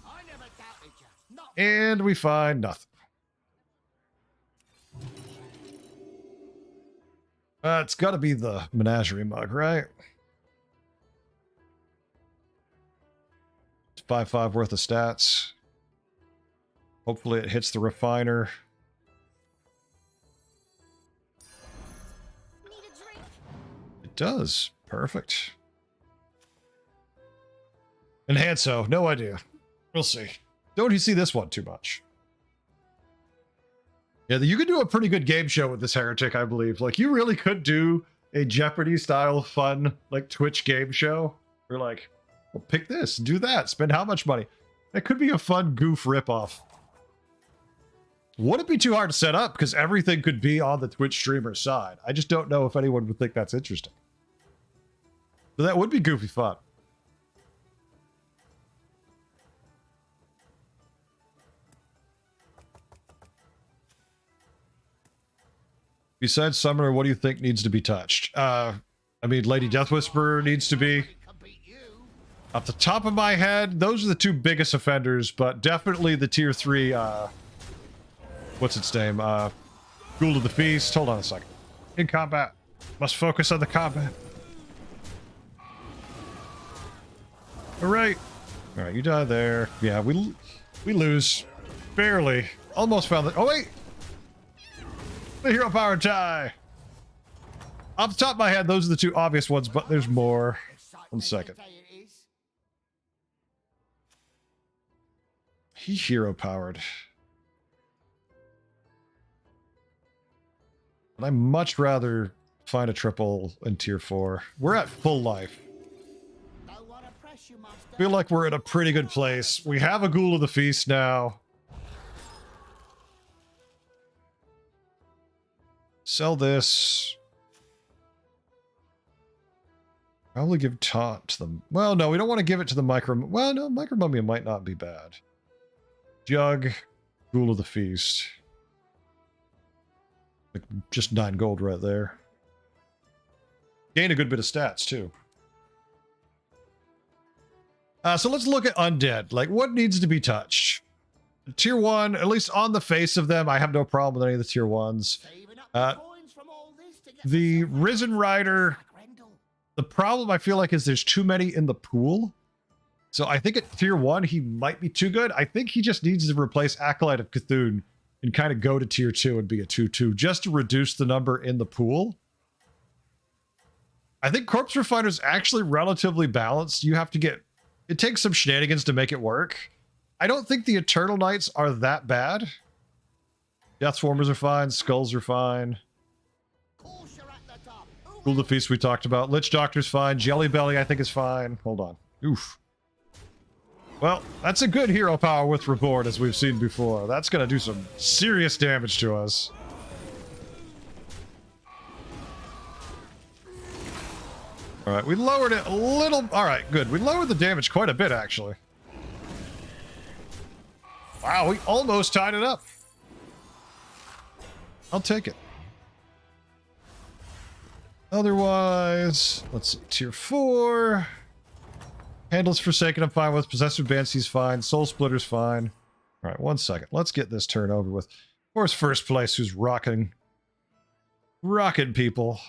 I never doubted you. Not And we find nothing. It's got to be the menagerie mug, right? 5/5 worth of stats. Hopefully it hits the refiner. Need a drink? It does. Perfect. Enhanso, no idea. We'll see. Don't you see this one too much? Yeah, you could do a pretty good game show with this heretic, I believe. Like, you really could do a Jeopardy-style fun, like, Twitch game show. Or like, well, pick this, do that, spend how much money? That could be a fun goof ripoff. Wouldn't be too hard to set up, because everything could be on the Twitch streamer side. I just don't know if anyone would think that's interesting. So that would be goofy fun. Besides Summoner, what do you think needs to be touched? I mean, Lady Death Whisperer needs to be. can beat you. Off the top of my head, those are the 2 biggest offenders, but definitely the tier 3, what's its name? Ghoul of the Feast. Hold on a second. In combat. Must focus on the combat. Alright. Alright, you die there. Yeah, we lose. Barely. Almost found it. Oh, wait! The hero power tie! Off the top of my head, those are the 2 obvious ones, but there's more. 1 second. He hero powered. And I'd much rather find a triple in tier 4. We're at full life. Don't want to press you, master. Feel like we're in a pretty good place. We have a Ghoul of the Feast now. Sell this. Probably give taunt to them. Well, no, we don't want to give it to the micro. Well, no, micro mummy might not be bad. Jug, Ghoul of the Feast. Like just 9 gold right there. Gain a good bit of stats too. So let's look at undead. Like, what needs to be touched? Tier 1, at least on the face of them, I have no problem with any of the tier 1s. Saving up Uh, the coins from all this to get The myself a Risen Rider, Grendel. the problem I feel like is there's too many in the pool. So I think at tier 1, he might be too good. I think he just needs to replace Acolyte of Cthulhu and kind of go to tier 2 and be a 2-2 just to reduce the number in the pool. I think Corpse Refiner's actually relatively balanced. You have to get... It takes some shenanigans to make it work. I don't think the Eternal Knights are that bad. Death Swarmers are fine. Skulls are fine. Course you're at the top. Ooh, Ghoul the Feast we talked about. Lich Doctor's fine. Jelly Belly I think is fine. Hold on. Oof. Well, that's a good hero power with Reborn, as we've seen before. That's going to do some serious damage to us. All right, we lowered it a little. All right, good. We lowered the damage quite a bit, actually. Wow, we almost tied it up. I'll take it. Otherwise, let's see. Tier 4. Handles Forsaken, I'm fine with. Possessor Banshee's fine. Soul Splitter's fine. All right, 1 second. Let's get this turn over with. Of course, first place, who's rocking people.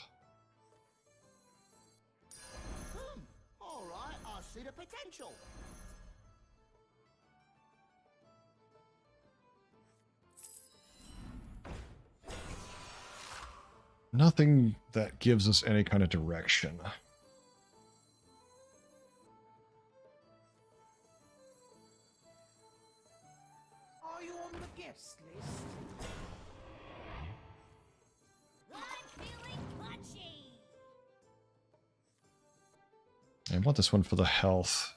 all right, I see the potential. Nothing that gives us any kind of direction. Are you on the guest list? I'm feeling punchy. I want this one for the health.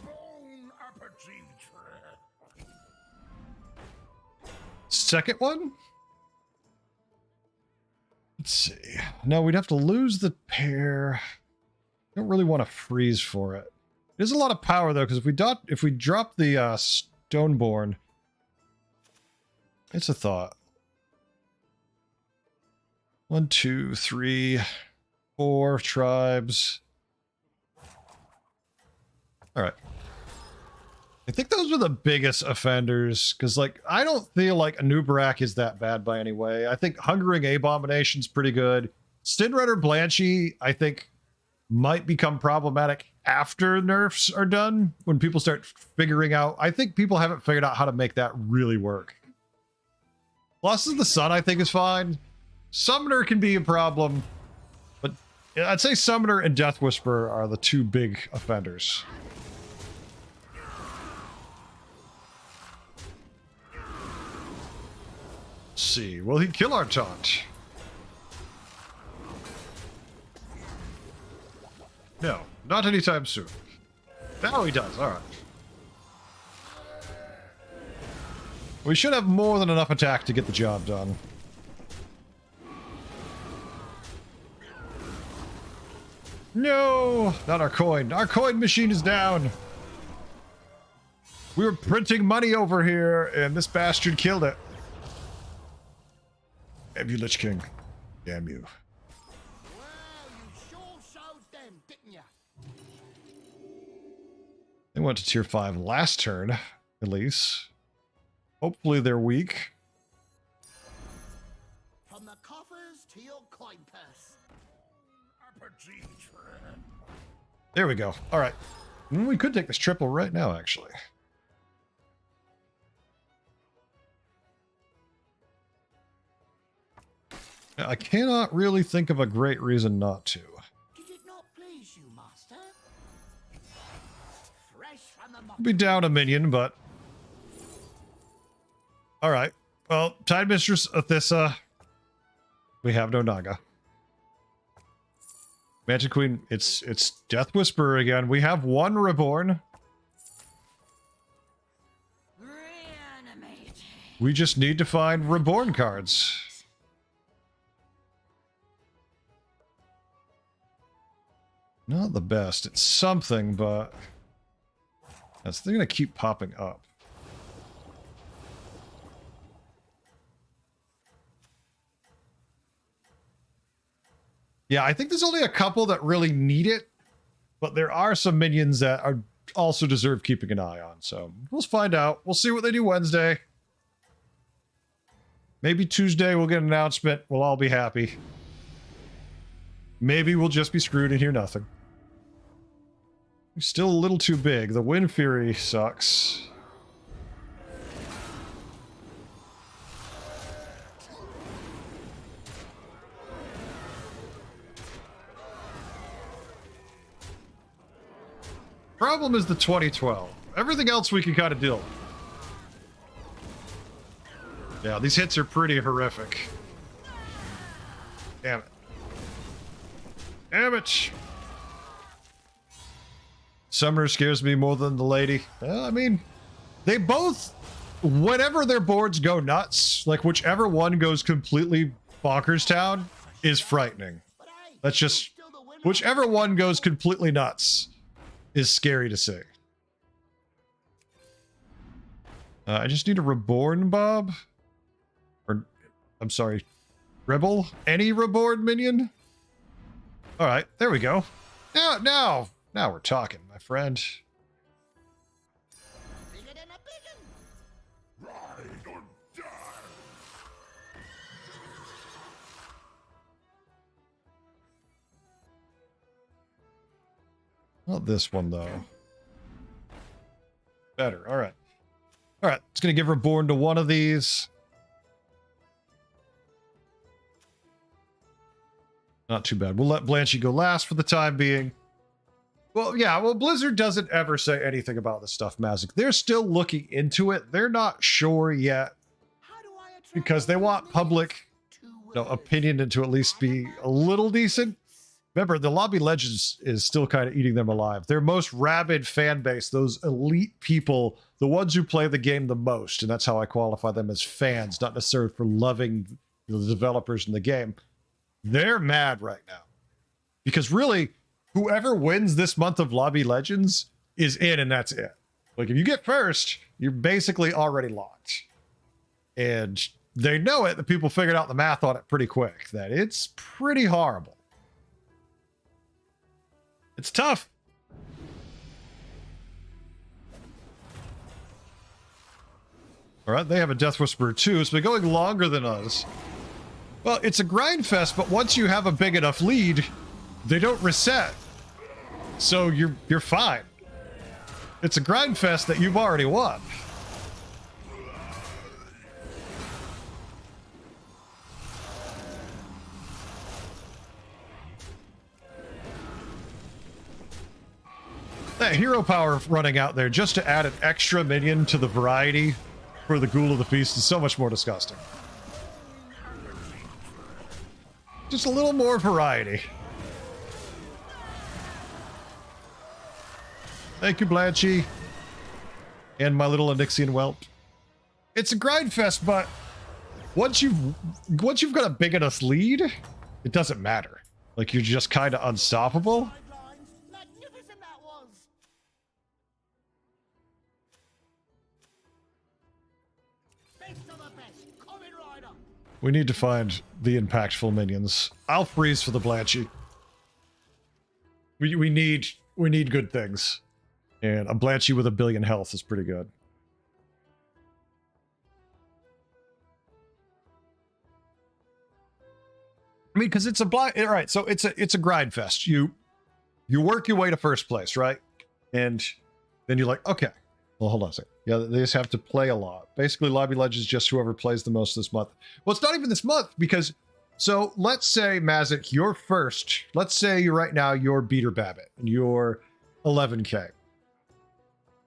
Bon appetit. Second one? Let's see. No, we'd have to lose the pair. Don't really want to freeze for it. There's a lot of power though, because if we drop the Stoneborn, it's a thought. 1, 2, 3, 4 tribes. All right. I think those are the biggest offenders, because, like, I don't feel like Anubarak is that bad by any way. I think Hungering Abomination's pretty good. Stinrider Blanchy, I think, might become problematic after nerfs are done, when people start figuring out... I think people haven't figured out how to make that really work. Lost of the Sun, I think, is fine. Summoner can be a problem, but I'd say Summoner and Death Whisperer are the two big offenders. Let's see. Will he kill our taunt? No, not anytime soon. Now he does. All right. We should have more than enough attack to get the job done. No, not our coin. Our coin machine is down. We were printing money over here, and this bastard killed it. Damn you, Lich King. Damn you. Well, you sure showed them, didn't you? They went to tier 5 last turn, at least. Hopefully they're weak. From the coffers to your coin purse. Appetit. There we go. All right. We could take this triple right now, actually. I cannot really think of a great reason not to. Did it not please you, master? Fresh from the We'll mop. be down a minion, but... Alright. Well, Tide Mistress Athissa. We have no Naga. Mansion Queen, it's Death Whisperer again. We have one Reborn. Reanimate. We just need to find Reborn cards. Not the best. It's something, but... they're going to keep popping up. Yeah, I think there's only a couple that really need it, but there are some minions that also deserve keeping an eye on. So we'll find out. We'll see what they do Wednesday. Maybe Tuesday we'll get an announcement. We'll all be happy. Maybe we'll just be screwed and hear nothing. Still a little too big. The Wind Fury sucks. Problem is the 2012. Everything else we can kind of deal with. Yeah, these hits are pretty horrific. Damn it. Damn it! Summoner scares me more than the lady. Well, I mean, they both, whenever their boards go nuts, like whichever one goes completely bonkers town is frightening. But hey, That's you're just, still the winner. whichever one goes completely nuts is scary to see. I just need a Reborn Bob. Or, I'm sorry, Rebel? Any Reborn minion? Alright, there we go. Now we're talking, my friend. Bigger than a big 'un. Ride or die. Not this one, though. Better, alright. Alright, it's gonna give Reborn to one of these. Not too bad. We'll let Blanchy go last for the time being. Well, yeah, well, Blizzard doesn't ever say anything about this stuff, Mazik. They're still looking into it. They're not sure yet How do I attract because they want millions? public opinion and to at least be a little decent. Remember, the Lobby Legends is still kind of eating them alive. Their most rabid fan base, those elite people, the ones who play the game the most, and that's how I qualify them as fans, not necessarily for loving the developers in the game. They're mad right now. Because really, whoever wins this month of Lobby Legends is in, and that's it. Like, if you get first, you're basically already locked. And they know it. The people figured out the math on it pretty quick, that it's pretty horrible. It's tough. All right, they have a Death Whisperer too. It's been going longer than us. Well, it's a grind fest, but once you have a big enough lead, they don't reset. So you're fine. It's a grind fest that you've already won. That hero power running out there just to add an extra minion to the variety for the Ghoul of the Feast is so much more disgusting. Just a little more variety. Thank you, Blanchy. And my little Onyxian whelp. It's a grind fest, but once you've got a big enough lead, it doesn't matter. Like, you're just kind of unstoppable. Sidelines. Magnificent that was. Best of the best. Kamen Rider. We need to find the impactful minions. I'll freeze for the Blanchy. We need good things. And a Blanchy with 1 billion health is pretty good. I mean, because it's a blind, right? So it's a grind fest. You work your way to first place, right? And then you're like, okay, well, hold on a second. Yeah, they just have to play a lot. Basically, Lobby Legends just whoever plays the most this month. Well, it's not even this month because, so let's say, Mazik, you're first. Let's say right now you're Beater Babbitt and you're 11K.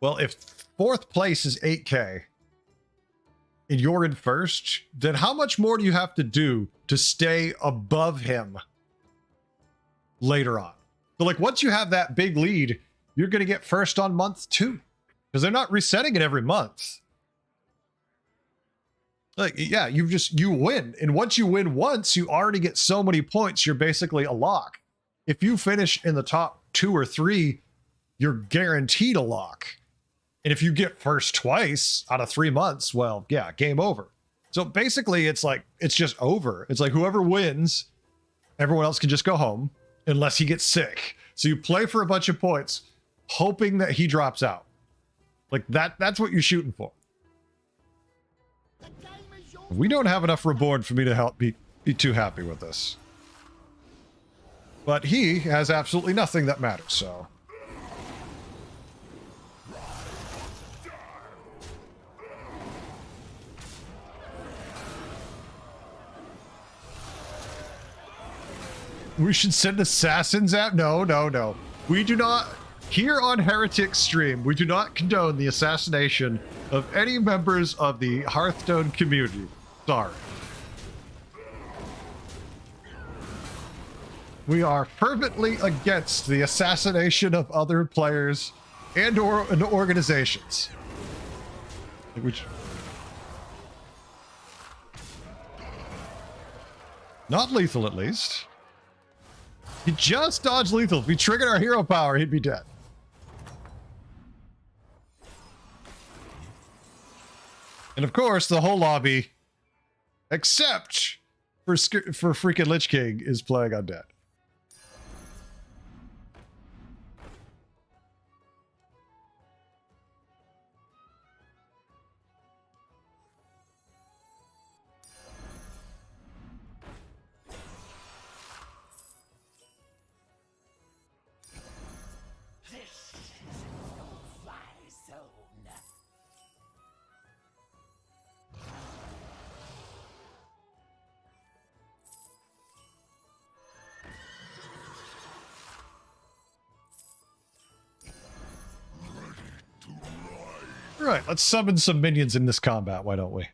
Well, if fourth place is 8K and you're in first, then how much more do you have to do to stay above him later on? So, like, once you have that big lead, you're going to get first on month 2 because they're not resetting it every month. Like, yeah, you win. And once you win once, you already get so many points, you're basically a lock. If you finish in the top 2 or 3, you're guaranteed a lock. And if you get first twice out of 3 months, well, yeah, game over. So basically, it's like, it's just over. It's like whoever wins, everyone else can just go home unless he gets sick. So you play for a bunch of points. hoping that he drops out. Like that's what you're shooting for. The game is yours. We don't have enough Reborn for me to help be too happy with this. But he has absolutely nothing that matters, so. We should send assassins out? No, no, no. We do not, here on Heretic Stream, we do not condone the assassination of any members of the Hearthstone community. Sorry. We are fervently against the assassination of other players and organizations. Which... Not lethal, at least. He just dodged lethal. If we triggered our hero power, he'd be dead. And of course, the whole lobby, except for freaking Lich King, is playing undead. Right, let's summon some minions in this combat, why don't we?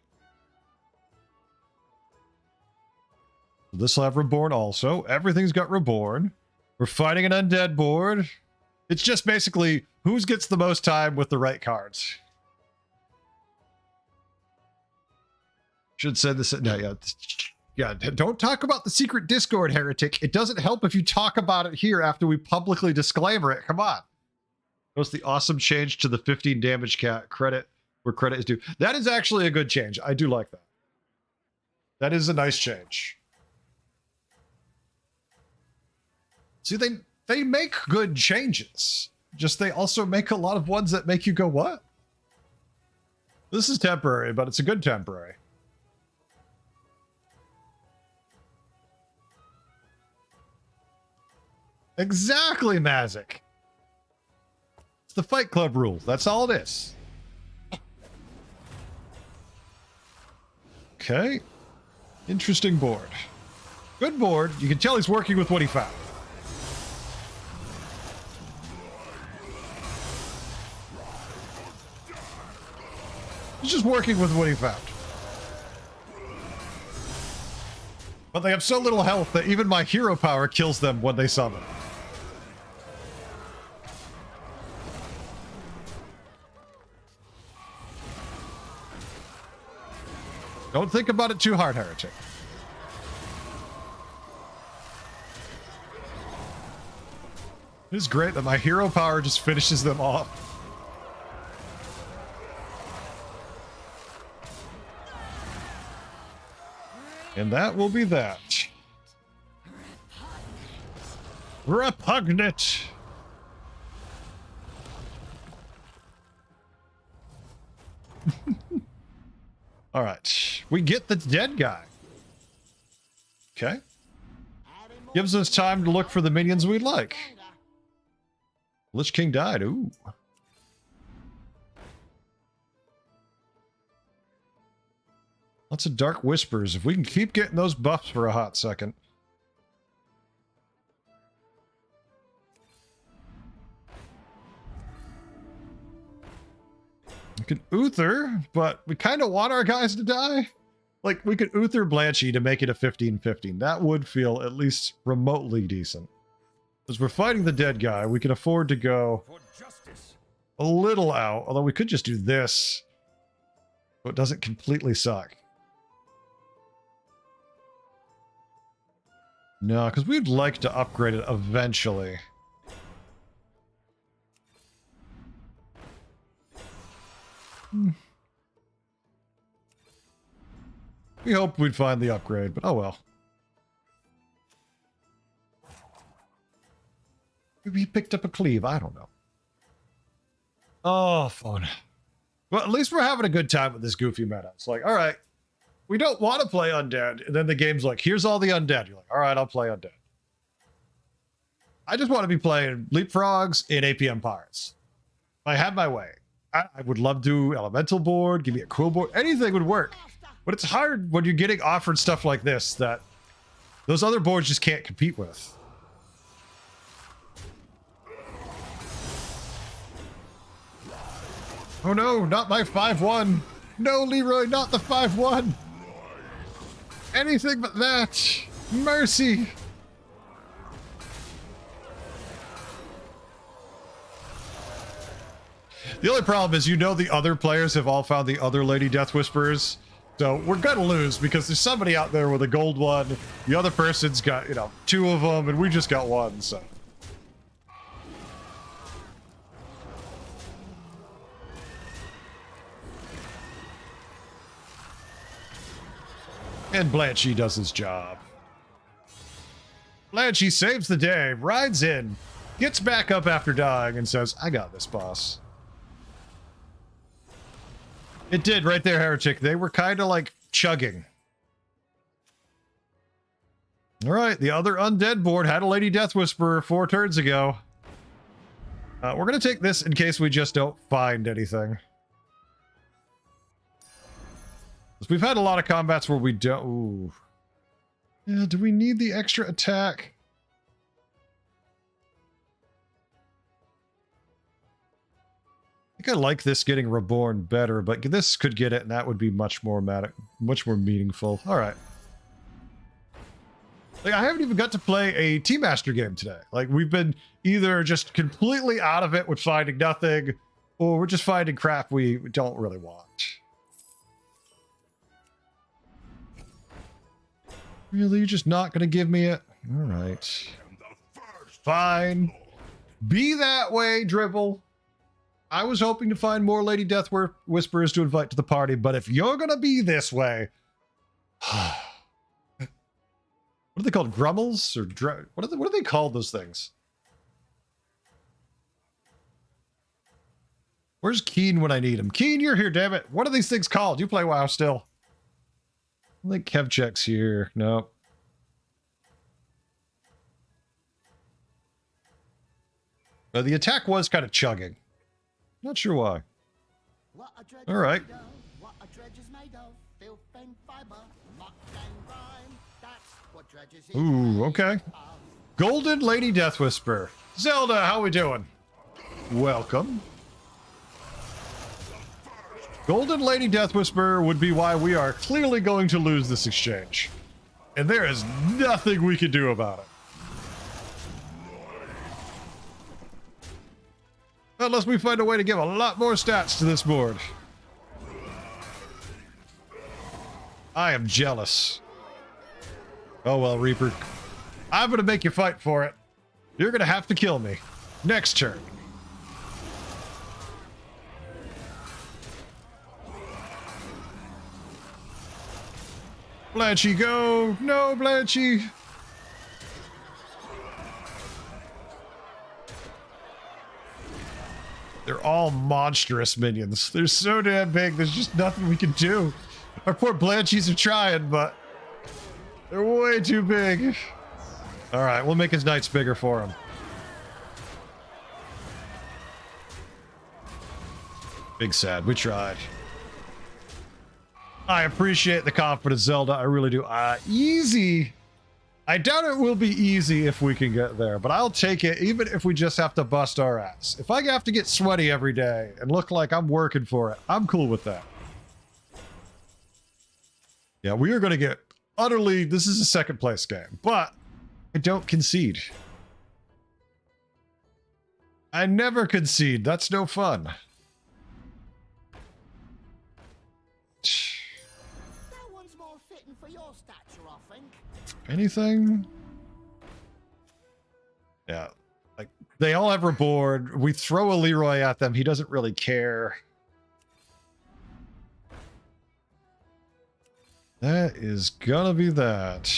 This will have Reborn also. Everything's got Reborn. We're fighting an undead board. It's just basically who gets the most time with the right cards. Should say this. No, yeah, don't talk about the secret Discord, Heretic. It doesn't help if you talk about it here after we publicly disclaimer it. Come on. Notice the awesome change to the 15 damage credit where credit is due. That is actually a good change. I do like that. That is a nice change. See, they make good changes. Just they also make a lot of ones that make you go, what? This is temporary, but it's a good temporary. Exactly, Mazik. It's the Fight Club rules. That's all it is. Okay. Interesting board. Good board. You can tell he's working with what he found. He's just working with what he found. But they have so little health that even my hero power kills them when they summon. Don't think about it too hard, Heretic. It is great that my hero power just finishes them off. And that will be that. Repugnant. All right, we get the dead guy. Okay. Gives us time to look for the minions we'd like. Lich King died, ooh. Lots of Dark Whispers. If we can keep getting those buffs for a hot second. We could Uther, but we kind of want our guys to die. Like, we could Uther Blanchy to make it a 15-15. That would feel at least remotely decent. As we're fighting the dead guy, we can afford to go a little out. Although we could just do this, so it doesn't completely suck. No, because we'd like to upgrade it eventually. We hoped we'd find the upgrade, but oh well. Maybe he picked up a cleave, I don't know. Oh, fun. Well, at least we're having a good time with this goofy meta. It's like, all right, we don't want to play undead. And then the game's like, here's all the undead. You're like, all right, I'll play undead. I just want to be playing leapfrogs in APM Pirates. If I had my way, I would love to elemental board, give me a quill board, anything would work. But it's hard when you're getting offered stuff like this that those other boards just can't compete with. Oh no, not my 5-1. No, Leroy, not the 5-1. Anything but that. Mercy. The only problem is, you know, the other players have all found the other Lady Death Whisperers. So we're going to lose because there's somebody out there with a gold one. The other person's got, you know, 2 of them, and we just got 1, so. And Blanchy does his job. Blanchy saves the day, rides in, gets back up after dying, and says, I got this, boss. It did right there, Heretic. They were kind of like chugging. All right, the other undead board had a Lady Death Whisperer 4 turns ago. We're going to take this in case we just don't find anything. We've had a lot of combats where we don't... Ooh. Yeah, do we need the extra attack? I think I like this getting reborn better, but this could get it, and that would be much more meaningful. All right. Like, I haven't even got to play a Tea Master game today. Like, we've been either just completely out of it with finding nothing, or we're just finding crap we don't really want. Really? You're just not going to give me it? All right. Fine. Be that way, Dribble. I was hoping to find more Lady Death Whisperers to invite to the party, but if you're going to be this way... What are they called? Grummels? Or what are they called, those things? Where's Keen when I need him? Keen, you're here, damn it. What are these things called? You play WoW still. I think Kevchek's here. Nope. But the attack was kind of chugging. Not sure why. All right. What a dredge is made of, filth and fiber, muck and grime. That's what dredges is Ooh, made okay. of. Golden Lady Death Whisper. Zelda, how we doing? Welcome. Golden Lady Death Whisper would be why we are clearly going to lose this exchange. And there is nothing we can do about it. Unless we find a way to give a lot more stats to this board. I am jealous. Oh well, Reaper. I'm going to make you fight for it. You're going to have to kill me. Next turn. Blanchy, go! No, Blanchy! They're all monstrous minions. They're so damn big, there's just nothing we can do. Our poor Blanchies are trying, but they're way too big. Alright, we'll make his knights bigger for him. Big sad, we tried. I appreciate the confidence, Zelda. I really do. Easy. I doubt it will be easy if we can get there, but I'll take it even if we just have to bust our ass. If I have to get sweaty every day and look like I'm working for it, I'm cool with that. Yeah, we are going to get utterly... This is a second place game, but I don't concede. I never concede. That's no fun. That one's more fitting for your stature, I think. Anything? Yeah. Like, they all have a board. We throw a Leroy at them. He doesn't really care. That is gonna be that.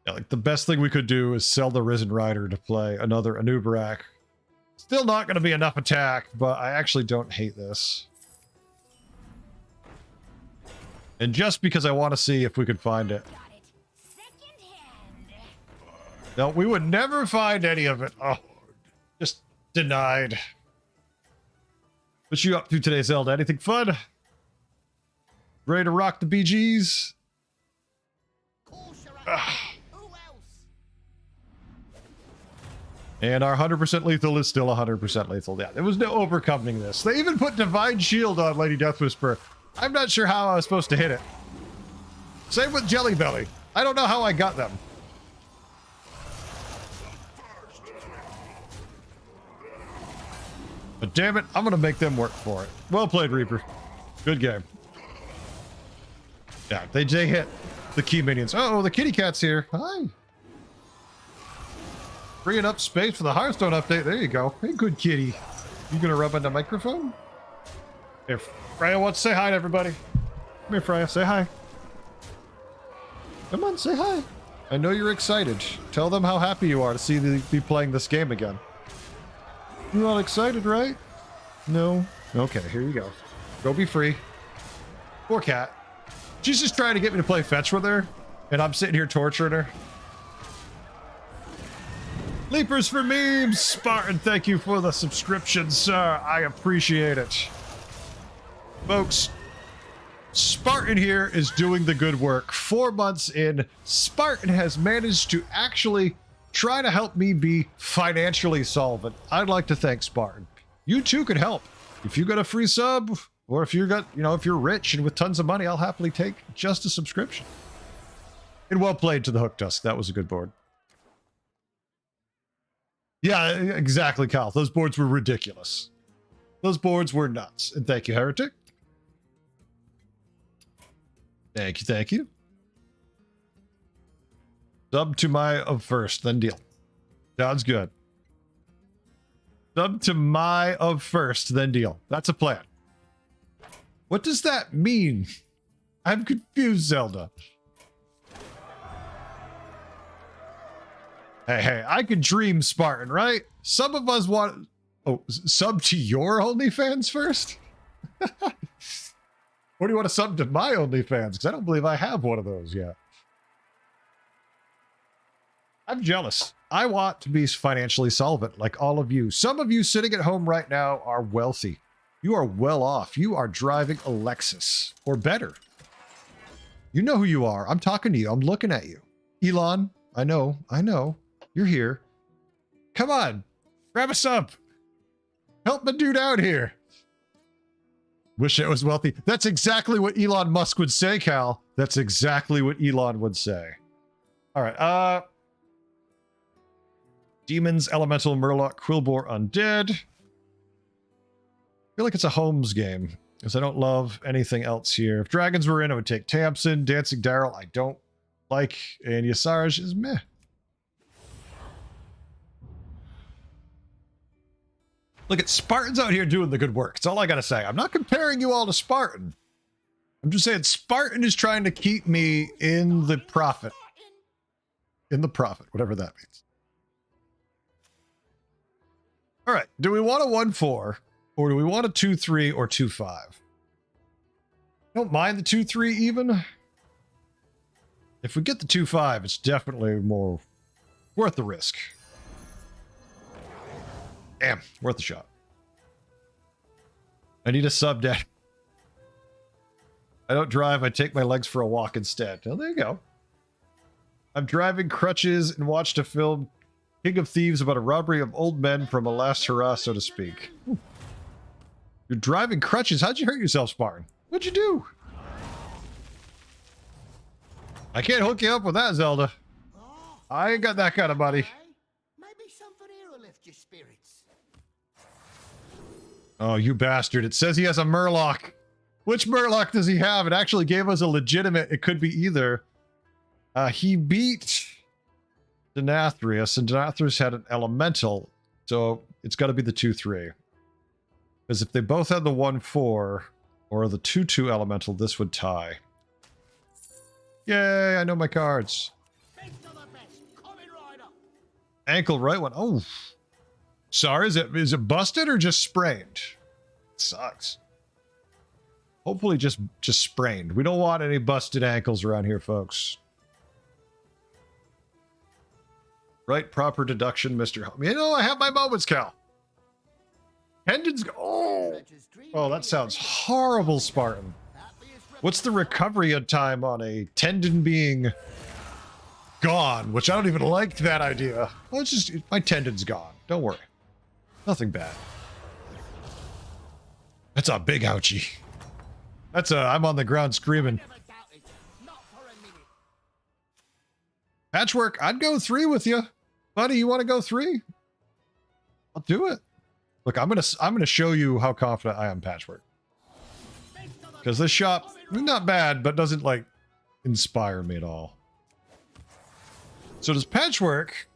Yeah, like the best thing we could do is sell the Risen Rider to play another Anubarak. Still not going to be enough attack, but I actually don't hate this. And just because I want to see if we could find it. Got it. Second hand. No, we would never find any of it. Oh, just denied. What you up to today, Zelda? Anything fun? Ready to rock the BGs? Course you're up. Who else? And our 100% lethal is still 100% lethal. Yeah, there was no overcoming this. They even put Divine Shield on Lady Death Whisper. I'm not sure how I was supposed to hit it. Same with Jelly Belly. I don't know how I got them. But damn it, I'm going to make them work for it. Well played, Reaper. Good game. Yeah, they hit the key minions. Oh, the kitty cat's here. Hi. Freeing up space for the Hearthstone update. There you go. Hey, good kitty. You going to rub on the microphone? If Freya wants to say hi to everybody. Come here, Freya. Say hi. Come on, say hi. I know you're excited. Tell them how happy you are to see be playing this game again. You're all excited, right? No? Okay, here you go. Go be free. Poor cat. She's just trying to get me to play fetch with her, and I'm sitting here torturing her. Leapers for memes! Spartan, thank you for the subscription, sir. I appreciate it. Folks, Spartan here is doing the good work. 4 months in, Spartan has managed to actually try to help me be financially solvent. I'd like to thank Spartan. You too could help. If you got a free sub, or if you got, if you're rich and with tons of money, I'll happily take just a subscription. And well played to the Hook Tusk. That was a good board. Yeah, exactly, Kyle. Those boards were ridiculous. Those boards were nuts. And thank you, Heretic. Thank you, thank you. Sub to my of first, then deal. Sounds good. Sub to my of first, then deal. That's a plan. What does that mean? I'm confused, Zelda. Hey, I could dream, Spartan, right? Some of us want... Oh, sub to your OnlyFans first? Or do you want to sub to my OnlyFans? Because I don't believe I have one of those yet. I'm jealous. I want to be financially solvent like all of you. Some of you sitting at home right now are wealthy. You are well off. You are driving a Lexus or better. You know who you are. I'm talking to you. I'm looking at you. Elon, I know. You're here. Come on. Grab a sub. Help the dude out here. Wish I was wealthy. That's exactly what Elon Musk would say, Cal. That's exactly what Elon would say. All right. Demons, Elemental, Murloc, Quillbore, Undead. I feel like it's a Holmes game, because I don't love anything else here. If dragons were in, I would take Tamsin. Dancing Daryl, I don't like. And Yasaraj is meh. Look at Spartan's out here doing the good work. That's all I gotta say. I'm not comparing you all to Spartan. I'm just saying Spartan is trying to keep me in the profit. In the profit, whatever that means. All right, do we want a 1-4 or do we want a 2-3 or 2-5? I don't mind the 2-3 even. If we get the 2-5, it's definitely more worth the risk. Damn, worth a shot. I need a sub deck. I don't drive, I take my legs for a walk instead. Oh, there you go. I'm driving crutches and watched a film, King of Thieves, about a robbery of old men from a last hurrah, so to speak. You're driving crutches? How'd you hurt yourself, Spartan? What'd you do? I can't hook you up with that, Zelda. Oh, I ain't got that kind of money. okay. Maybe something here will lift your spirits. Oh, you bastard. It says he has a Murloc. Which Murloc does he have? It actually gave us a legitimate, it could be either. He beat Denathrius, and Denathrius had an Elemental, so it's got to be the 2-3. Because if they both had the 1-4, or the 2-2 Elemental, this would tie. Yay, I know my cards. Best of the best. Ankle right one. Oh. Sorry, is it busted or just sprained? Sucks. Hopefully just sprained. We don't want any busted ankles around here, folks. Right, proper deduction, Mr. You know, I have my moments, Cal. Tendons go. Oh, that sounds horrible, Spartan. What's the recovery time on a tendon being gone? Which I don't even like that idea. Well, it's just, my tendon's gone. Don't worry. Nothing bad. That's a big ouchie. That's a, I'm on the ground screaming. Patchwork, I'd go 3 with you. Buddy, you want to go 3? I'll do it. Look, I'm gonna show you how confident I am, Patchwork. Because this shop, not bad, but doesn't, like, inspire me at all. So does Patchwork,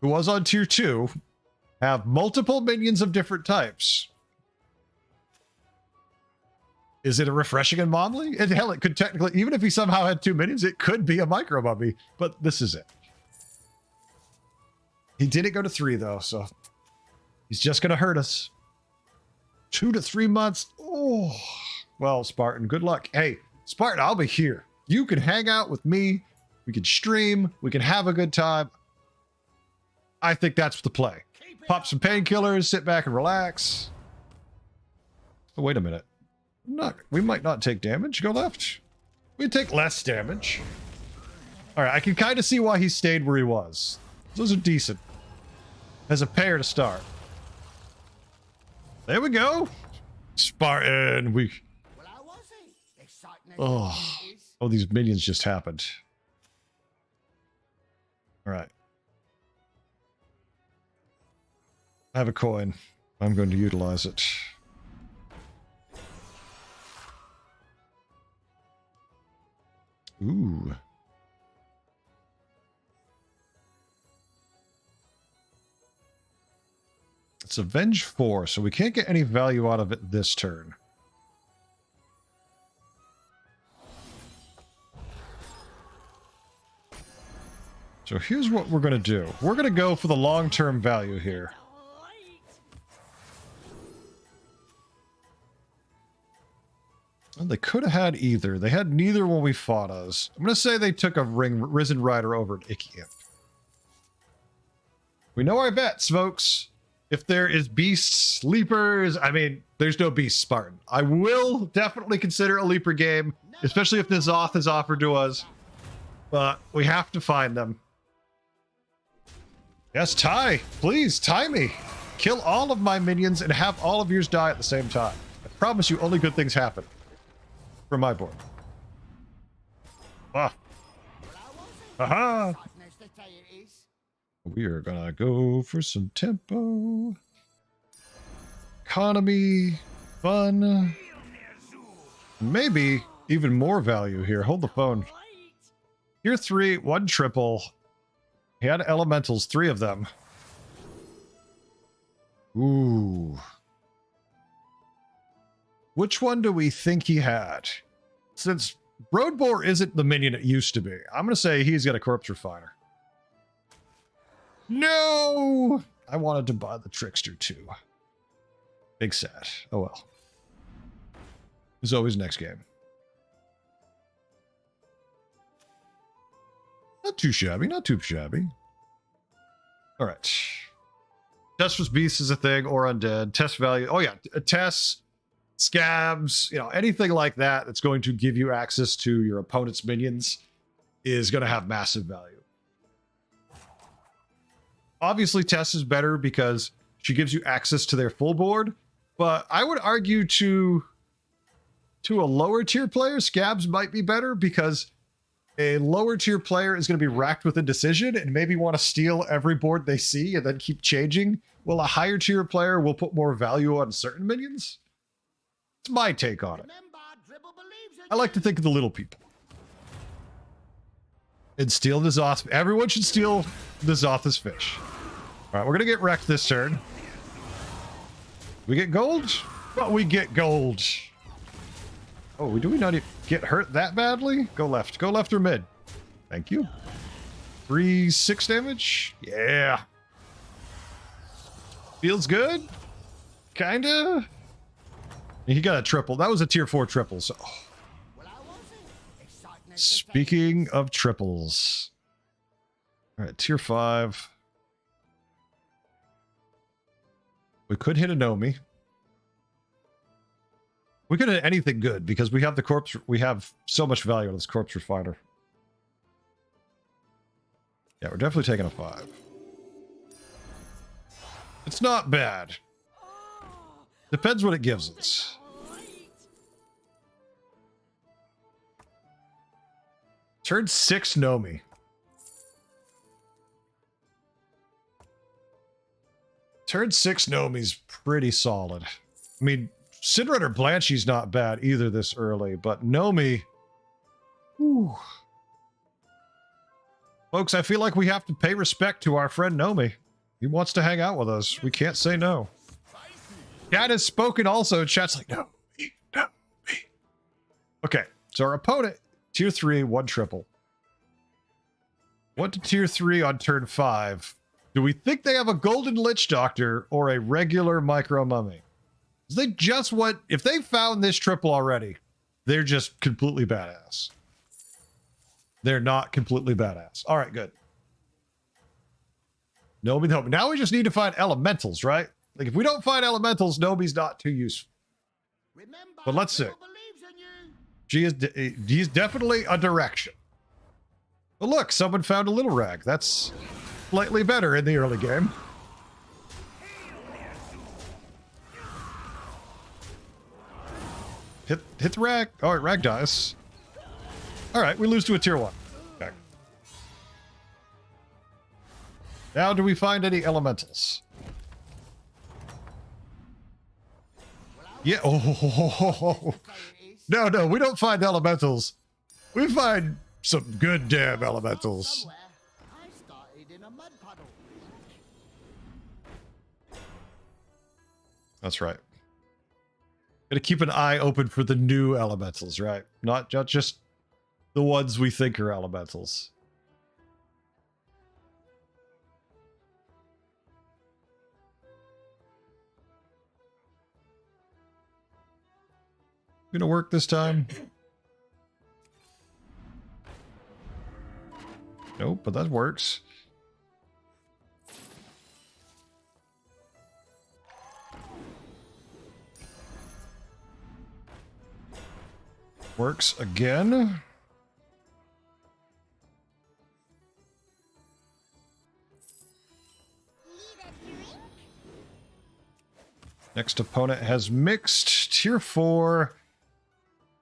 who was on tier 2, have multiple minions of different types? Is it a refreshing anomaly? And hell, it could technically, even if he somehow had 2 minions, it could be a micro mummy, but this is it. He didn't go to 3 though, so he's just gonna hurt us. 2 to 3 months. Oh, well, Spartan, good luck. Hey, Spartan, I'll be here. You can hang out with me. We can stream. We can have a good time. I think that's the play. Pop some painkillers, sit back and relax. Oh, wait a minute. We might not take damage. Go left. We take less damage. All right, I can kind of see why he stayed where he was. Those are decent. As a pair to start. There we go. Spartan, we... Well, how was he? Exciting. Oh, these minions just happened. All right. I have a coin. I'm going to utilize it. Ooh. It's Avenge 4, so we can't get any value out of it this turn. So here's what we're going to do. We're going to go for the long-term value here. Well, they could have had either. They had neither when we fought us. I'm going to say they took a Risen Rider over an Icky Imp. We know our bets, folks. If there is beasts, leapers, I mean, there's no beast Spartan. I will definitely consider a leaper game, especially if N'Zoth is offered to us. But we have to find them. Yes, tie. Please, tie me. Kill all of my minions and have all of yours die at the same time. I promise you only good things happen. From my board. Ah. Aha! We are gonna go for some tempo. Economy. Fun. Maybe even more value here. Hold the phone. Tier 3, 1 triple. He had elementals, 3 of them. Ooh. Which one do we think he had? Since Broadboar isn't the minion it used to be, I'm going to say he's got a Corpse Refiner. No! I wanted to buy the Trickster too. Big sad. Oh well. There's always next game. Not too shabby, not too shabby. Alright. Testless Beast is a thing, or Undead. Test value. Oh yeah, Test, Scabs, you know, anything like that that's going to give you access to your opponent's minions is going to have massive value. Obviously, Tess is better because she gives you access to their full board, but I would argue to a lower tier player, Scabs might be better because a lower tier player is going to be racked with indecision and maybe want to steal every board they see and then keep changing. Well, a higher tier player will put more value on certain minions. It's my take on it. I like to think of the little people. And steal N'Zoth. Everyone should steal N'Zoth's fish. All right, we're going to get wrecked this turn. We get gold? Well, we get gold. Oh, do we not get hurt that badly? Go left. Go left or mid. Thank you. 3-6 damage. Yeah. Feels good. Kinda. He got a triple. That was a tier 4 triple. So, Well, how was it? Exciting as the speaking of triples. All right, tier 5. We could hit a Nomi. We could hit anything good because we have the corpse. We have so much value on this corpse refiner. Yeah, we're definitely taking a 5. It's not bad. Depends what it gives us. Turn 6 Nomi. Turn 6 Nomi's pretty solid. I mean, Cinderella Blanchy's not bad either this early, but Nomi... Whew. Folks, I feel like we have to pay respect to our friend Nomi. He wants to hang out with us. We can't say no. Chat has spoken also. Chat's like, no, me, no, me. Okay, so our opponent, tier 3, 1 triple. 1 to tier 3 on turn 5. Do we think they have a Golden Lich Doctor or a regular Micro Mummy? They just want, if they found this triple already, they're just completely badass. They're not completely badass. All right, good. Nomi, Nomi. Now we just need to find elementals, right? Like, if we don't find elementals, Nomi's not too useful. Remember, But let's see. Bill believes in you. He's definitely a direction. But look, someone found a little rag. That's slightly better in the early game. Hit the rag. All right, rag dies. All right, we lose to a tier 1. Okay. Now, do we find any elementals? Yeah. Oh. No, we don't find elementals. We find some good damn elementals. Somewhere, I started in a mud puddle. That's right. Gotta keep an eye open for the new elementals, right? Not just the ones we think are elementals. Gonna work this time? Nope, but that works. Works again. Need a drink? Next opponent has mixed tier 4.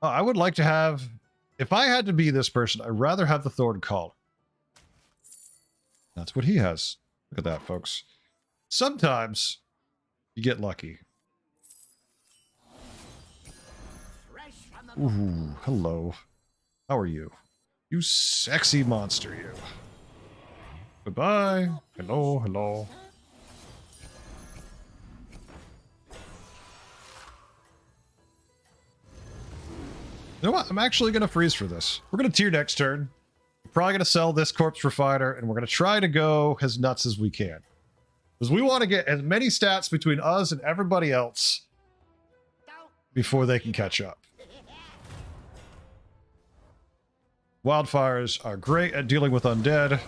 Oh, I would like to have, if I had to be this person, I'd rather have the Thorn Collar. That's what he has. Look at that, folks. Sometimes you get lucky. Fresh from the Ooh, hello. How are you? You sexy monster, you. Goodbye. Hello, hello. You know what? I'm actually going to freeze for this. We're going to tier next turn. We're probably going to sell this Corpse Refiner, and we're going to try to go as nuts as we can. Because we want to get as many stats between us and everybody else before they can catch up. Wildfires are great at dealing with undead,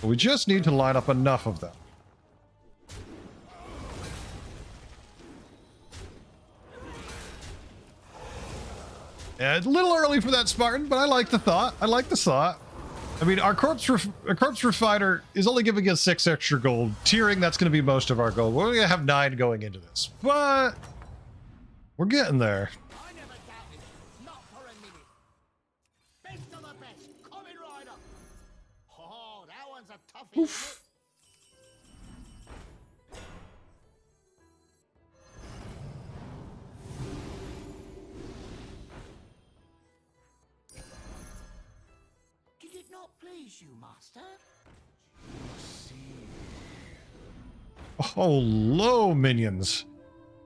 but we just need to line up enough of them. And a little early for that Spartan, but I like the thought. I like the thought. I mean, our corpse refiner is only giving us 6 extra gold. Tiering, that's going to be most of our gold. We're going to have 9 going into this, but we're getting there. I never doubted. Not for a minute. Best of the best. Kamen Rider. Oh, that one's a toughie. Oof. Did it not please you, Master? Oh, low minions.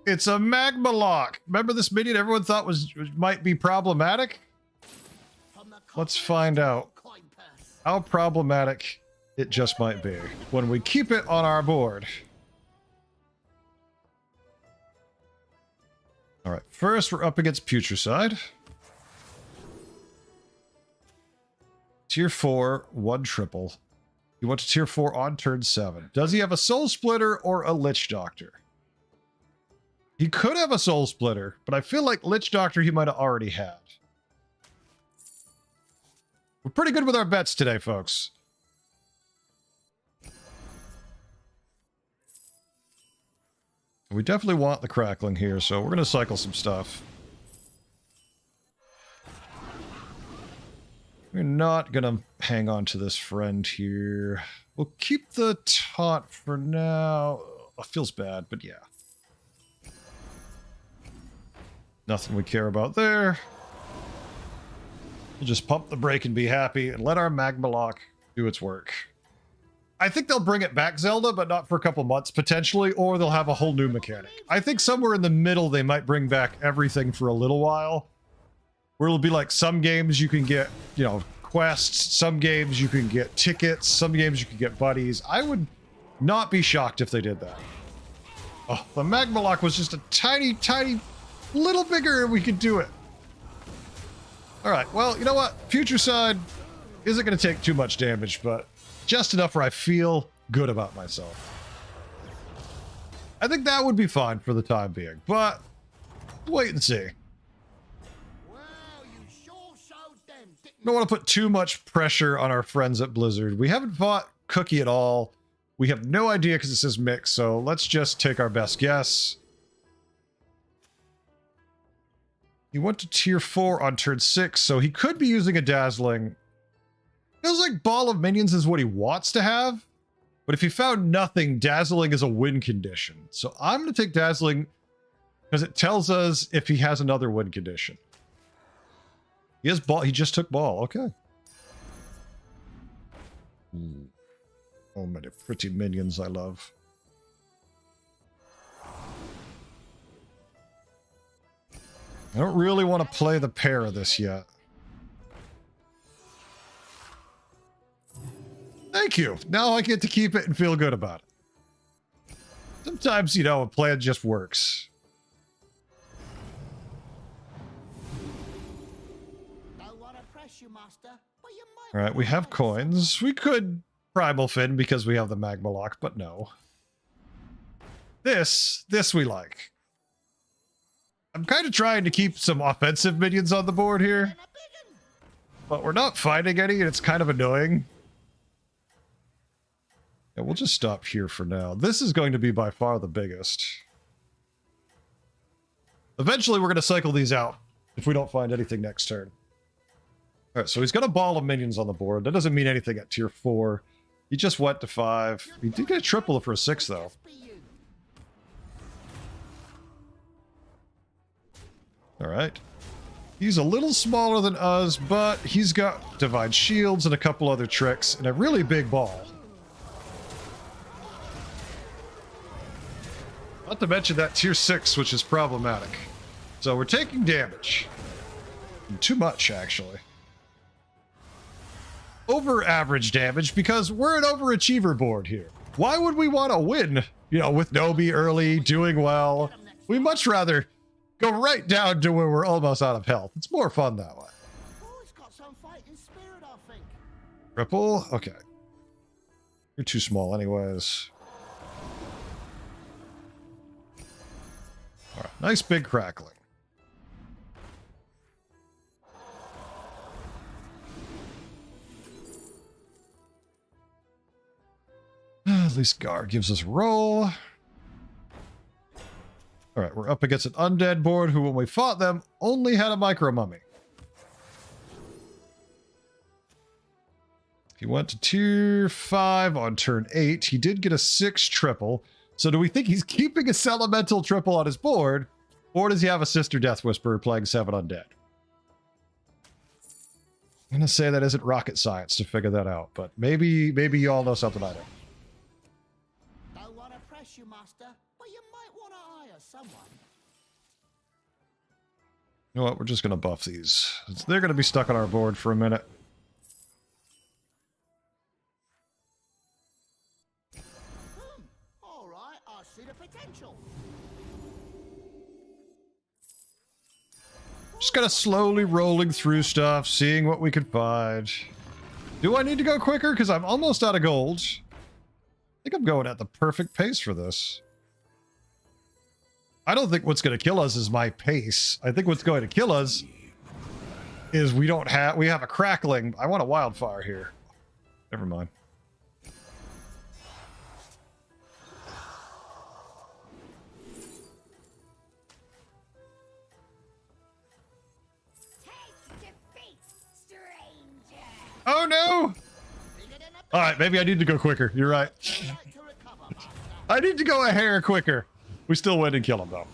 It's a magma lock. Remember this minion everyone thought might be problematic? From the Let's find out. coin purse. how problematic it just might be when we keep it on our board. All right, first we're up against Putricide. Tier 4, 1 triple. He went to tier 4 on turn 7. Does he have a Soul Splitter or a Lich Doctor? He could have a Soul Splitter, but I feel like Lich Doctor he might have already had. We're pretty good with our bets today, folks. We definitely want the Crackling here, so we're going to cycle some stuff. We're not going to hang on to this friend here. We'll keep the taunt for now. It feels bad, but yeah. Nothing we care about there. We'll just pump the brake and be happy and let our Magma Lock do its work. I think they'll bring it back, Zelda, but not for a couple months, potentially, or they'll have a whole new mechanic. I think somewhere in the middle, they might bring back everything for a little while. Where it'll be like some games you can get, you know, quests, some games you can get tickets, some games you can get buddies. I would not be shocked if they did that. Oh, the Magma Lock was just a tiny, tiny, little bigger and we could do it. All right, well, you know what? Putricide isn't going to take too much damage, but just enough where I feel good about myself. I think that would be fine for the time being, but wait and see. Well, you sure showed them, didn't Don't want to put too much pressure on our friends at Blizzard. We haven't fought Cookie at all. We have no idea because it says mix, so let's just take our best guess. He went to tier 4 on turn 6, so he could be using a Dazzling. Feels like Ball of Minions is what he wants to have, but if he found nothing, Dazzling is a win condition. So I'm going to take Dazzling because it tells us if he has another win condition. He has Ball. He just took Ball. Okay. Oh, many pretty minions I love. I don't really want to play the pair of this yet. Thank you. Now I get to keep it and feel good about it. Sometimes, you know, a plan just works. Don't want to press you, master, but you might. All right, we have coins. We could Primal Fin because we have the Magma Lock, but no. This we like. I'm kind of trying to keep some offensive minions on the board here, but we're not finding any, and it's kind of annoying. Yeah, we'll just stop here for now. This is going to be by far the biggest. Eventually, we're going to cycle these out if we don't find anything next turn. All right, so he's got a ball of minions on the board. That doesn't mean anything at tier 4. He just went to 5. He did get a triple for a 6, though. Just be you. All right. He's a little smaller than us, but he's got Divine Shields and a couple other tricks and a really big ball. Not to mention that tier 6, which is problematic. So we're taking damage. And too much, actually. Over average damage because we're an overachiever board here. Why would we want to win, you know, with Nobi early, doing well? We'd much rather go right down to where we're almost out of health. It's more fun that way. Oh, he's got some fighting spirit, I think. Triple? Okay. You're too small anyways. All right. Nice big Crackling. At least Gar gives us a roll. All right, we're up against an undead board who, when we fought them, only had a Micro Mummy. He went to tier 5 on turn 8. He did get a 6 triple. So do we think he's keeping a Elemental triple on his board, or does he have a Sister Death Whisperer playing 7 undead? I'm going to say that isn't rocket science to figure that out, but maybe you all know something I don't. Don't want to press you, master, but you might want to hire someone. You know what? We're just going to buff these. They're going to be stuck on our board for a minute. see the potential. Just kind of slowly rolling through stuff, seeing what we can find. Do I need to go quicker? Because I'm almost out of gold. I think I'm going at the perfect pace for this. I don't think what's going to kill us is my pace. I think what's going to kill us is we have a crackling. I want a wildfire here. Never mind. Taste defeat, stranger. Oh no! All right, maybe I need to go quicker. You're right. Like to recover, Master. I need to go a hair quicker. We still win and kill him though.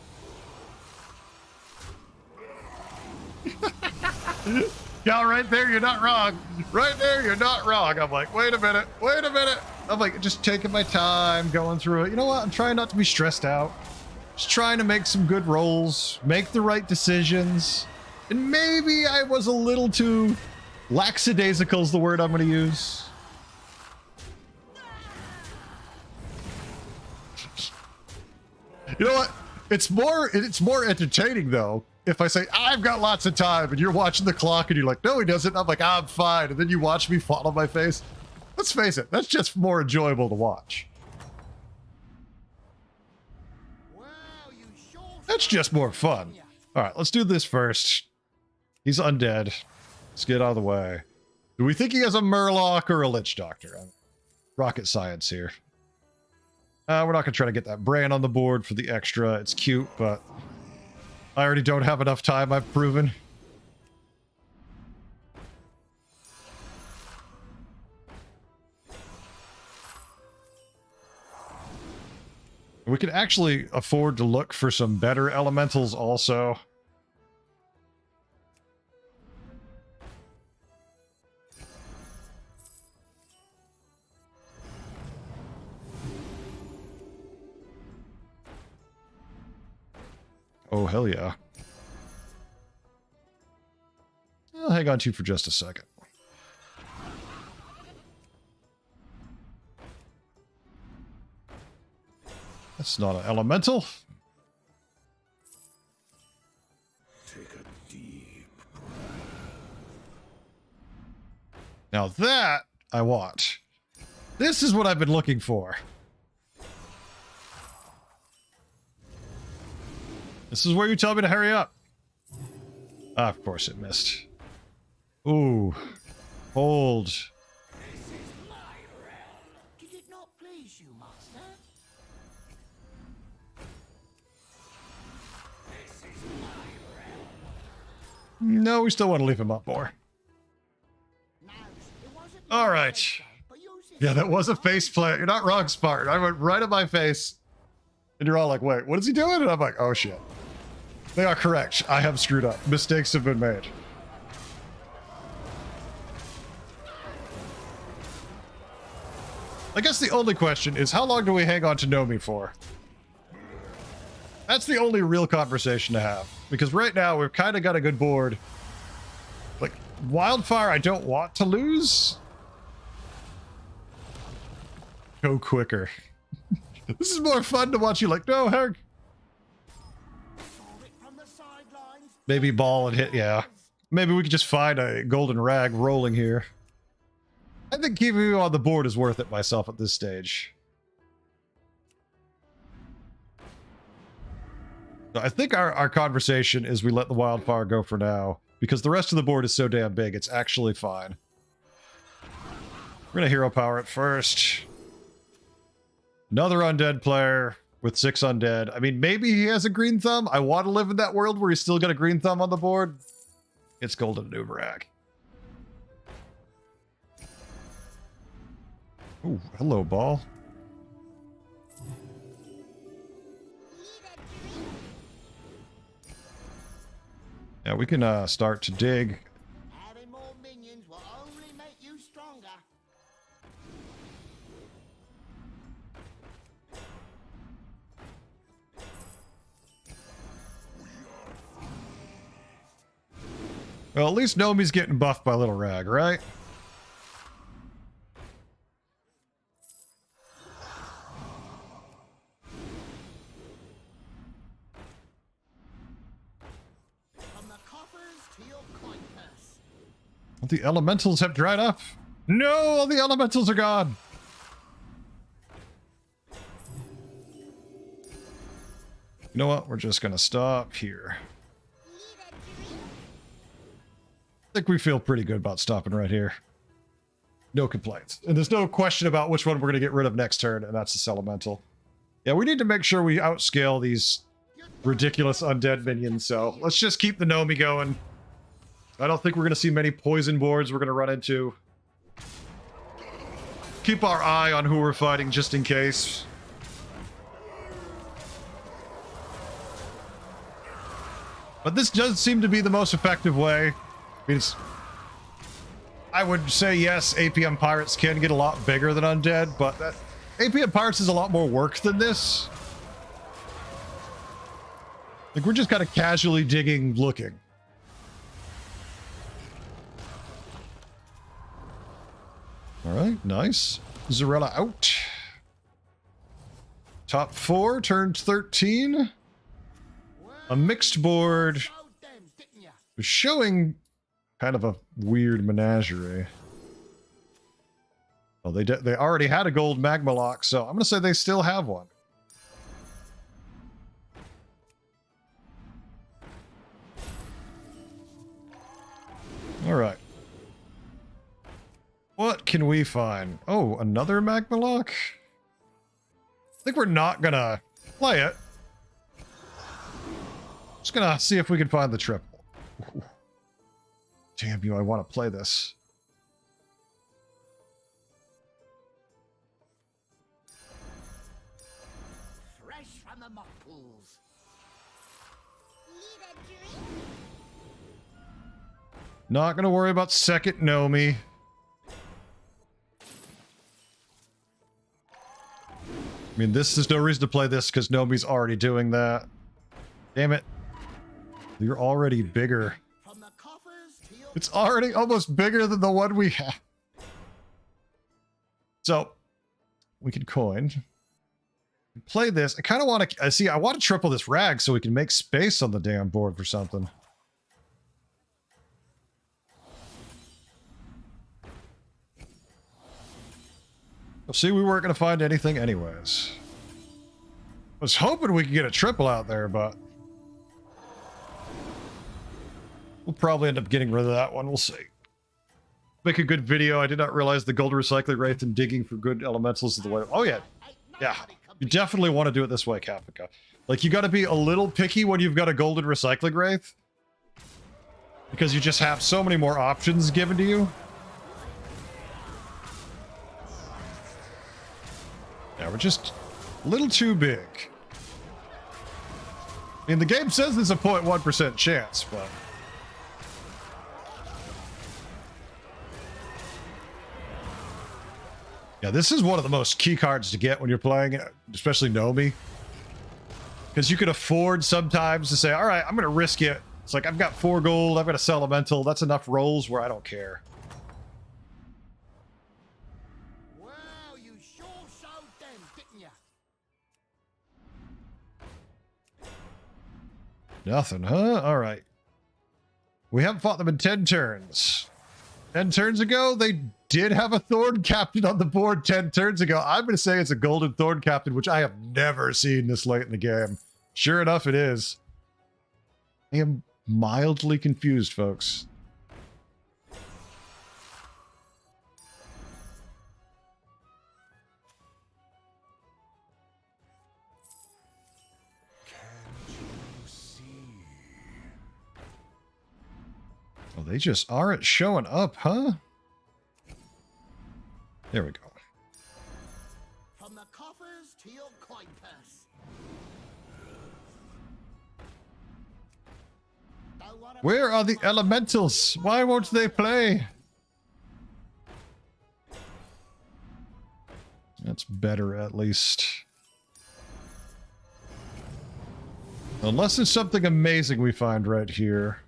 Yeah, right there, you're not wrong. Right there, you're not wrong. I'm like, wait a minute, wait a minute. I'm like, just taking my time, going through it. You know what? I'm trying not to be stressed out. Just trying to make some good rolls, make the right decisions. And maybe I was a little too lackadaisical is the word I'm going to use. You know what? It's more entertaining though if I say I've got lots of time and you're watching the clock and you're like, no, he doesn't. I'm like, I'm fine, and then you watch me fall on my face. Let's face it, that's just more enjoyable to watch. Well, you sure That's just more fun. All right, let's do this first. He's undead. Let's get out of the way. Do we think he has a Murloc or a Lich Doctor? Rocket science here. We're not going to try to get that Bran on the board for the extra. It's cute, but I already don't have enough time, I've proven. We could actually afford to look for some better elementals also. Oh, hell yeah. I'll hang on to you for just a second. That's not an elemental. Take a deep Now that I want. This is what I've been looking for. This is where you tell me to hurry up. Ah, of course it missed. Ooh. Hold. Did it not please you, Master? No, we still want to leave him up more. No, it wasn't. All right. But use it. Yeah, that was a face plant. You're not wrong, Spartan. I went right in my face. And you're all like, wait, what is he doing? And I'm like, oh shit. They are correct. I have screwed up. Mistakes have been made. I guess the only question is, how long do we hang on to Nomi for? That's the only real conversation to have. Because right now, we've kind of got a good board. Like, Wildfire, I don't want to lose. Go quicker. This is more fun to watch you like, no, Herc. Saw it from the sidelines. Maybe ball and hit, yeah. Maybe we could just find a golden rag rolling here. I think keeping you on the board is worth it myself at this stage. So I think our conversation is we let the wildfire go for now, because the rest of the board is so damn big, it's actually fine. We're gonna hero power it first. Another undead player with 6 undead. I mean, maybe he has a green thumb. I want to live in that world where he's still got a green thumb on the board. It's Golden Nuvarak. Ooh, hello, ball. Yeah, we can start to dig. Having more minions will only make you stronger. Well, at least Nomi's getting buffed by Little Rag, right? The elementals have dried up. No, all the elementals are gone. You know what? We're just going to stop here. I think we feel pretty good about stopping right here. No complaints. And there's no question about which one we're going to get rid of next turn, and that's this elemental. Yeah, we need to make sure we outscale these ridiculous undead minions, so let's just keep the Nomi going. I don't think we're going to see many poison boards we're going to run into. Keep our eye on who we're fighting just in case. But this does seem to be the most effective way. I mean, I would say yes, APM Pirates can get a lot bigger than Undead, but APM Pirates is a lot more work than this. Like, we're just kind of casually digging, looking. All right, nice. Zarella out. Top 4, turned 13. A mixed board showing kind of a weird menagerie. Oh, they already had a gold magma lock, so I'm going to say they still have one. All right. What can we find? Oh, another magma lock? I think we're not going to play it. Just gonna see if we can find the triple. Ooh. Damn you, I want to play this. Fresh from the muck pools. Need a drink? Not gonna worry about second Nomi. I mean, this is no reason to play this because Nomi's already doing that. Damn it. You're already bigger. From the coffers to your It's already almost bigger than the one we have. So, we can coin. Play this. I kind of want to... see, I want to triple this rag so we can make space on the damn board for something. Well, see, we weren't going to find anything anyways. I was hoping we could get a triple out there, but... we'll probably end up getting rid of that one. We'll see. Make a good video. I did not realize the gold recycling rate and digging for good elementals is the way. Oh, yeah. Yeah. You definitely want to do it this way, Caprica. Like, you got to be a little picky when you've got a golden recycling wraith. Because you just have so many more options given to you. Yeah, we're just a little too big. I mean, the game says there's a 0.1% chance, but... yeah, this is one of the most key cards to get when you're playing it, especially Nomi. Because you can afford sometimes to say, all right, I'm going to risk it. It's like, I've got 4 gold, I've got a elemental. That's enough rolls where I don't care. Wow, you sure showed them, didn't ya? Nothing, huh? All right. We haven't fought them in 10 turns. 10 turns ago, they did have a Thorn Captain on the board 10 turns ago. I'm going to say it's a Golden Thorn Captain, which I have never seen this late in the game. Sure enough, it is. I am mildly confused, folks. Oh, they just aren't showing up, huh? There we go. From the coffers to your coin purse. Don't wanna Where are the elementals? Why won't they play? That's better, at least. Unless it's something amazing we find right here.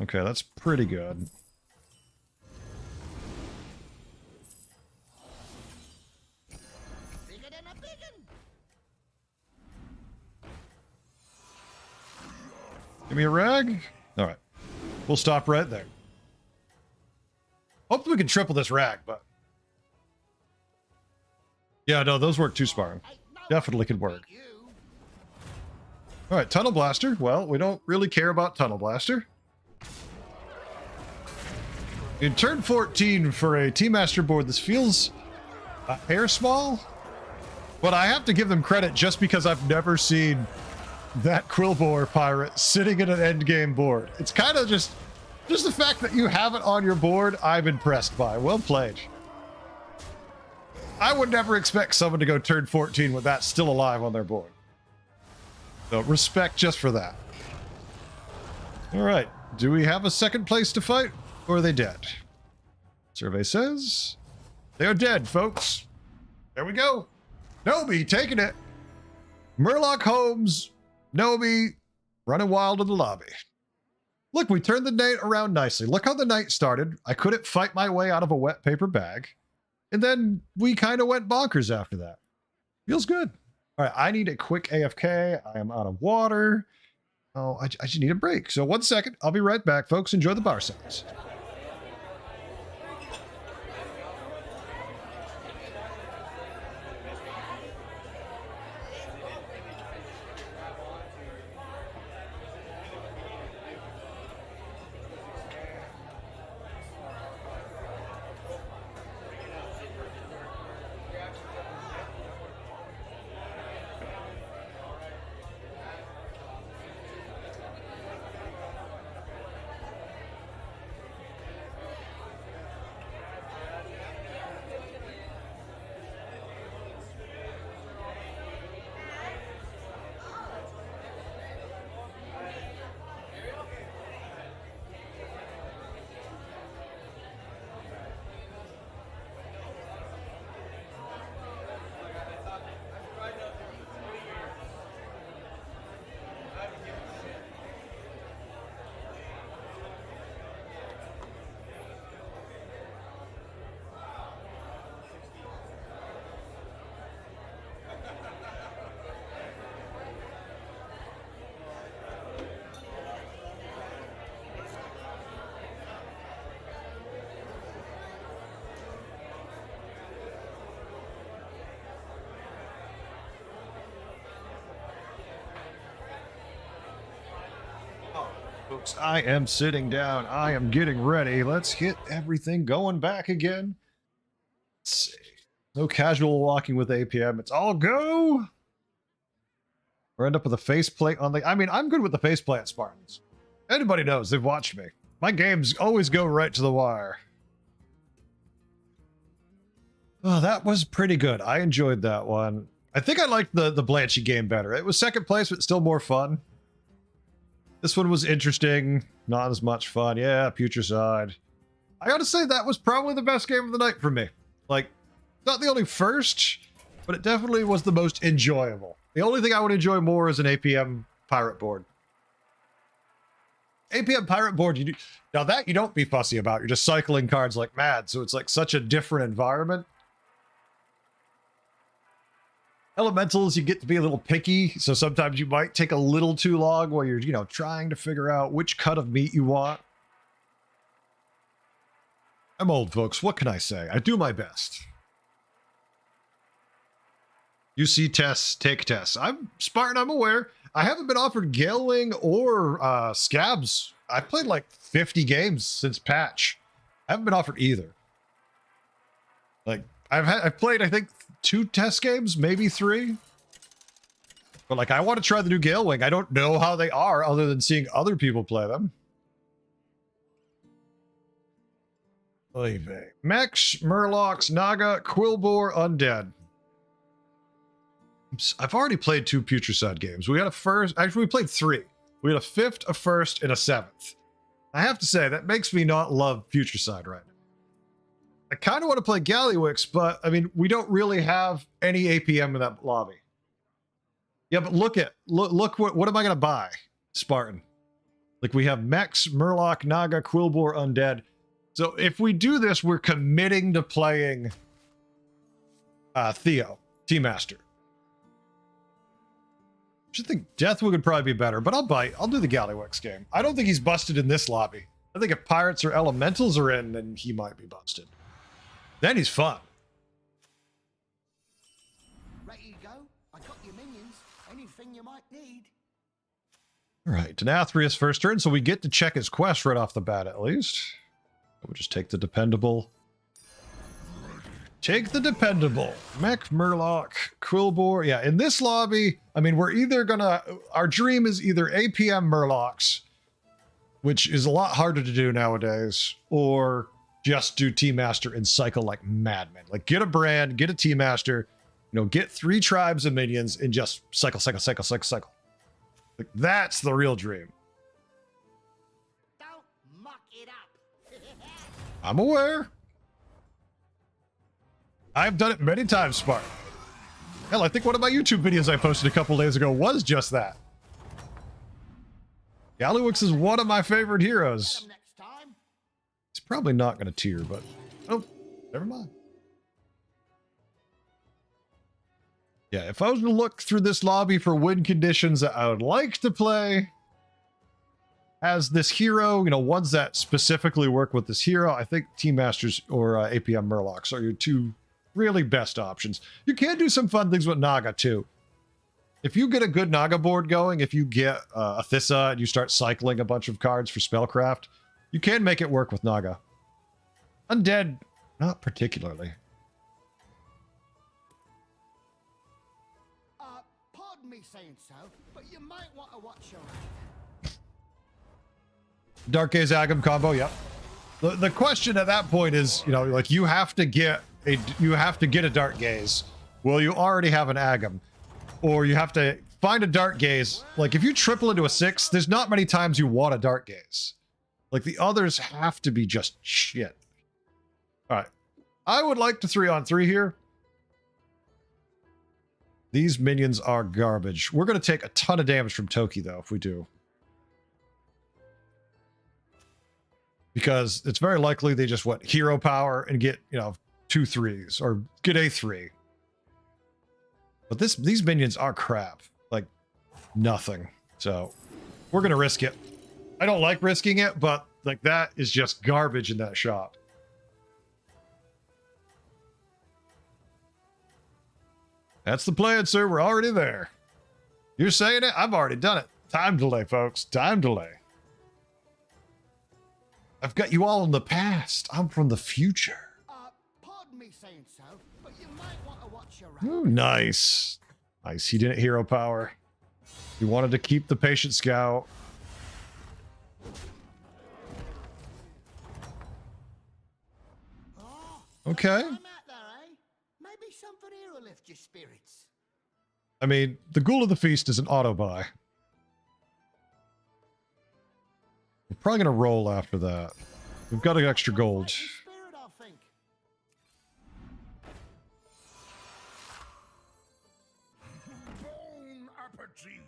Okay, that's pretty good. bigger than a biggin'. Give me a rag. All right. We'll stop right there. Hopefully we can triple this rack, but... Yeah, no, those work too, Spartan. Ain't no Definitely could one work. beat you. All right, Tunnel Blaster. Well, we don't really care about Tunnel Blaster. In turn 14 for a Team Master board, this feels a hair small, but I have to give them credit just because I've never seen that Quillbore pirate sitting in an endgame board. It's kind of just the fact that you have it on your board, I'm impressed by. Well played. I would never expect someone to go turn 14 with that still alive on their board. So respect just for that. All right. Do we have a second place to fight, or are they dead? Survey says they are dead, folks. There we go. Nobi taking it. Murloc Holmes, Nobi running wild in the lobby. Look, we turned the night around nicely. Look how the night started. I couldn't fight my way out of a wet paper bag. And then we kind of went bonkers after that. Feels good. All right, I need a quick AFK. I am out of water. Oh, I just need a break. So 1 second. I'll be right back, folks. Enjoy the bar sounds. Folks, I am sitting down. I am getting ready. Let's get everything going back again. Let's see. No casual walking with APM. It's all go. Or end up with a faceplate on the... I mean, I'm good with the faceplate at Spartans. Anybody knows. They've watched me. My games always go right to the wire. Oh, that was pretty good. I enjoyed that one. I think I liked the Blanchy game better. It was second place, but still more fun. This one was interesting, not as much fun. Yeah, Putricide. I gotta say, that was probably the best game of the night for me. Like, not the only first, but it definitely was the most enjoyable. The only thing I would enjoy more is an APM pirate board. APM pirate board, now that you don't be fussy about. You're just cycling cards like mad, so it's like such a different environment. Elementals, you get to be a little picky, so sometimes you might take a little too long while you're, trying to figure out which cut of meat you want. I'm old, folks. What can I say? I do my best. You see tests, take tests. I'm Spartan, I'm aware. I haven't been offered Gale Wing or Scabs. I've played like 50 games since patch. I haven't been offered either. Like, I've played, I think, 2 test games, maybe 3. But like, I want to try the new Gale Wing. I don't know how they are other than seeing other people play them. Mechs, Murlocs, Naga, Quillbore, Undead. I've already played 2 Putricide games. We had a first, actually we played 3. We had a 5th, a 1st, and a 7th. I have to say, that makes me not love Putricide right now. I kind of want to play Gallywix, but I mean, we don't really have any APM in that lobby. Yeah, but look what am I going to buy? Spartan. Like, we have Mechs, Murloc, Naga, Quillbore, Undead. So if we do this, we're committing to playing Theo, Team Master. I should think Deathwing would probably be better, but I'll do the Gallywix game. I don't think he's busted in this lobby. I think if pirates or elementals are in, then he might be busted. Then he's fun. Ready to go? I got your minions. Anything you might need. All right, Denathrius first turn, so we get to check his quest right off the bat at least. We'll just take the dependable. Take the dependable. Mech, Murloc, Quillbore. Yeah, in this lobby, I mean, we're either gonna... Our dream is either APM Murlocs, which is a lot harder to do nowadays, or just do T-Master and cycle like madmen. Like, get a brand, get a T-Master, you know, get 3 tribes of minions, and just cycle, cycle, cycle, cycle, cycle. Like, that's the real dream. Don't muck it up. I'm aware. I've done it many times, Spark. Hell, I think one of my YouTube videos I posted a couple days ago was just that. Gallywix is one of my favorite Get heroes. 'em next time. He's probably not going to tier, but... Oh, never mind. Yeah, if I was to look through this lobby for win conditions that I would like to play as this hero, you know, ones that specifically work with this hero, I think Team Masters or APM Murlocs are your 2 really best options. You can do some fun things with Naga, too. If you get a good Naga board going, if you get a Thissa and you start cycling a bunch of cards for Spellcraft, you can make it work with Naga. Undead, not particularly. Pardon me saying so, but you might want to watch your Dark Gaze Agam combo, yep. The question at that point is, you know, like you have to get a Dark Gaze. Well, you already have an Agam. Or you have to find a Dark Gaze. Like if you triple into a 6, there's not many times you want a Dark Gaze. Like the others have to be just shit. Alright. I would like to 3-on-3 here. These minions are garbage. We're going to take a ton of damage from Toki, though, if we do. Because it's very likely they just want hero power and get, you know, 2 3s or get a 3. But these minions are crap. Like, nothing. So, we're going to risk it. I don't like risking it, but, like, that is just garbage in that shot. That's the plan, sir. We're already there. You're saying it? I've already done it. Time delay, folks. Time delay. I've got you all in the past. I'm from the future. Pardon me saying so, but you might want to watch your Ooh, nice. Nice. He didn't hero power. He wanted to keep the patient scout. Okay. I'm out there, eh? Maybe something here will lift your spirits. I mean, the Ghoul of the Feast is an auto-buy. We're probably going to roll after that. We've got an extra gold. Spirit, I think. Bon appetit.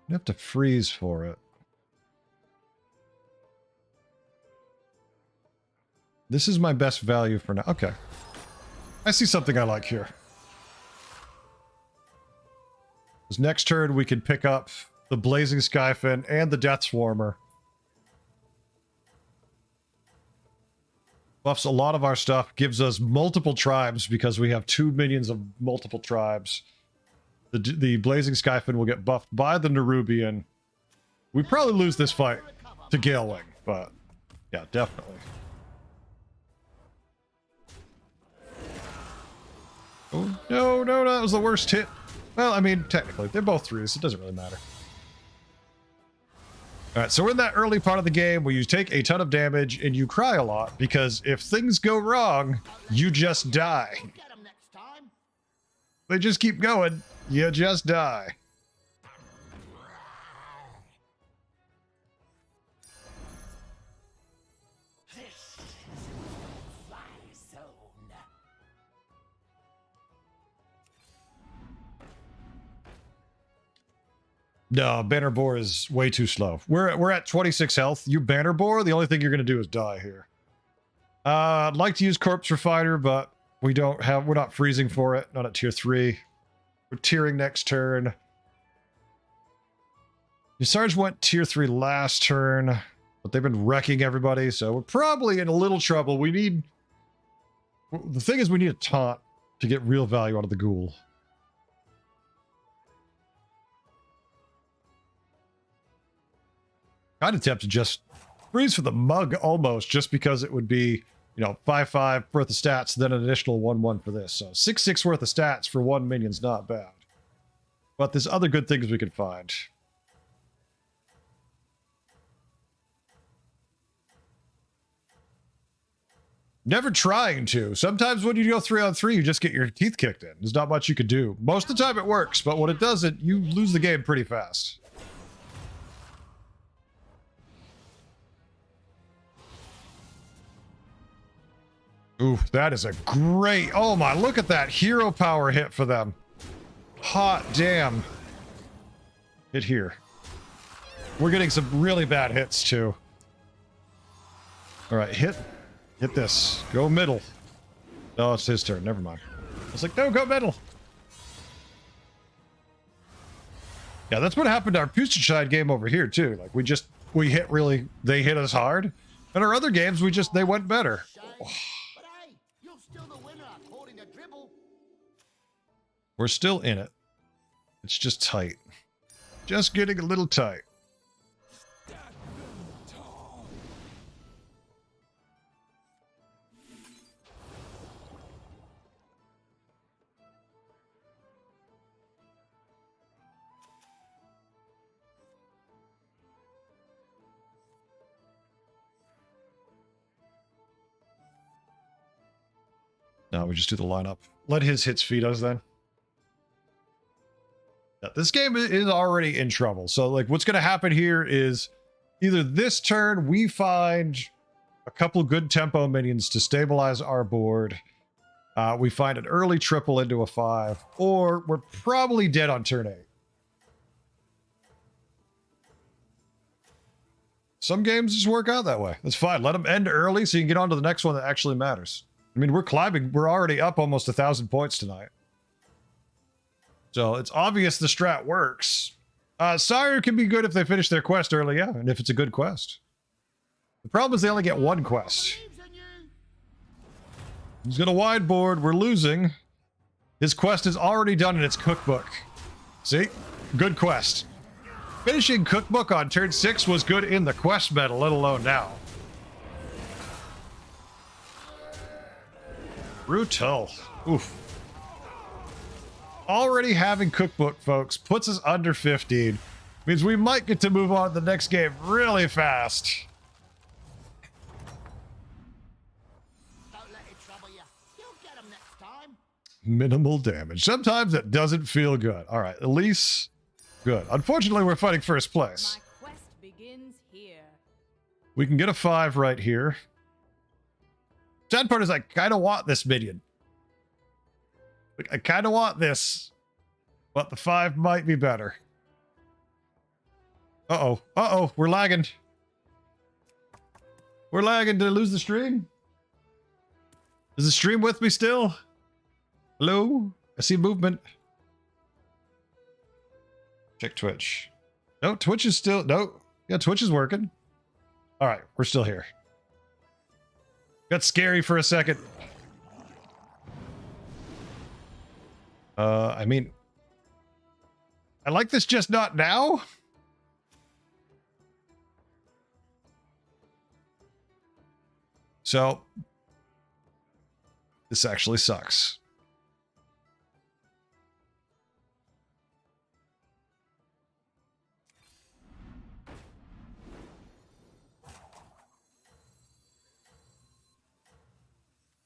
You have to freeze for it. This is my best value for now. Okay. I see something I like here. This next turn, we can pick up the Blazing Skyfin and the Death Swarmer. Buffs a lot of our stuff, gives us multiple tribes because we have 2 minions of multiple tribes. The Blazing Skyfin will get buffed by the Nerubian. We probably lose this fight to Galewing, but yeah, definitely. Oh, no, that was the worst hit. Well, I mean, technically, they're both 3s. It doesn't really matter. All right, so we're in that early part of the game where you take a ton of damage and you cry a lot because if things go wrong, you just die. Get 'em next time. They just keep going. You just die. This is my zone. No, Banner Boar is way too slow. We're at 26 health. You Banner Boar, the only thing you're going to do is die here. I'd like to use Corpse Refiner, but we're not freezing for it. Not at tier 3. We're tiering next turn. Sarge went tier 3 last turn, but they've been wrecking everybody, so we're probably in a little trouble. The thing is, we need a taunt to get real value out of the ghoul. I'd attempt to just freeze for the mug almost, just because it would be, 5/5 worth of stats, then an additional 1/1 for this. So 6/6 worth of stats for one minion's not bad. But there's other good things we can find. Never trying to. Sometimes when you go 3-on-3, you just get your teeth kicked in. There's not much you could do. Most of the time it works, but when it doesn't, you lose the game pretty fast. Ooh, that is a great... Oh my, look at that hero power hit for them. Hot damn. Hit here. We're getting some really bad hits too. All right, hit this. Go middle. Oh, it's his turn. Never mind. I was like, no, go middle. Yeah, that's what happened to our Pustachide game over here too. Like we hit really, they hit us hard. And our other games, they went better. But hey, you're still the winner according to Dribble. We're still in it. It's just tight. Just getting a little tight. No, we just do the lineup. Let his hits feed us then. Yeah, this game is already in trouble. So, like, what's going to happen here is either this turn we find a couple good tempo minions to stabilize our board. We find an early triple into a 5, or we're probably dead on turn 8. Some games just work out that way. That's fine. Let them end early so you can get on to the next one that actually matters. I mean, we're climbing. We're already up almost 1,000 points tonight. So it's obvious the strat works. Sire can be good if they finish their quest early, yeah, and if it's a good quest. The problem is they only get one quest. He's got a wide board. We're losing. His quest is already done in its cookbook. See? Good quest. Finishing cookbook on turn 6 was good in the quest meta, let alone now. Brutal. Oof. Already having cookbook, folks, puts us under 15. Means we might get to move on to the next game really fast. Don't let it trouble you. You'll get them next time. Minimal damage. Sometimes it doesn't feel good. All right, Elise, good. Unfortunately, we're fighting first place. My quest begins here. We can get a 5 right here. Sad part is I kind of want this minion. Like, I kind of want this, but the 5 might be better. Uh-oh. Uh-oh. We're lagging. We're lagging. Did I lose the stream? Is the stream with me still? Hello? I see movement. Check Twitch. No, Twitch is still... No. Yeah, Twitch is working. All right. We're still here. Got scary for a second. I mean... I like this, just not now. So... this actually sucks.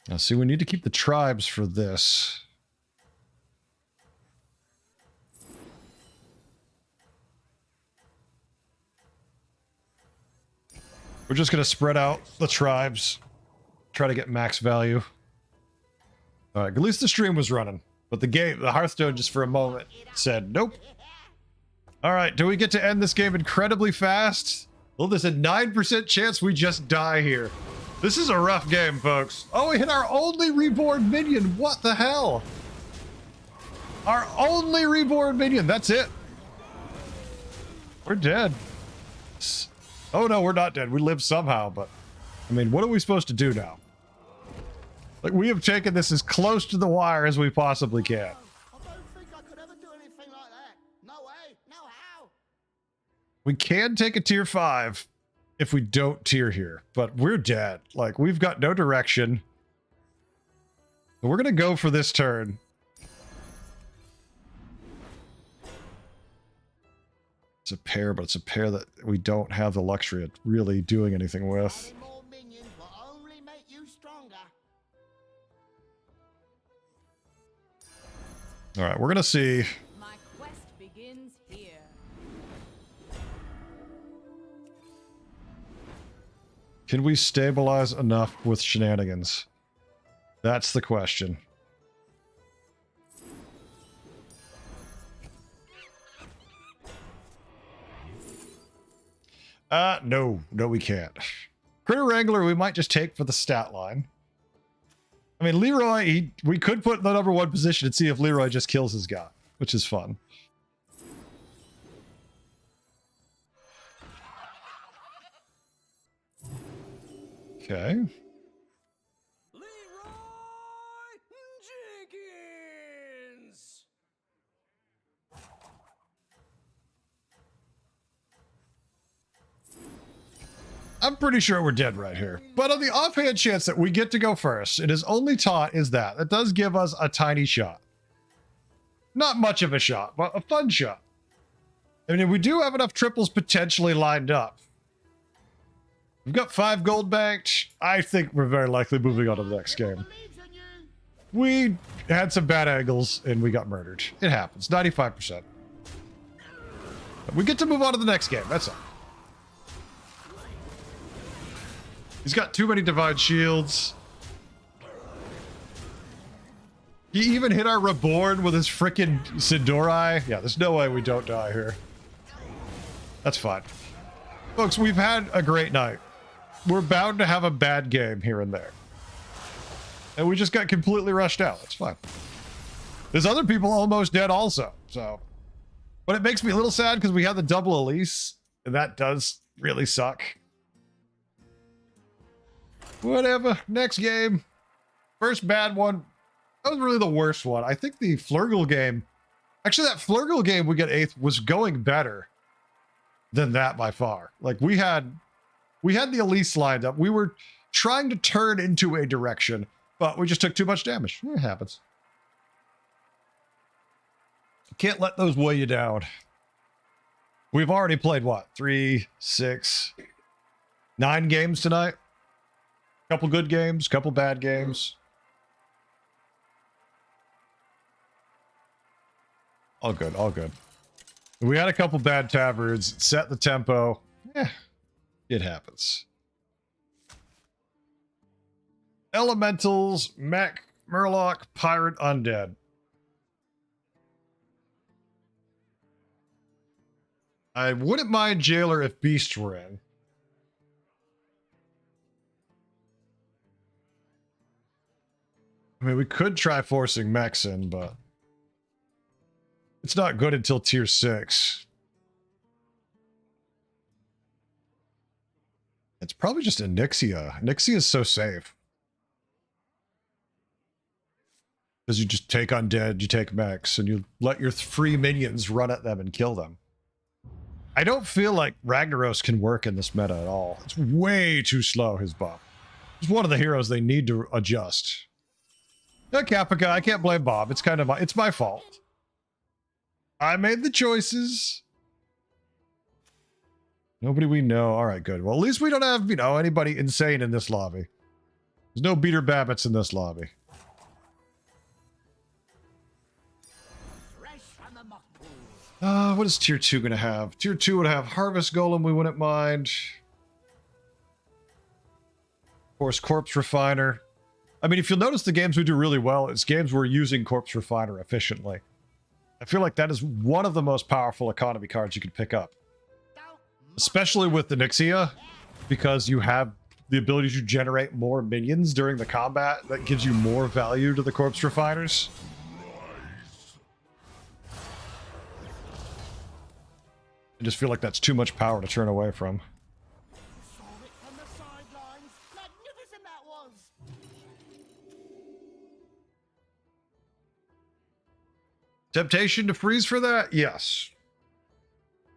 Now, see, we need to keep the tribes for this. We're just going to spread out the tribes. Try to get max value. All right, at least the stream was running. But the Hearthstone, just for a moment, said, nope. All right, do we get to end this game incredibly fast? Well, there's a 9% chance we just die here. This is a rough game, folks. Oh, we hit our only reborn minion. What the hell? Our only reborn minion. That's it. We're dead. Oh, no, we're not dead. We live somehow, but... I mean, what are we supposed to do now? Like, we have taken this as close to the wire as we possibly can. I don't think I could ever do anything like that. No way. No how. We can take a tier 5 if we don't tier here, but we're dead. Like, we've got no direction. We're going to go for this turn. It's a pair, but it's a pair that we don't have the luxury of really doing anything with. Having more minions will only make you stronger. All right, we're going to see. My quest begins here. Can we stabilize enough with shenanigans? That's the question. No, we can't. Critter Wrangler, we might just take for the stat line. I mean, Leroy, we could put in the number 1 position and see if Leroy just kills his guy, which is fun. Okay. Leroy Jenkins. I'm pretty sure we're dead right here. But on the offhand chance that we get to go first, it is only taught is that. It does give us a tiny shot. Not much of a shot, but a fun shot. I mean, we do have enough triples potentially lined up. We've got 5 gold banked. I think we're very likely moving on to the next game. We had some bad angles and we got murdered. It happens. 95%. We get to move on to the next game. That's all. He's got too many divine shields. He even hit our Reborn with his frickin' Sindorai. Yeah, there's no way we don't die here. That's fine. Folks, we've had a great night. We're bound to have a bad game here and there. And we just got completely rushed out. It's fine. There's other people almost dead also, so. But it makes me a little sad because we had the double Elise, and that does really suck. Whatever. Next game. First bad one. That was really the worst one. I think the Flurgle game... Actually, that Flurgle game we get 8th was going better than that by far. Like, we had the Elise lined up. We were trying to turn into a direction, but we just took too much damage. It happens. You can't let those weigh you down. We've already played, what? 3, 6, 9 games tonight? Couple good games, couple bad games. All good, all good. We had a couple bad taverns, set the tempo. It happens. Elementals, Mech, Murloc, Pirate, Undead. I wouldn't mind Jailer if Beast were in. I mean, we could try forcing mechs in, but it's not good until tier 6. It's probably just a Nixia. Nixia is so safe. Because you just take undead, you take mechs, and you let your free minions run at them and kill them. I don't feel like Ragnaros can work in this meta at all. It's way too slow, his buff. He's one of the heroes they need to adjust. No, Capica, I can't blame Bob. It's kind of it's my fault. I made the choices. Nobody we know. All right, good. Well, at least we don't have, anybody insane in this lobby. There's no Beater Babbitts in this lobby. What is tier 2 going to have? Tier 2 would have Harvest Golem, we wouldn't mind. Of course, Corpse Refiner. I mean, if you'll notice the games we do really well, it's games we're using Corpse Refiner efficiently. I feel like that is one of the most powerful economy cards you could pick up. Especially with the Nixia, because you have the ability to generate more minions during the combat that gives you more value to the corpse refiners. I just feel like that's too much power to turn away from. Saw it from the sidelines. Magnificent that was. Temptation to freeze for that? Yes.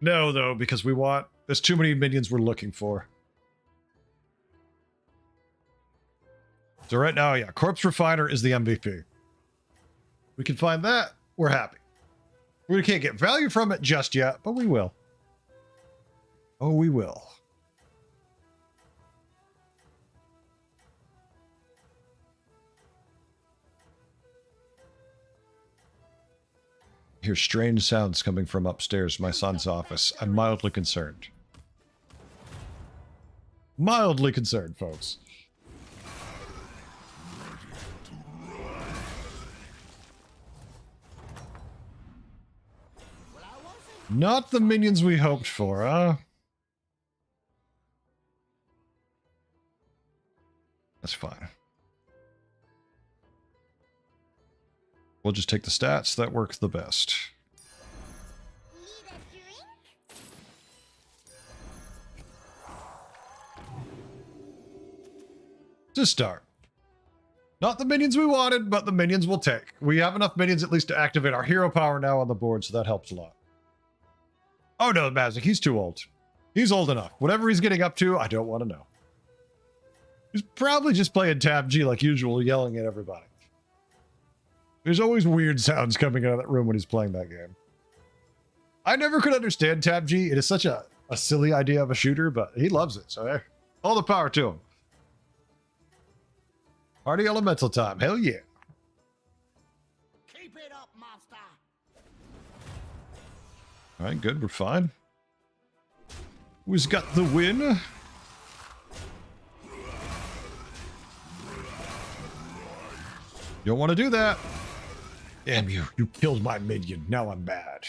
No, though, because there's too many minions we're looking for. So right now, yeah, Corpse Refiner is the MVP. We can find that, we're happy. We can't get value from it just yet, but we will. Oh, we will. Hear strange sounds coming from upstairs, my son's office. I'm mildly concerned. Mildly concerned, folks. Not the minions we hoped for, huh? That's fine. We'll just take the stats that work the best. Need a drink? To start. Not the minions we wanted, but the minions we'll take. We have enough minions at least to activate our hero power now on the board, so that helps a lot. Oh no, Mazik, he's too old. He's old enough. Whatever he's getting up to, I don't want to know. He's probably just playing Tab G like usual, yelling at everybody. There's always weird sounds coming out of that room when he's playing that game. I never could understand Tab G. It is such a silly idea of a shooter, but he loves it, so all the power to him. Party elemental time. Hell yeah. Keep it up, master. All right, good. We're fine. Who's got the win? You don't want to do that. Damn you. You killed my minion. Now I'm bad.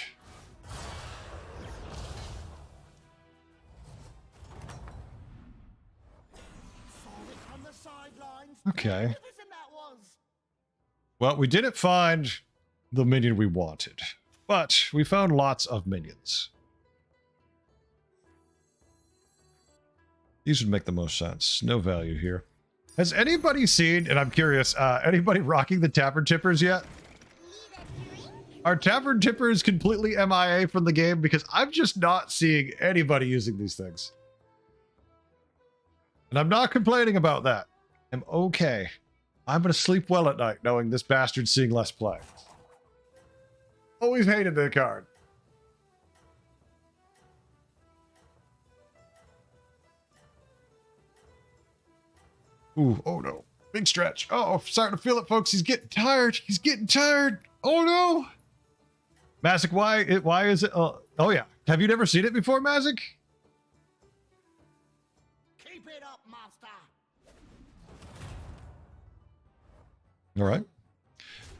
Saw it from the sidelines. Okay. Magnificent that was. Well, we didn't find the minion we wanted, but we found lots of minions. These would make the most sense. No value here. Has anybody seen, and I'm curious, anybody rocking the Tavern Tippers yet? Need a drink? Are Tavern Tippers completely MIA from the game? Because I'm just not seeing anybody using these things. And I'm not complaining about that. I'm okay. I'm going to sleep well at night knowing this bastard's seeing less play. Always hated the card. Ooh, oh no. Big stretch. Oh, starting to feel it, folks. He's getting tired. He's getting tired. Oh no. Mazik, why is it? Oh yeah. Have you never seen it before, Mazik? Keep it up, master. All right.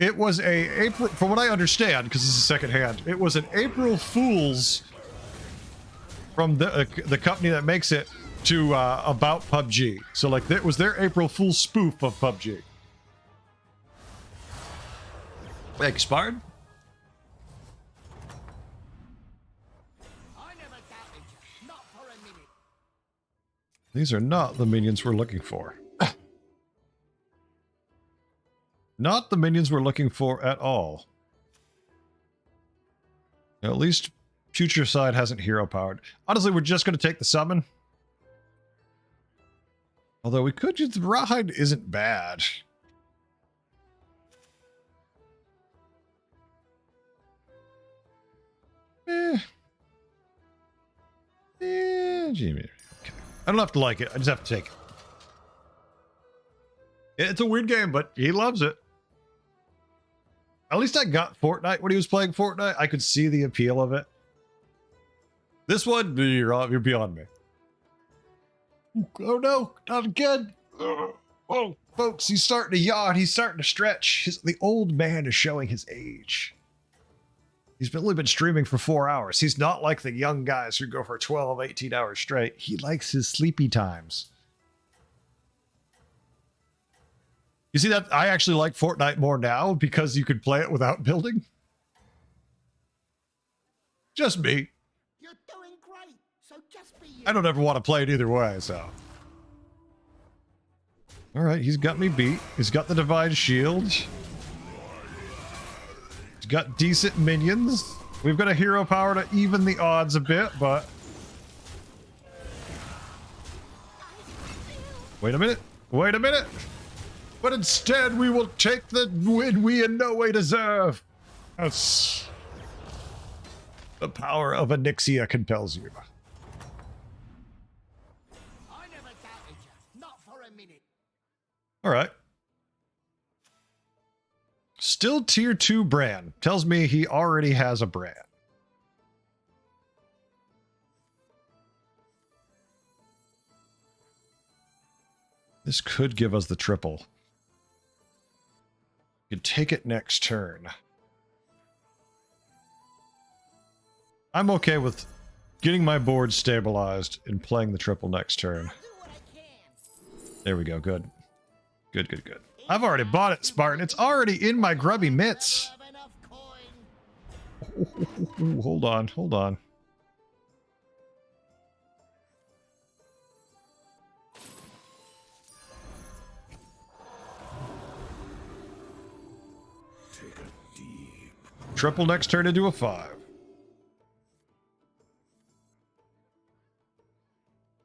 It was a April, from what I understand, because this is secondhand, it was an April Fool's from the company that makes it to about PUBG. So like that was their April Fool's spoof of PUBG. Expired? I never doubted you. Not for a minute. These are not the minions we're looking for. Not the minions we're looking for at all. At least Future Side hasn't hero powered. Honestly, we're just going to take the summon. Although we could just, the Rawhide isn't bad. Gee, okay. I don't have to like it. I just have to take it. It's a weird game, but he loves it. At least I got Fortnite when he was playing Fortnite. I could see the appeal of it. This one, you're beyond me. Oh no, not again. Oh, folks, he's starting to yawn. He's starting to stretch. The old man is showing his age. He's only been streaming for 4 hours. He's not like the young guys who go for 12, 18 hours straight. He likes his sleepy times. You see that? I actually like Fortnite more now because you could play it without building. Just me. You're doing great, so just be you. I don't ever want to play it either way, so. All right, he's got me beat. He's got the Divine Shield. He's got decent minions. We've got a hero power to even the odds a bit, but... Wait a minute. Wait a minute. But instead, we will take the win we in no way deserve. Yes. The power of Onyxia compels you. I never doubted you, not for a minute. All right. Still tier 2 Bran. Tells me he already has a Bran. This could give us the triple. You could take it next turn. I'm okay with getting my board stabilized and playing the triple next turn. I'll do what I can. There we go. Good. Good, good, good. I've already bought it, Spartan. It's already in my grubby mitts. Never have enough coin. Ooh, hold on. Hold on. Take a deep. Triple next turn into a 5.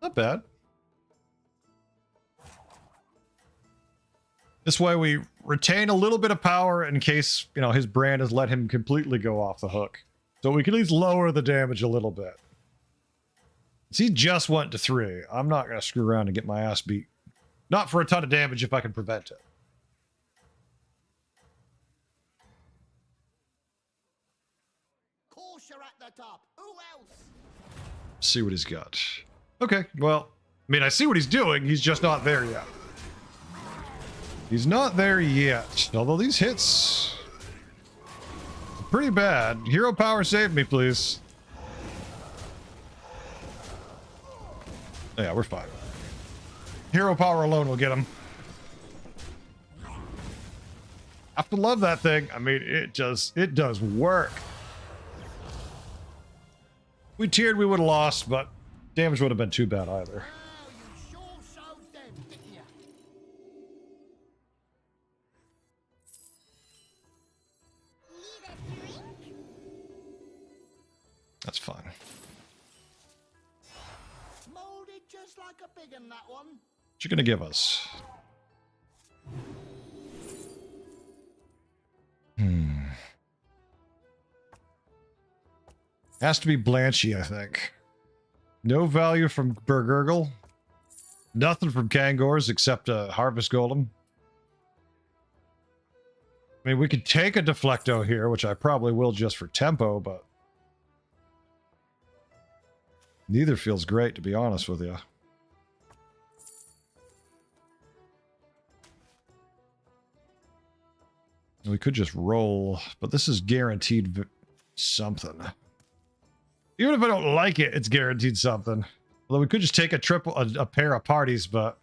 Not bad. This way we retain a little bit of power in case, you know, his brand has let him completely go off the hook. So we can at least lower the damage a little bit. See, he just went to 3. I'm not going to screw around and get my ass beat. Not for a ton of damage if I can prevent it. Course you're at the top. Who else? See what he's got. Okay, well, I mean, I see what he's doing. He's just not there yet. He's not there yet. Although these hits are pretty bad. Hero power, save me, please. Yeah, we're fine. Hero power alone will get him. I have to love that thing. I mean, it does work. If we tiered, we would have lost, but damage would have been too bad either. Wow, you sure showed them, didn't you? Need a drink? That's fine. Molded just like a big one, that one. What you gonna give us? Has to be Blanchy, I think. No value from Bergurgle. Nothing from Kangors except a Harvest Golem. I mean, we could take a Deflecto here, which I probably will just for tempo, but neither feels great, to be honest with you. We could just roll, but this is guaranteed something. Even if I don't like it, it's guaranteed something. Although we could just take a pair of parties, but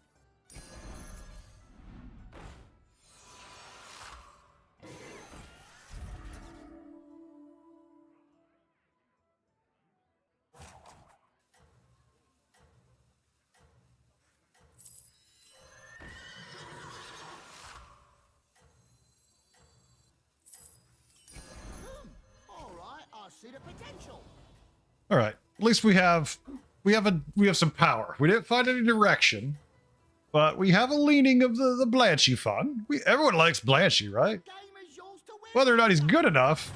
All right, I see the potential. all right. At least we have some power. We didn't find any direction, but we have a leaning of the Blanchy fun. Everyone likes Blanchy, right? Game is yours to win. Whether or not he's good enough.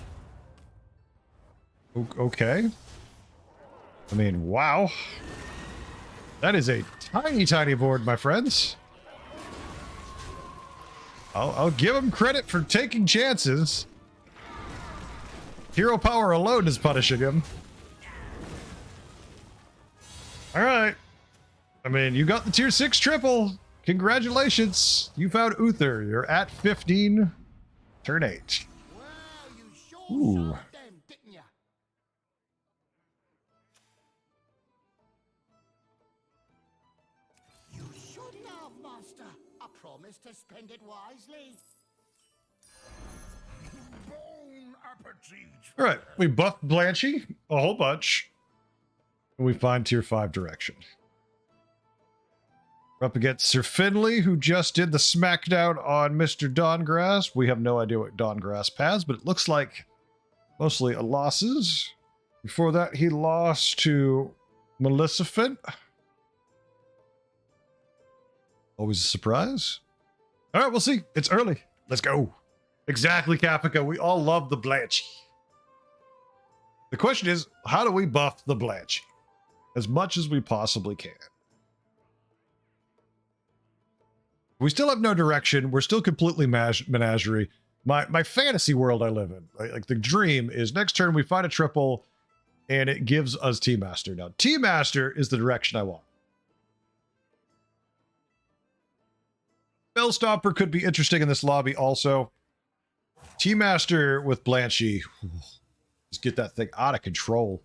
Okay. I mean, wow. That is a tiny, tiny board, my friends. I'll give him credit for taking chances. Hero power alone is punishing him. All right. I mean, you got the tier 6 triple. Congratulations. You found Uther. You're at 15. Turn 8. Wow, you sure Ooh. showed them, didn't you? You shouldn't have, Master. I promise to spend it wisely. Bon appetit. All right, we buffed Blanchy a whole bunch. And we find tier 5 direction. We're up against Sir Finley, who just did the smackdown on Mr. Dawngrass. We have no idea what Dawngrass has, but it looks like mostly losses. Before that, he lost to Maleficent. Always a surprise. All right, we'll see. It's early. Let's go. Exactly, Capica. We all love the Blanchy. The question is, how do we buff the Blanchy? As much as we possibly can. We still have no direction. We're still completely menagerie. My fantasy world I live in, like the dream is next turn we find a triple and it gives us T-Master. Now, T-Master is the direction I want. Bellstomper could be interesting in this lobby also. T-Master with Blanchy. Just get that thing out of control.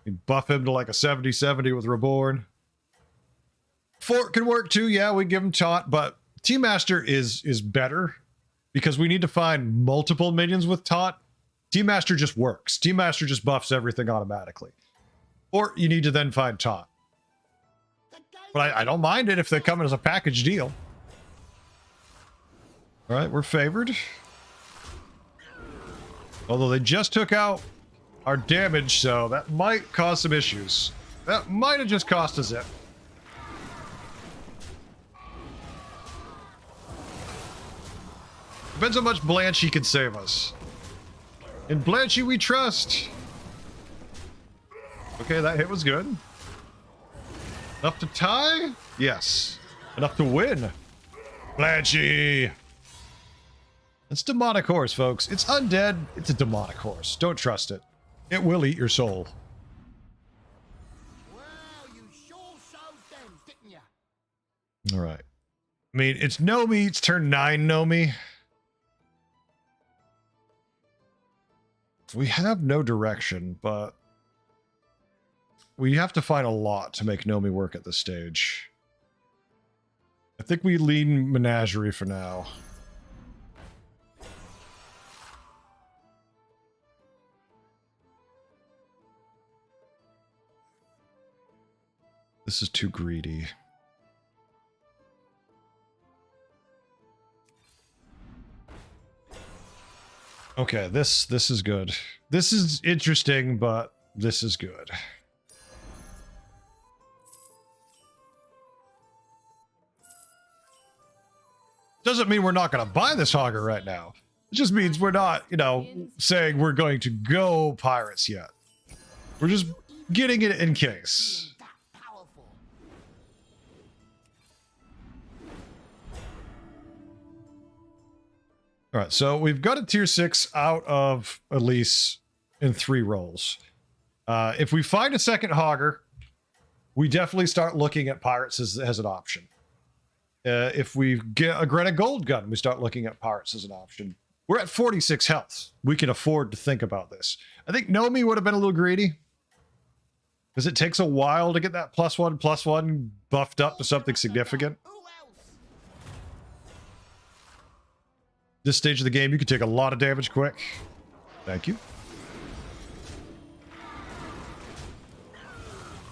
You buff him to like a 70-70 with Reborn. Fort can work too. Yeah, we give him taunt, but T-Master is better because we need to find multiple minions with taunt. T-Master just works. T-Master just buffs everything automatically. Or you need to then find taunt. But I don't mind it if they come in as a package deal. All right, we're favored. Although they just took out our damage, so that might cause some issues. That might have just cost us it. Depends how much Blanchy can save us. In Blanchy we trust. Okay, that hit was good. Enough to tie? Yes. Enough to win. Blanchy! It's demonic horse, folks. It's undead. It's a demonic horse. Don't trust it. It will eat your soul. Well, you sure showed them, didn't you? All right. I mean, it's Nomi. It's turn 9 Nomi. We have no direction, but we have to find a lot to make Nomi work at this stage. I think we lean Menagerie for now. This is too greedy. Okay, this is good. This is interesting, but this is good. Doesn't mean we're not going to buy this Hogger right now. It just means we're not, you know, saying we're going to go pirates yet. We're just getting it in case. That powerful. All right, so we've got a tier 6 out of Elise in 3 rolls. If we find a second Hogger, we definitely start looking at pirates as an option. If we get a Greta Gold Gun, we start looking at pirates as an option. We're at 46 health. We can afford to think about this. I think Nomi would have been a little greedy, because it takes a while to get that +1/+1 buffed up to something significant. Who else? This stage of the game, you can take a lot of damage quick. Thank you.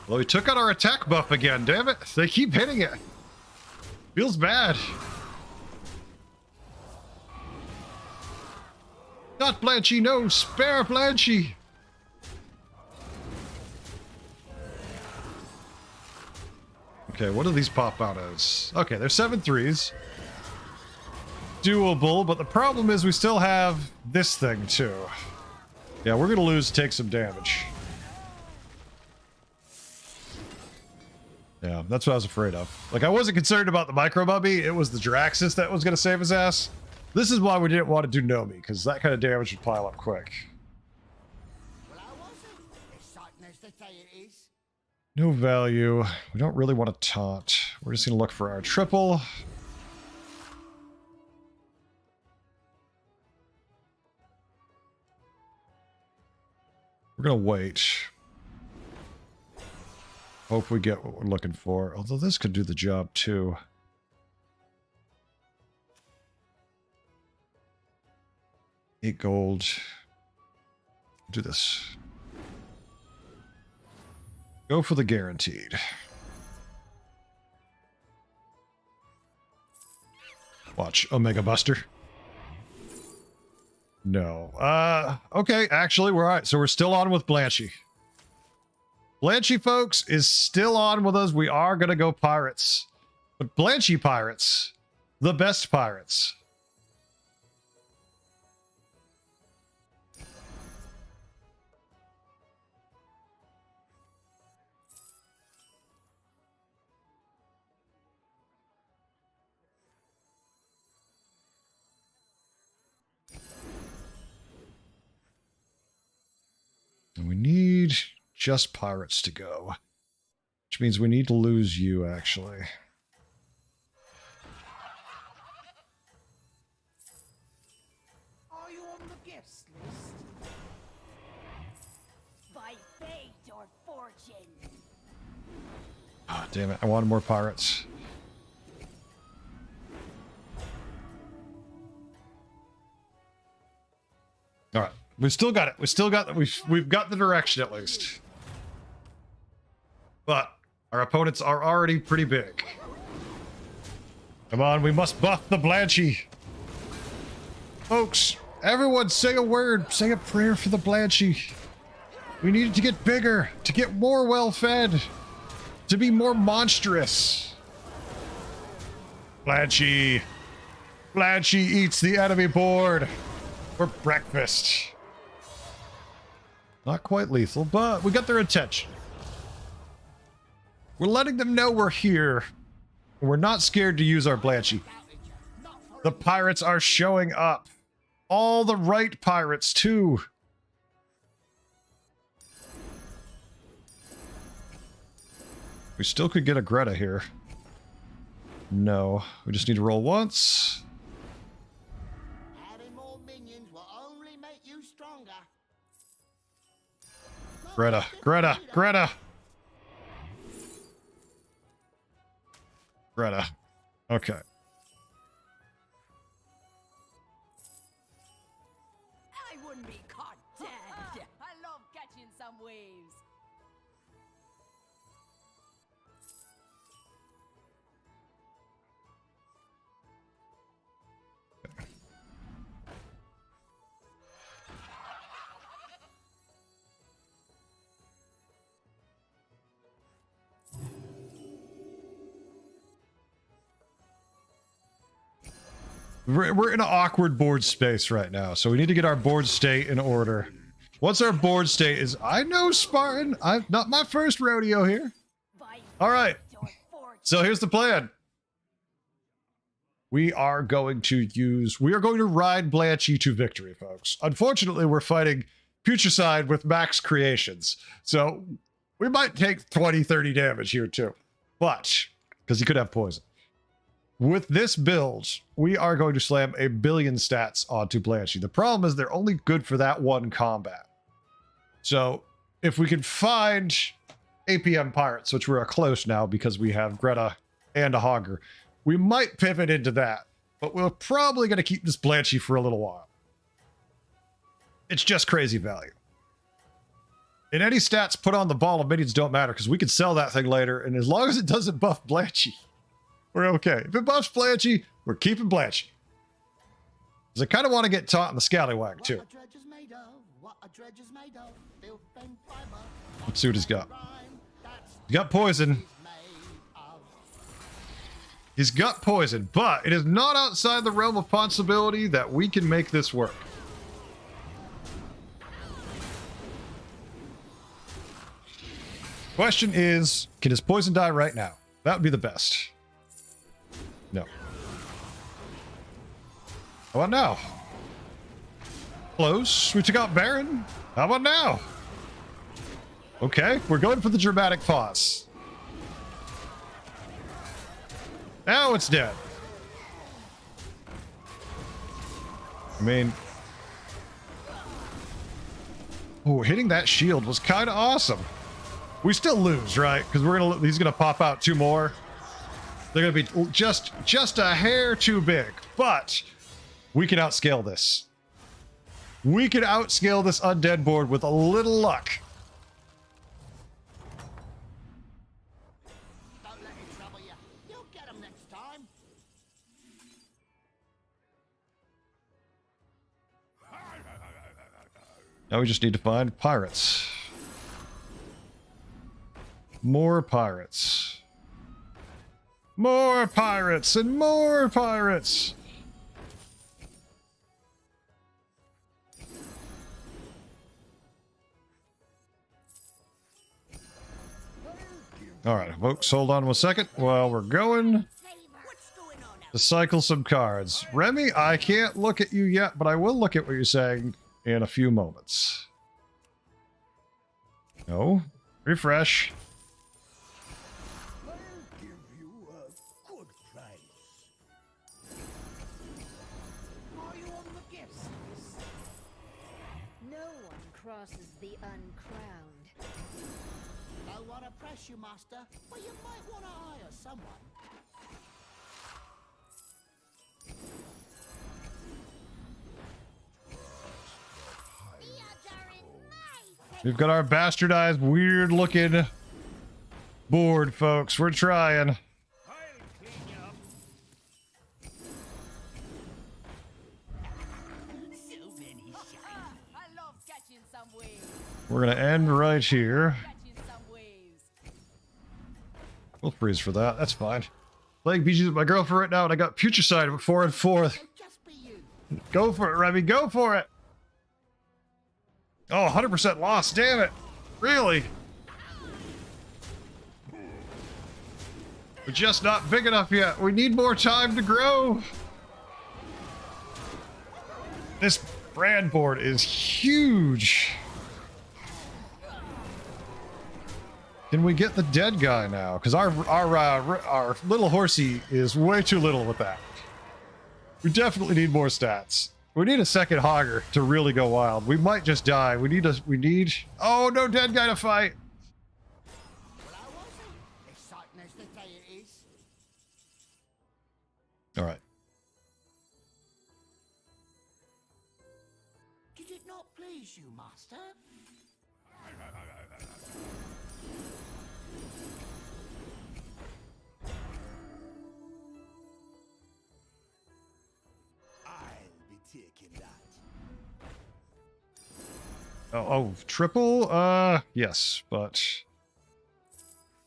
Well, we took out our attack buff again, damn it. They keep hitting it. Feels bad. Not Blanchy, no. Spare Blanchy. Okay, what do these pop out as? Okay, they're 7/3s. Doable, but the problem is we still have this thing too. Yeah, we're gonna take some damage. Yeah, that's what I was afraid of. Like, I wasn't concerned about the Micro Mummy. It was the Draxus that was going to save his ass. This is why we didn't want to do Nomi, because that kind of damage would pile up quick. Well, I wasn't. It's something as they say it is. No value. We don't really want to taunt. We're just going to look for our triple. We're going to wait. Hope we get what we're looking for. Although this could do the job too. 8 gold. Do this. Go for the guaranteed. Watch Omega Buster. No. Okay, actually, we're all right. So we're still on with Blanchy. Blanchy, folks, is still on with us. We are going to go pirates. But Blanchy pirates, the best pirates. And we need just pirates to go. Which means we need to lose you, actually. Are you on the guest list? By fate or fortune. Ah, damn it. I wanted more pirates. All right. We've still got it. We've got the direction at least. But our opponents are already pretty big. Come on, we must buff the Blanchy. Folks, everyone say a word. Say a prayer for the Blanchy. We need it to get bigger, to get more well-fed, to be more monstrous. Blanchy. Blanchy eats the enemy board for breakfast. Not quite lethal, but we got their attention. We're letting them know we're here. And we're not scared to use our Blanchy. The pirates are showing up. All the right pirates, too. We still could get a Greta here. No, we just need to roll once. Adding more minions will only make you stronger. Greta, Greta, Greta. Greta. Okay. I wouldn't be caught dead. I love catching some waves. We're in an awkward board space right now, so we need to get our board state in order. Once our board state is... I know, Spartan. I'm not my first rodeo here. By All right. fate or fortune. So here's the plan. We are going to ride Blanchy to victory, folks. Unfortunately, we're fighting Putricide with max creations. So we might take 20, 30 damage here too. But, because he could have poison. With this build, we are going to slam 1 billion stats onto Blanchy. The problem is they're only good for that one combat. So if we can find APM Pirates, which we're close now because we have Greta and a Hogger, we might pivot into that. But we're probably going to keep this Blanchy for a little while. It's just crazy value. And any stats put on the ball of minions don't matter because we can sell that thing later. And as long as it doesn't buff Blanchy, we're okay. If it buffs Blanchy, we're keeping Blanchy. Because I kind of want to get taught in the scallywag, too. What a dredge is made of, what a dredge is made of, filth and fiber. Let's see what he's got. Rhyme, that's He's got poison. made of. He's got poison, but it is not outside the realm of possibility that we can make this work. Question is, can his poison die right now? That would be the best. No. How about now? Close. We took out Baron. How about now? Okay, we're going for the dramatic pause. Now it's dead. I mean... Oh, hitting that shield was kind of awesome. We still lose, right? Because he's gonna pop out 2 more. They're gonna be just a hair too big, but we can outscale this. We can outscale this undead board with a little luck. Don't let it trouble you. You'll get 'em next time. Now we just need to find pirates. More pirates. More pirates and more pirates. All right, folks, hold on 1 second while we're going What's going on out to cycle some cards. Remy, I can't look at you yet, but I will look at what you're saying in a few moments. No, refresh. I'll give you a good price. Are you on the guest list? No one crosses the uncrowned. Don't want to press you, master, but you might want to hire someone. We've got our bastardized, weird-looking board, folks. We're trying. I love catching some waves. We're gonna end right here. Catching some waves. We'll freeze for that. That's fine. Playing BG's with my girlfriend right now, and I got Future Side at 4 and 4. It'll just be you. Go for it, Remy. Go for it. Oh, 100% lost. Damn it. Really? We're just not big enough yet. We need more time to grow. This brand board is huge. Can we get the dead guy now? Because our little horsey is way too little with that. We definitely need more stats. We need a second hogger to really go wild. We might just die. We need. Oh, no dead guy to fight. Well, I wasn't. Exciting as the day it is. All right. Did it not please you, master? I'll be taking that. Oh, triple? Yes, but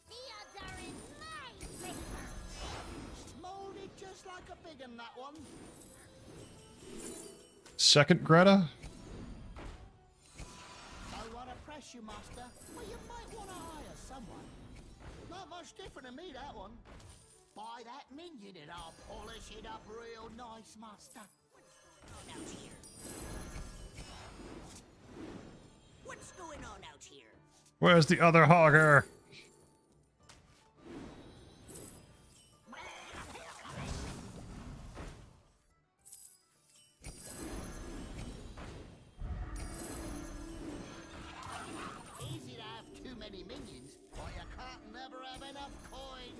The odds are in my favor. Molded just like a big un, that one. second Greta? Don't want to press you, master, but you might want to hire someone. Not much different than me, that one. Buy that minion and I'll polish it up real nice, master. What's going on out here? What's going on out here? Where's the other hogger? Easy to have too many minions, but you can't never have enough coin.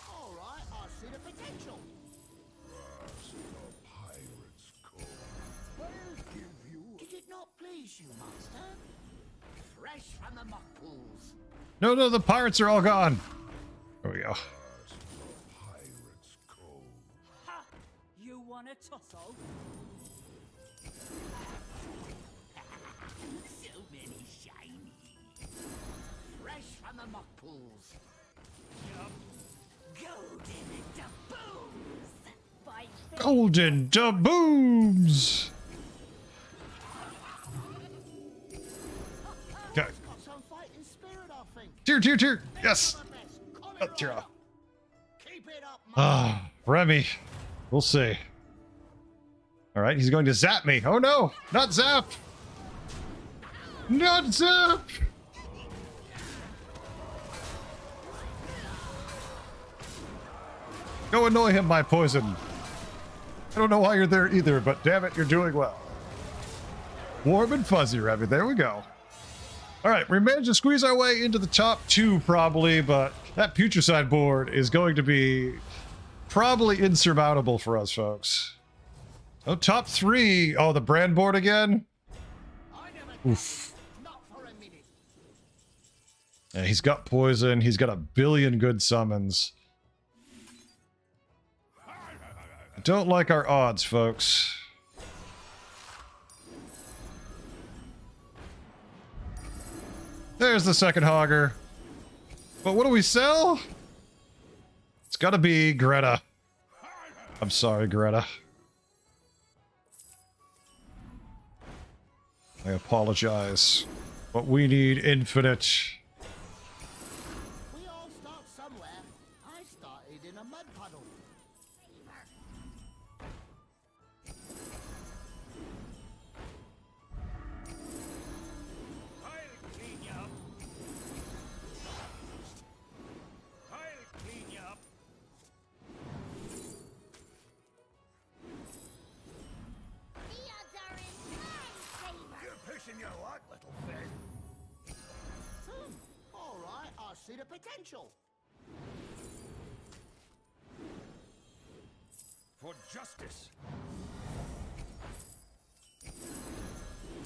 All right, I see the potential. Pirates Cove. I'll give you. Did it not please you, master? Fresh from the muck pools. No, the pirates are all gone. There we go. Pirates Cove. Ha! You want a tussle? So many shiny. Fresh from the muck pools. Golden doubloons. By Golden dabooms. Okay. Got some fighting spirit, I think. Tear. Yes. Some of the best. Call it Oh, tear right off. up. Keep it up, master. Ah, Remy. We'll see. All right, he's going to zap me. Oh no, not zap. Not zap. Go annoy him, my poison. I don't know why you're there either, but damn it, you're doing well. Warm and fuzzy, Remy. There we go. All right, we managed to squeeze our way into the top 2 probably, but that Putricide board is going to be probably insurmountable for us, folks. Oh, top 3. Oh, the brand board again? I never Oof. not for a minute. Yeah, he's got poison. He's got a billion good summons. I don't like our odds, folks. There's the second Hogger. But what do we sell? It's gotta be Greta. I'm sorry, Greta. I apologize. But we need infinite. We all start somewhere. I started in a mud puddle. The odds are in my favor. You're pushing your luck, little Finn. All right, I see the potential. For justice.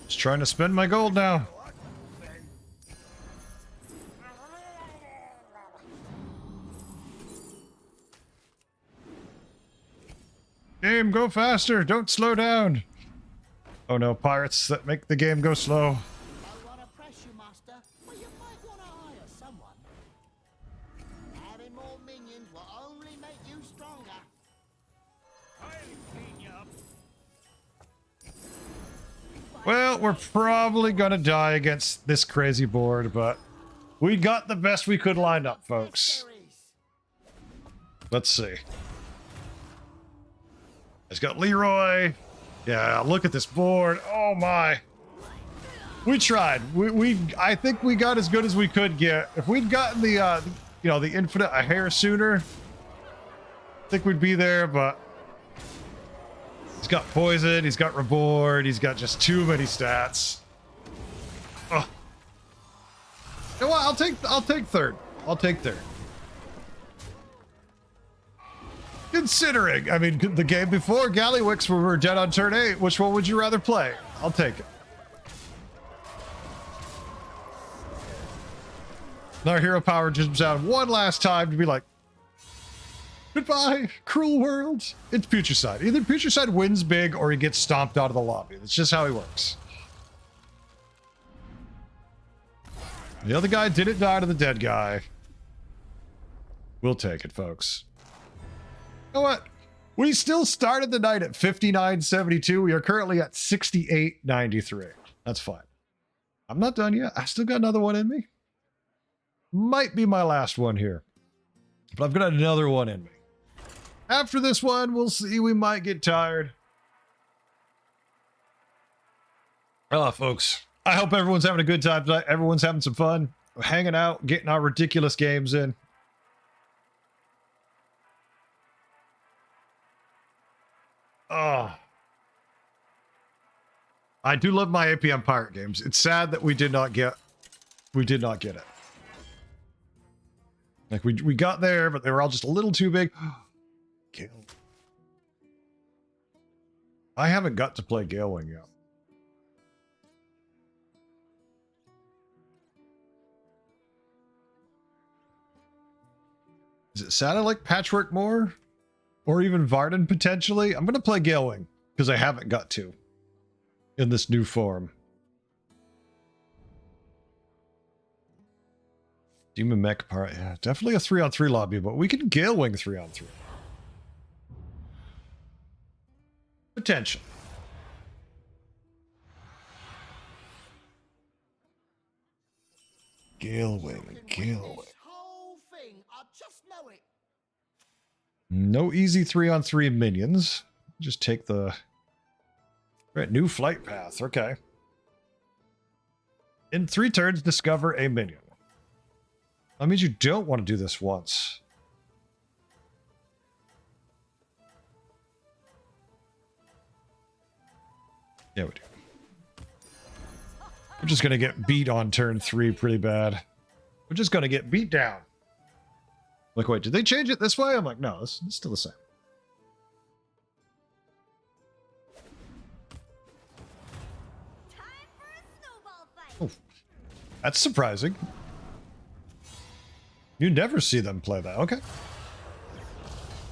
Just trying to spend my gold now. Luck, little Finn. Game, go faster. Don't slow down. Oh no, pirates that make the game go slow. Don't want to press you, Master, but you might want to hire someone. Having more minions will only make you stronger. Well, we're probably gonna die against this crazy board, but we got the best we could lined up, folks. Victories. Let's see. It's got Leroy. Yeah, look at this board. Oh my. We tried. I think we got as good as we could get. If we'd gotten the you know, the infinite a hair sooner, I think we'd be there, but he's got poison, he's got reward, he's got just too many stats. Oh. You know what? I'll take third. I'll take third. Considering, I mean, the game before Gallywix, where we were dead on turn 8, which one would you rather play? I'll take it. And our hero power jumps out one last time to be like, goodbye, cruel world. It's Putricide. Either Putricide wins big or he gets stomped out of the lobby. That's just how he works. The other guy didn't die to the dead guy. We'll take it, folks. You know what? We still started the night at 59.72. We are currently at 68.93. That's fine. I'm not done yet. I still got another one in me. Might be my last one here. But I've got another one in me. After this one, we'll see. We might get tired. Oh, folks. I hope everyone's having a good time tonight. Everyone's having some fun. We're hanging out, getting our ridiculous games in. Oh. I do love my APM Pirate games. It's sad that we did not get it. Like we got there, but they were all just a little too big. Gale. I haven't got to play Galewing yet. Is it sad I like Patchwork more? Or even Varden, potentially? I'm going to play Galewing, because I haven't got to. In this new form. Demon Mech Pirate, yeah, definitely a 3-on-3 lobby, but we can Galewing 3-on-3. Potential. Galewing. This whole thing, I just know it. No easy 3-on-3 minions. Just take the... Right, new flight path. Okay. In 3 turns, discover a minion. That means you don't want to do this once. Yeah, we do. We're just going to get beat on turn 3 pretty bad. We're just going to get beat down. Like, wait, did they change it this way? I'm like, no, it's still the same. Oh, that's surprising. You never see them play that. Okay.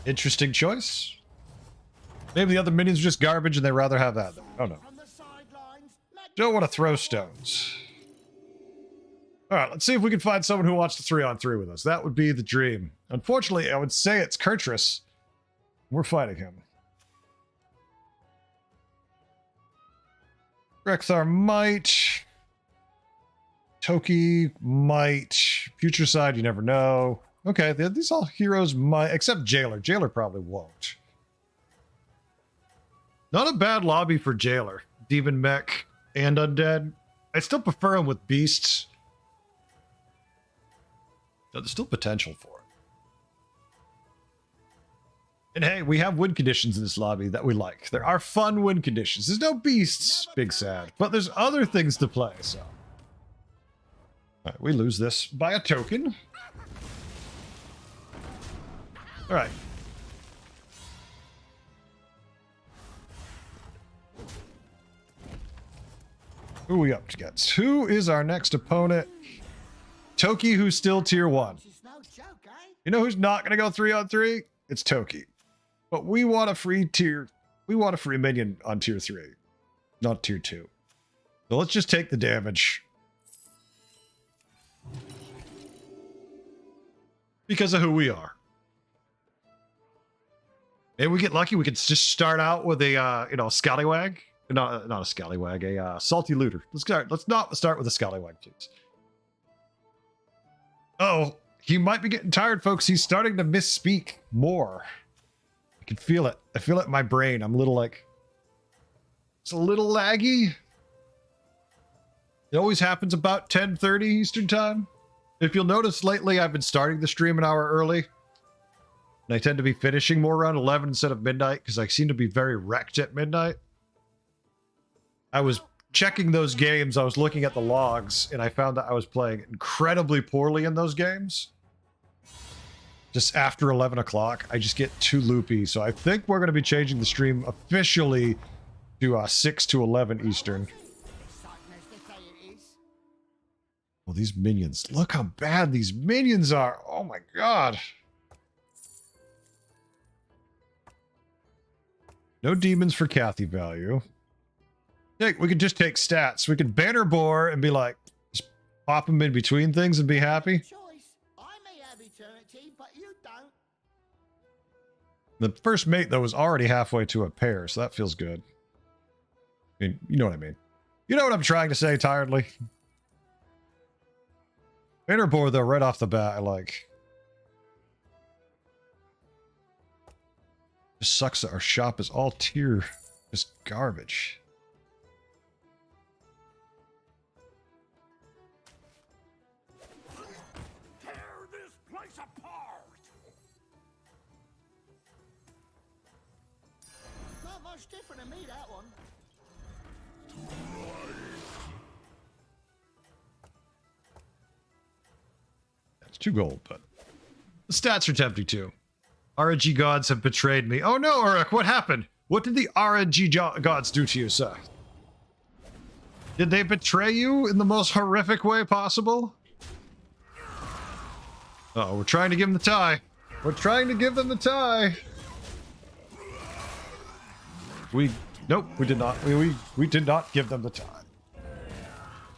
Interesting choice. Maybe the other minions are just garbage and they'd rather have that. Oh no. From the sidelines, Don't want to throw stones. All right, let's see if we can find someone who wants to 3-on-3 with us. That would be the dream. Unfortunately, I would say it's Kurtrus. We're fighting him. Rek'Thar might. Toki might. Future side, you never know. Okay, these all heroes might, except Jailer. Jailer probably won't. Not a bad lobby for Jailer. Demon Mech and Undead. I still prefer him with Beasts. But there's still potential for it. And hey, we have win conditions in this lobby that we like. There are fun win conditions. There's no Beasts, big sad. But there's other things to play, so. Alright, we lose this by a token. Alright. Who are we up against? Who is our next opponent? Toki, who's still tier 1. It's no joke, eh? You know who's not going to go 3-on-3? It's Toki. But we want a free tier. We want a free minion on tier 3, not tier 2. So let's just take the damage. Because of who we are. Maybe we get lucky. We could just start out with a, scallywag. Not a scallywag, a salty looter. Let's not start with a scallywag, please. Oh, he might be getting tired, folks. He's starting to misspeak more. I can feel it. I feel it in my brain. I'm a little like... It's a little laggy. It always happens about 10:30 Eastern time. If you'll notice lately, I've been starting the stream an hour early. And I tend to be finishing more around 11 instead of midnight because I seem to be very wrecked at midnight. I was checking those games, I was looking at the logs, and I found that I was playing incredibly poorly in those games. Just after 11 o'clock, I just get too loopy. So I think we're going to be changing the stream officially to 6 to 11 Eastern. Well, these minions. Look how bad these minions are. Oh my god. No demons for Kathy value. We could just take stats. We could banner bore and be like, just pop them in between things and be happy. Choice. I may have eternity, but you don't. The first mate, though, was already halfway to a pair, so that feels good. I mean, you know what I mean. You know what I'm trying to say, tiredly? Banner bore, though, right off the bat, I like. It sucks that our shop is all tier. Just garbage. Not much different to me, that one. That's 2 gold, but the stats are tempting too. RNG gods have betrayed me. Oh no, Uruk, what happened? What did the RNG gods do to you, sir? Did they betray you in the most horrific way possible? Uh-oh, we're trying to give them the tie. We're trying to give them the tie. Nope, we did not. We did not give them the tie.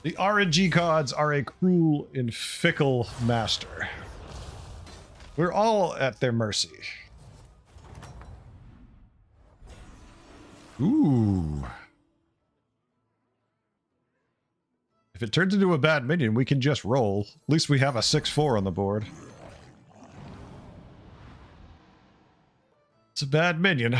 The RNG gods are a cruel and fickle master. We're all at their mercy. Ooh. If it turns into a bad minion, we can just roll. At least we have a 6-4 on the board. It's a bad minion.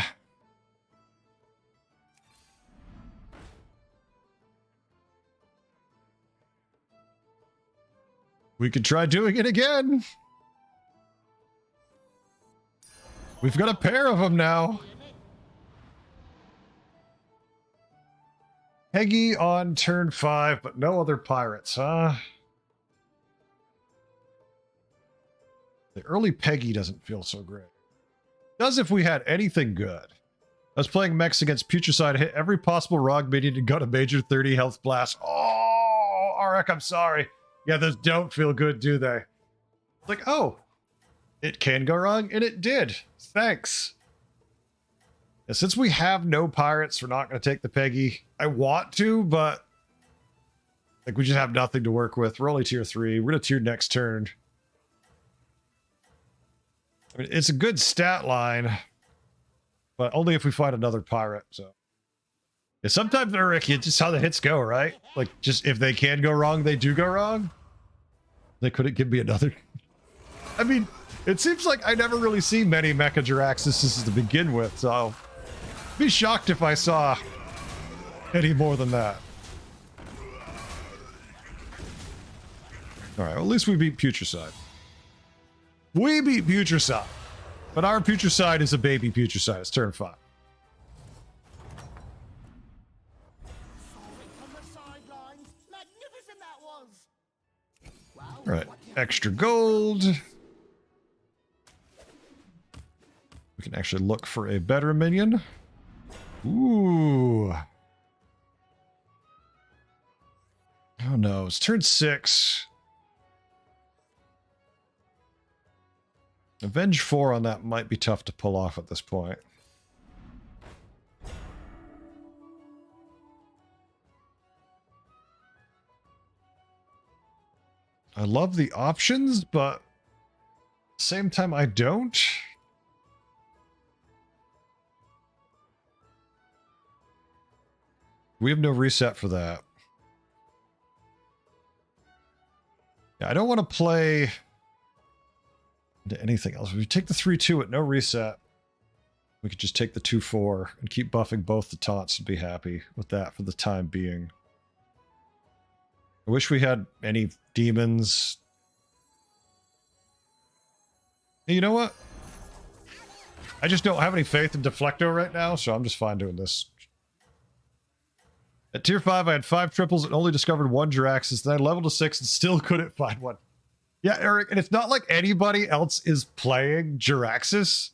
We could try doing it again. We've got a pair of them now. Peggy on turn 5, but no other pirates, huh? The early Peggy doesn't feel so great. Does if we had anything good. I was playing mechs against Putricide, hit every possible ROG minion and got a major 30 health blast. Oh, Arik, I'm sorry. Yeah, those don't feel good, do they? Like, oh, it can go wrong, and it did. Thanks. And since we have no pirates, we're not going to take the Peggy. I want to, but like we just have nothing to work with. We're only tier 3. We're going to tier next turn. I mean, it's a good stat line, but only if we find another pirate. So yeah, sometimes, Eric, it's just how the hits go, right? Like, just if they can go wrong, they do go wrong. They couldn't give me another. I mean, it seems like I never really see many Mecha Jaraxxuses to begin with, so I'll be shocked if I saw any more than that. All right, well, at least we beat Putricide. We beat Putricide, but our Putricide is a baby Putricide. It's turn 5. Magnificent that was. Wow. All right, extra gold. We can actually look for a better minion. Ooh. Oh no, it's turn 6. Avenge 4 on that might be tough to pull off at this point. I love the options, but at the same time I don't. We have no reset for that. Yeah, I don't want to play into anything else. If we take the 3-2 at no reset, we could just take the 2-4 and keep buffing both the taunts and be happy with that for the time being. I wish we had any demons. You know what? I just don't have any faith in Deflecto right now, so I'm just fine doing this. At tier 5, I had 5 triples and only discovered 1 Jaraxxus. Then I leveled to 6 and still couldn't find one. Yeah, Eric, and it's not like anybody else is playing Jaraxxus.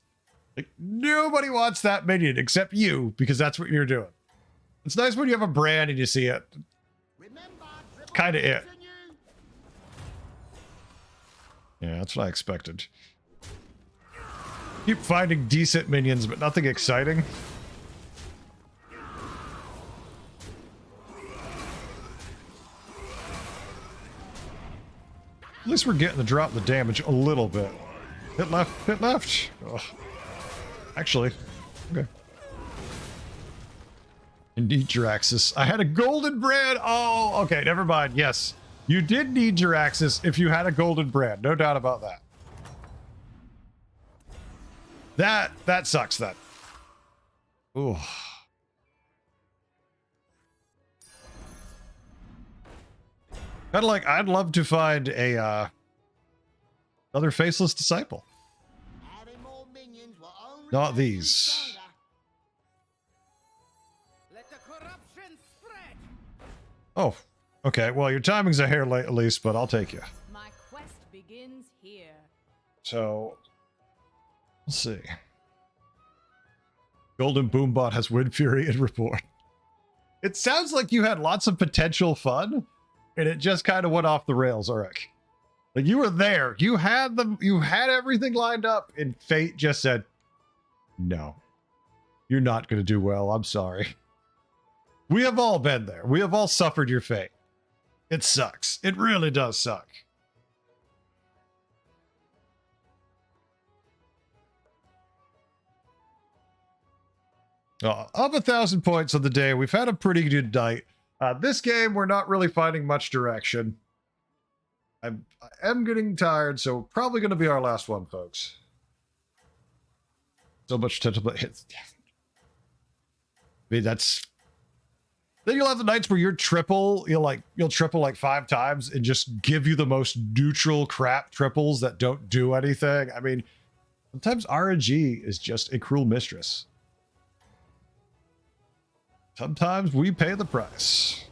Like, nobody wants that minion except you, because that's what you're doing. It's nice when you have a brand and you see it. Kind of it. Yeah, that's what I expected. Keep finding decent minions, but nothing exciting. At least we're getting to drop the damage a little bit. Hit left, hit left. Ugh. Actually, okay. Indeed, Jaraxxus. I had a golden brand. Oh, okay, never mind. Yes, you did need Jaraxxus if you had a golden brand. No doubt about that. That sucks then. Ooh. Kind of like, I'd love to find a another faceless disciple. Not these. Let the corruption spread. Oh, okay. Well, your timing's a hair late at least, but I'll take you. My quest begins here. So, let's see. Golden Boombot has Wind Fury and Report. It sounds like you had lots of potential fun, and it just kind of went off the rails, Eric. Like, you were there. You had everything lined up, and fate just said, no, you're not going to do well. I'm sorry. We have all been there. We have all suffered your fate. It sucks. It really does suck. Up 1,000 points on the day. We've had a pretty good night. This game, we're not really finding much direction. I am getting tired, so probably going to be our last one, folks. So much potential, but hits. I mean, that's. Then you'll have the nights where you're triple. You'll triple like 5 times and just give you the most neutral crap triples that don't do anything. I mean, sometimes RNG is just a cruel mistress. Sometimes we pay the price.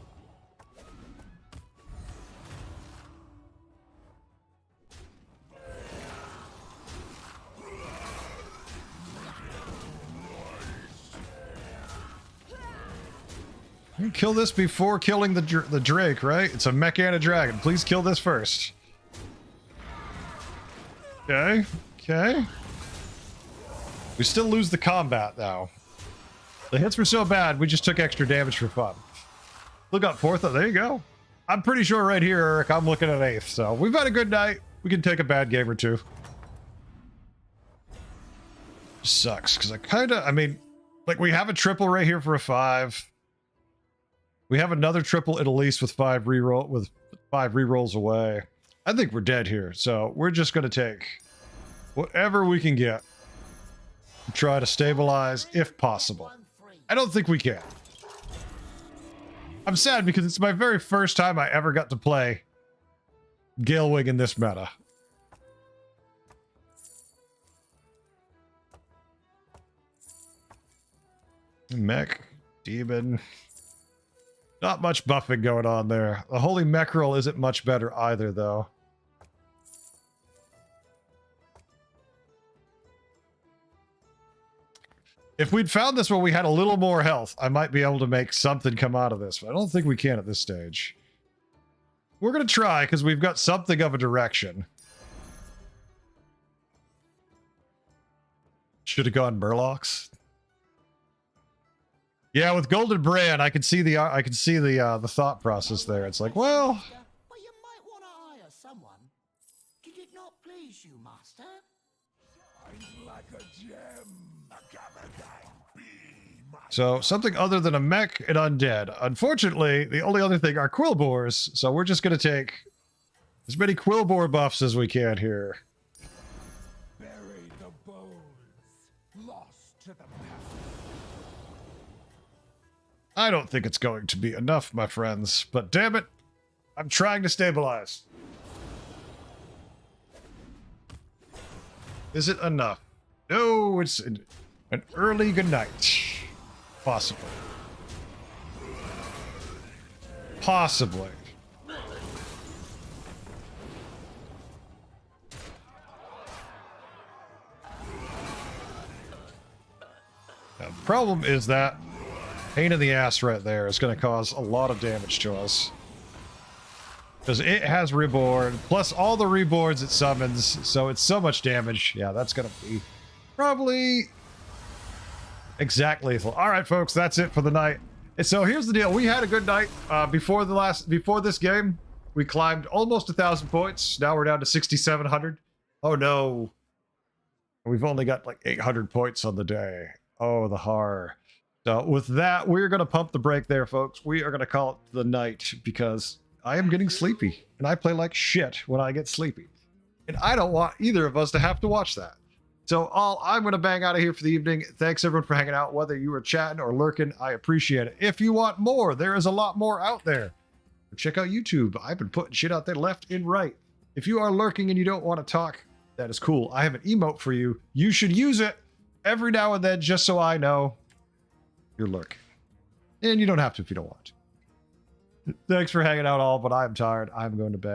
You kill this before killing the Drake, right? It's a mech and a dragon. Please kill this first. Okay. Okay. We still lose the combat, though. The hits were so bad, we just took extra damage for fun. Look up fourth. There you go. I'm pretty sure right here, Eric, I'm looking at eighth. So we've had a good night. We can take a bad game or two. Sucks, because I mean, like, we have a triple right here for a 5. We have another triple at least with 5 rerolls away. I think we're dead here, so we're just going to take whatever we can get and try to stabilize if possible. I don't think we can. I'm sad because it's my very first time I ever got to play Galewing in this meta. Mech, demon. Not much buffing going on there. The Holy Mechrel isn't much better either, though. If we'd found this when we had a little more health, I might be able to make something come out of this, but I don't think we can at this stage. We're going to try, because we've got something of a direction. Should have gone Murlocs. Yeah, with Golden Brand, I can see the thought process there. It's like, well, But you might want to hire someone. Did it not please you, Master? Like a gem. A Gabadang bee, so something other than a mech and undead. Unfortunately, the only other thing are Quillbores, so we're just going to take as many Quillbore buffs as we can here. Bury the bones. Lost to the past. I don't think it's going to be enough, my friends, but damn it, I'm trying to stabilize. Is it enough? No, it's an early good night. Possibly. Possibly. Now, the problem is that pain in the ass right there is going to cause a lot of damage to us. Because it has Reborn, plus all the Reborns it summons, so it's so much damage. Yeah, that's going to be probably exact lethal. All right, folks, that's it for the night. And so here's the deal. We had a good night. Before this game, we climbed almost 1,000 points. Now we're down to 6,700. Oh, no. We've only got like 800 points on the day. Oh, the horror. So with that, we're going to pump the brake there, folks. We are going to call it the night because I am getting sleepy. And I play like shit when I get sleepy. And I don't want either of us to have to watch that. So I'm going to bang out of here for the evening. Thanks, everyone, for hanging out. Whether you were chatting or lurking, I appreciate it. If you want more, there is a lot more out there. Check out YouTube. I've been putting shit out there left and right. If you are lurking and you don't want to talk, that is cool. I have an emote for you. You should use it every now and then just so I know you're lurking. And you don't have to if you don't want to. Thanks for hanging out all, but I'm tired. I'm going to bed.